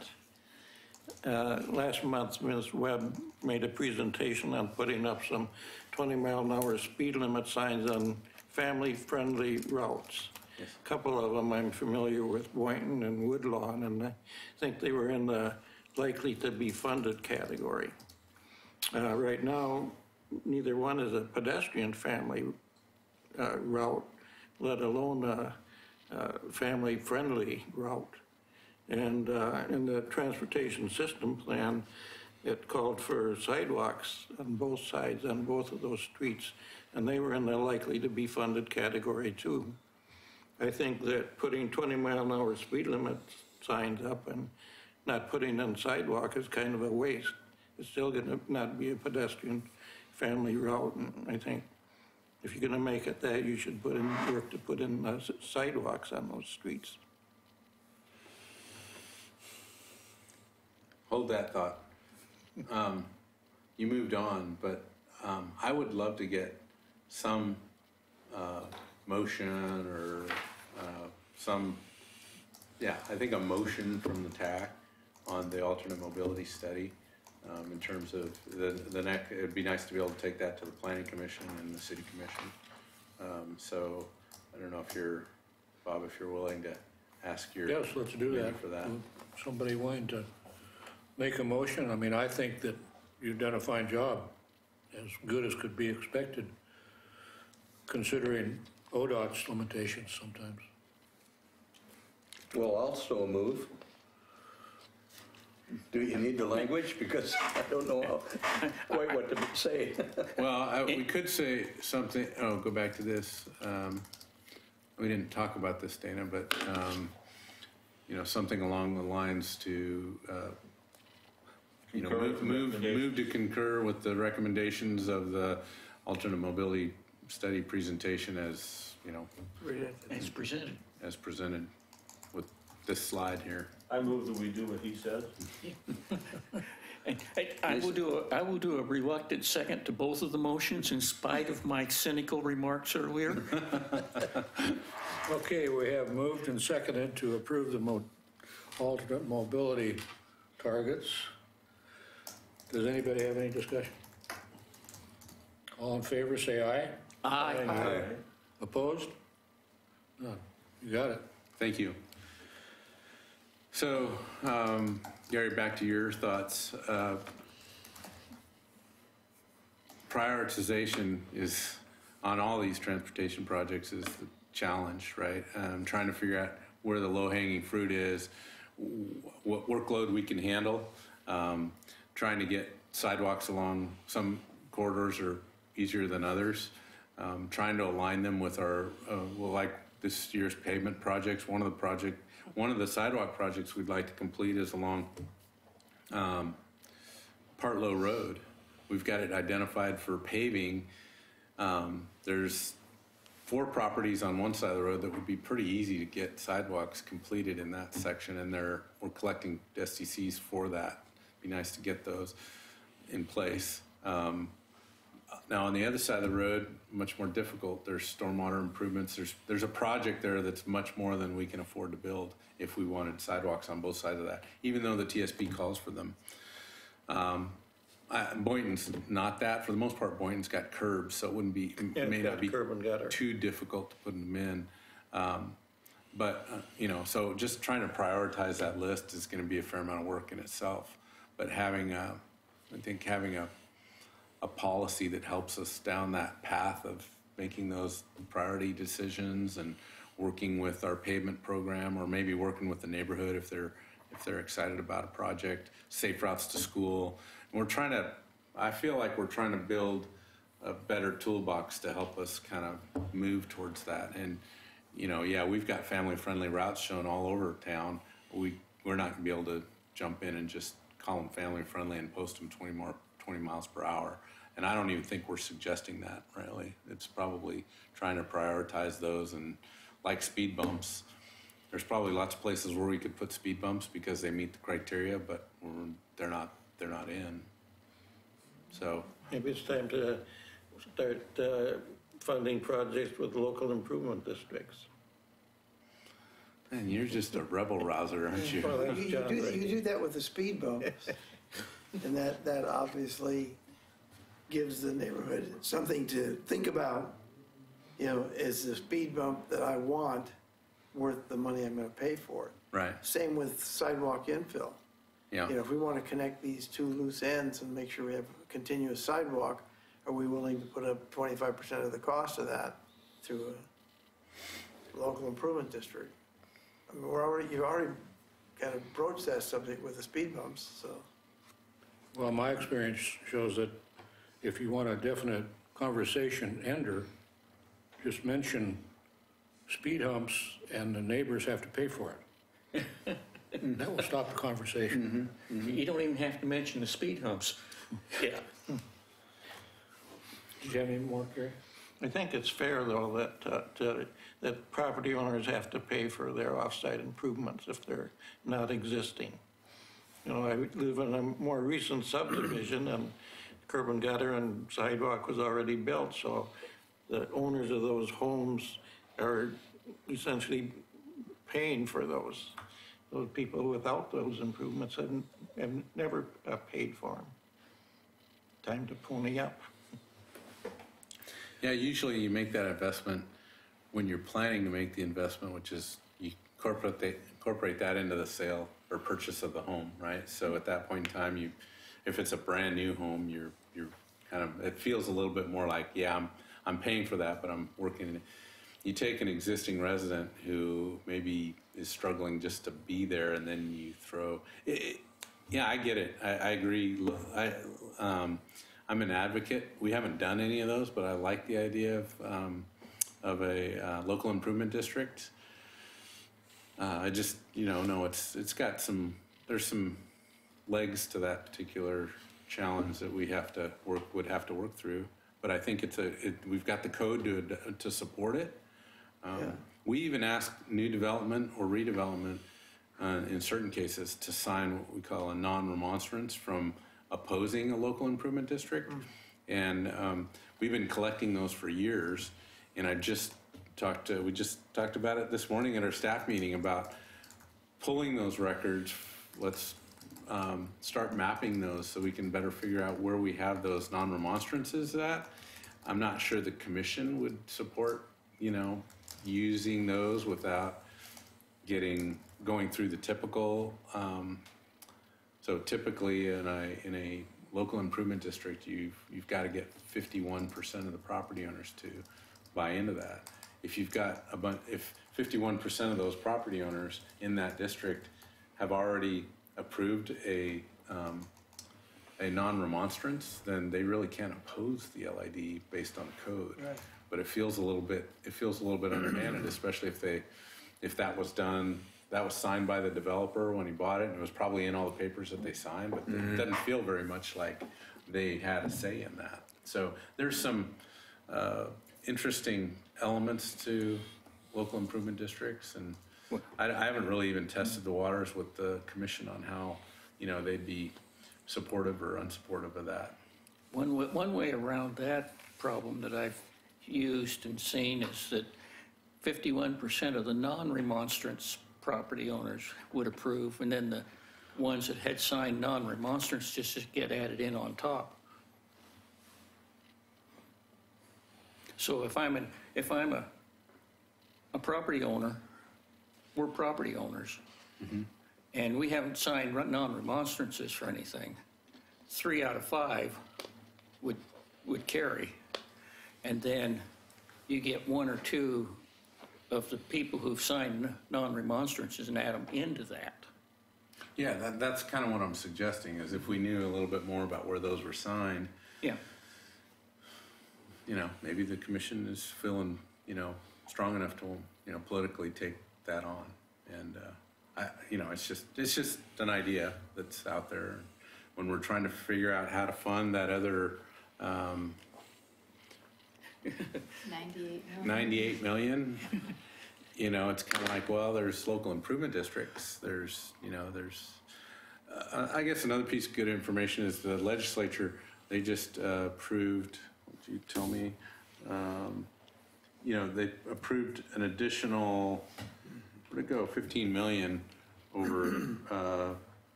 Last month, Ms. Webb made a presentation on putting up some 20-mile-an-hour speed limit signs on family-friendly routes. A couple of them I'm familiar with, Boynton and Woodlawn, and I think they were in the likely to be funded category. Right now, neither one is a pedestrian family route, let alone a family-friendly route. And in the transportation system plan, it called for sidewalks on both sides on both of those streets, and they were in the likely to be funded category too. I think that putting 20-mile-an-hour speed limit signs up and not putting in sidewalk is kind of a waste. It's still going to not be a pedestrian family route, and I think if you're going to make it that, you should work to put in sidewalks on those streets. Hold that thought. You moved on, but I would love to get some motion or I think a motion from the TAC on the alternate mobility study in terms of the next. It'd be nice to be able to take that to the Planning Commission and the City Commission. So I don't know if Bob, if you're willing to ask your Yes, let's do committee that. for that. Somebody willing to make a motion? I mean, I think that you've done a fine job, as good as could be expected, considering ODOT's limitations sometimes. Well, I'll so move. Do you need the language? Because I don't know quite what to say. Well, we could say something, go back to this. We didn't talk about this, Dana, but, something along the lines to, move to concur with the recommendations of the alternate mobility study presentation as, As presented. as presented with this slide here. I move that we do what he says. I will do a reluctant second to both of the motions in spite of my cynical remarks earlier. Okay, we have moved and seconded to approve the alternate mobility targets. Does anybody have any discussion? All in favor, say aye. Aye. Opposed? None. You got it. Thank you. So, Gary, back to your thoughts. Prioritization is, on all these transportation projects, is the challenge, right? Trying to figure out where the low-hanging fruit is, what workload we can handle, trying to get sidewalks along some corridors are easier than others, trying to align them with our, like this year's pavement projects. One of the sidewalk projects we'd like to complete is along Partlow Road. We've got it identified for paving. There's 4 properties on one side of the road that would be pretty easy to get sidewalks completed in that section, and we're collecting SDCs for that. Be nice to get those in place. Now on the other side of the road, much more difficult. There's stormwater improvements. There's a project there that's much more than we can afford to build if we wanted sidewalks on both sides of that, even though the TSP calls for them. Boynton's not that. For the most part, Boynton's got curbs, so it wouldn't be, Yeah, it may it's not got be curb and gutter. too difficult to put them in. So just trying to prioritize that list is going to be a fair amount of work in itself. But having a policy that helps us down that path of making those priority decisions and working with our pavement program, or maybe working with the neighborhood if they're excited about a project, safe routes to school. And I feel like we're trying to build a better toolbox to help us kind of move towards that. And, we've got family-friendly routes shown all over town. We're not gonna be able to jump in and just call them family-friendly and post them 20 miles per hour. And I don't even think we're suggesting that, really. It's probably trying to prioritize those, and like speed bumps, there's probably lots of places where we could put speed bumps because they meet the criteria, but they're not in. So Maybe it's time to start funding projects with local improvement districts. man, you're just a rebel rouser, aren't you? Well, that's You John do, Ray. you do that with the speed bumps. And that obviously gives the neighborhood something to think about. Is the speed bump that I want worth the money I'm gonna pay for it? Right. Same with sidewalk infill. Yeah. If we want to connect these two loose ends and make sure we have a continuous sidewalk, are we willing to put up 25% of the cost of that through a local improvement district? I mean, you already kind of broached that subject with the speed bumps, so. Well, my experience shows that if you want a definite conversation ender, just mention speed humps and the neighbors have to pay for it. That will stop the conversation. You don't even have to mention the speed humps. Yeah. Did you have any more, Gary? I think it's fair, though, that property owners have to pay for their off-site improvements if they're not existing. I live in a more recent subdivision, and curb and gutter and sidewalk was already built, so the owners of those homes are essentially paying for those. Those people without those improvements have never paid for them. Time to pony up. Yeah, usually you make that investment when you're planning to make the investment, which is you incorporate that into the sale or purchase of the home, right? So at that point in time, if it's a brand new home, you're kind of, it feels a little bit more like, yeah, I'm paying for that, but I'm working. You take an existing resident who maybe is struggling just to be there, and then you throw it. Yeah, I get it. I agree. I'm an advocate. We haven't done any of those, but I like the idea of a local improvement district. I just, no, it's got there's some legs to that particular challenge that would have to work through. But I think we've got the code to support it. We even ask new development or redevelopment in certain cases to sign what we call a non-remonstrance from opposing a local improvement district. And we've been collecting those for years. And we just talked about it this morning at our staff meeting about pulling those records. Let's start mapping those so we can better figure out where we have those non-remonstrances at. I'm not sure the commission would support, using those without going through the typical. So typically in a local improvement district, you've got to get 51% of the property owners to buy into that. If you've got if 51% of those property owners in that district have already approved a non-remonstrance, then they really can't oppose the LID based on code. Right. But it feels a little bit underhanded, especially if that was signed by the developer when he bought it, and it was probably in all the papers that they signed, but it doesn't feel very much like they had a say in that. So there's some interesting elements to local improvement districts, and I haven't really even tested the waters with the commission on how, they'd be supportive or unsupportive of that. One way around that problem that I've used and seen is that 51% of the non-remonstrance property owners would approve, and then the ones that had signed non-remonstrance just to get added in on top. So if I'm a property owner, we're property owners, and we haven't signed non-remonstrances for anything, 3 out of 5 would carry. And then you get 1 or 2 of the people who've signed non-remonstrances and add them into that. Yeah, that's kind of what I'm suggesting, is if we knew a little bit more about where those were signed, Yeah. you know, maybe the commission is feeling, you know, strong enough to, you know, politically take that on. And, you know, it's just an idea that's out there. When we're trying to figure out how to fund that other, 98 million, you know, it's kind of like, well, there's local improvement districts. There's, you know, I guess another piece of good information is the legislature, they just approved, what did you tell me? You know, they approved an additional, where'd it go, 15 million over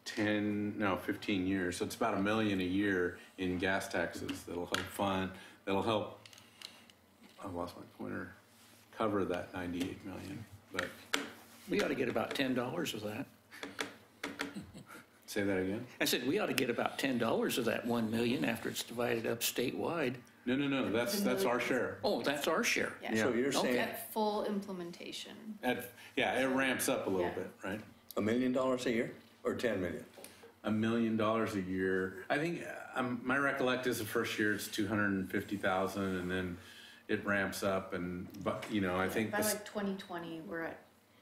15 years. So it's about $1 million a year in gas taxes that'll help I lost my pointer, cover that 98 million, but. We ought to get about $10 of that. Say that again? I said, we ought to get about $10 of that 1 million after it's divided up statewide. No, that's our share. Oh, that's our share. Yeah. So you're saying At full implementation. Yeah, it ramps up a little bit, right? $1 million a year or 10 million? $1 million a year. I think, my recollect is the first year it's 250,000 and then it ramps up but, you know, I think. By like 2020, we're at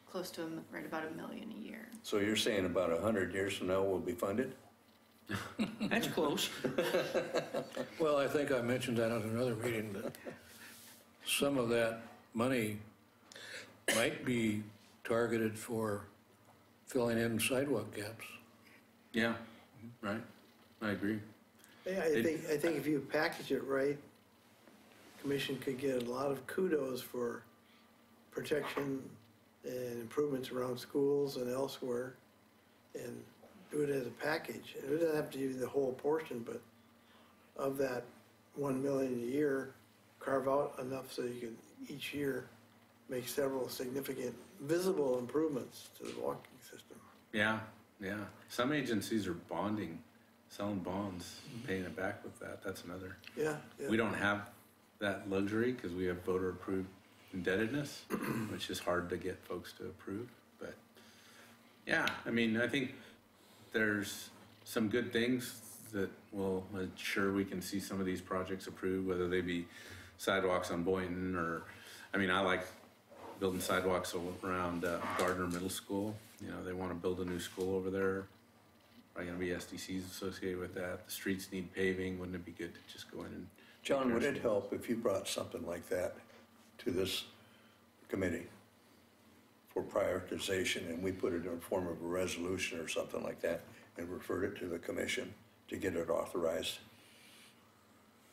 close to right about $1 million a year. So you're saying about 100 years from now we'll be funded? That's close. Well, I think I mentioned that on another meeting, that some of that money might be targeted for filling in sidewalk gaps. Yeah, right. I agree. Yeah, I think if you package it right, commission could get a lot of kudos for protection and improvements around schools and elsewhere, and do it as a package. It doesn't have to be the whole portion, but of that 1 million a year, carve out enough so you can each year make several significant visible improvements to the walking system. Yeah. Some agencies are bonding, selling bonds, paying it back with that. That's another. Yeah. We don't have that luxury because we have voter-approved indebtedness, which is hard to get folks to approve. But yeah, I mean, I think there's some good things that will ensure we can see some of these projects approved, whether they be sidewalks on Boynton or, I mean, I like building sidewalks around Gardner Middle School. You know, they want to build a new school over there. Probably going to be SDCs associated with that. The streets need paving. Wouldn't it be good to just go in and. John, would it help if you brought something like that to this committee for prioritization and we put it in the form of a resolution or something like that and referred it to the commission to get it authorized?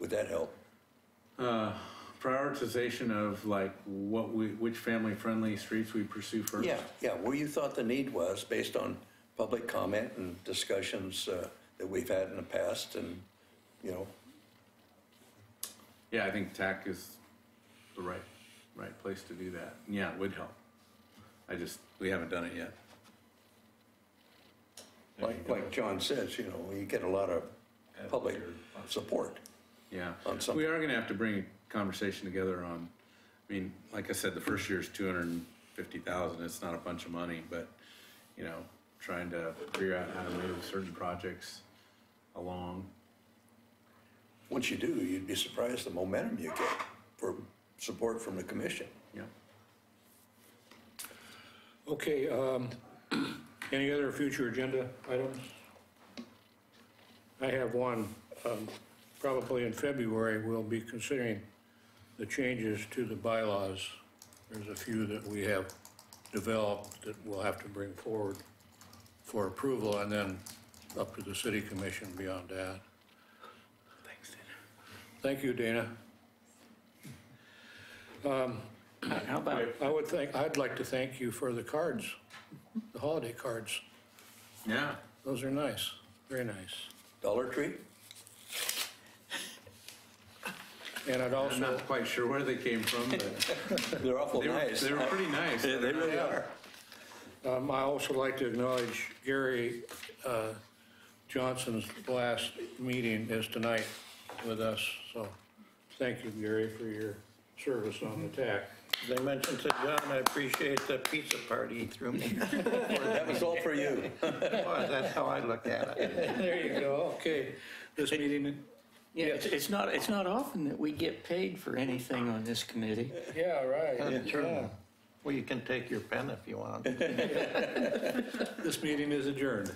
Would that help? Prioritization of like which family-friendly streets we pursue first? Yeah, where you thought the need was based on public comment and discussions that we've had in the past and, you know. Yeah, I think TAC is the right place to do that. Yeah, it would help. We haven't done it yet. Like John says, you know, you get a lot of public support. Yeah, on something. we are going to have to bring a conversation together on, I mean, like I said, the first year is 250,000. It's not a bunch of money, but, you know, trying to figure out how to move certain projects along. Once you do, you'd be surprised the momentum you get for support from the commission. Yeah. Okay, any other future agenda items? I have one. Probably in February, we'll be considering the changes to the bylaws. There's a few that we have developed that we'll have to bring forward for approval and then up to the city commission beyond that. Thanks, Dana. Thank you, Dana. How about, I'd like to thank you for the cards, the holiday cards. Yeah, those are nice, very nice. Dollar Tree? And I'd I'm also, not quite sure where they came from, but They're awful they nice. were pretty nice. They really are. I also like to acknowledge Gary Johnson's last meeting is tonight with us, so thank you, Gary, for your service on the TAC. As I mentioned to John, I appreciate the pizza party he threw me. That was all for you. Well, that's how I look at it. There you go, okay. This meeting, Yeah, it's not often that we get paid for anything on this committee. yeah, right. That's true. Well, you can take your pen if you want. This meeting is adjourned.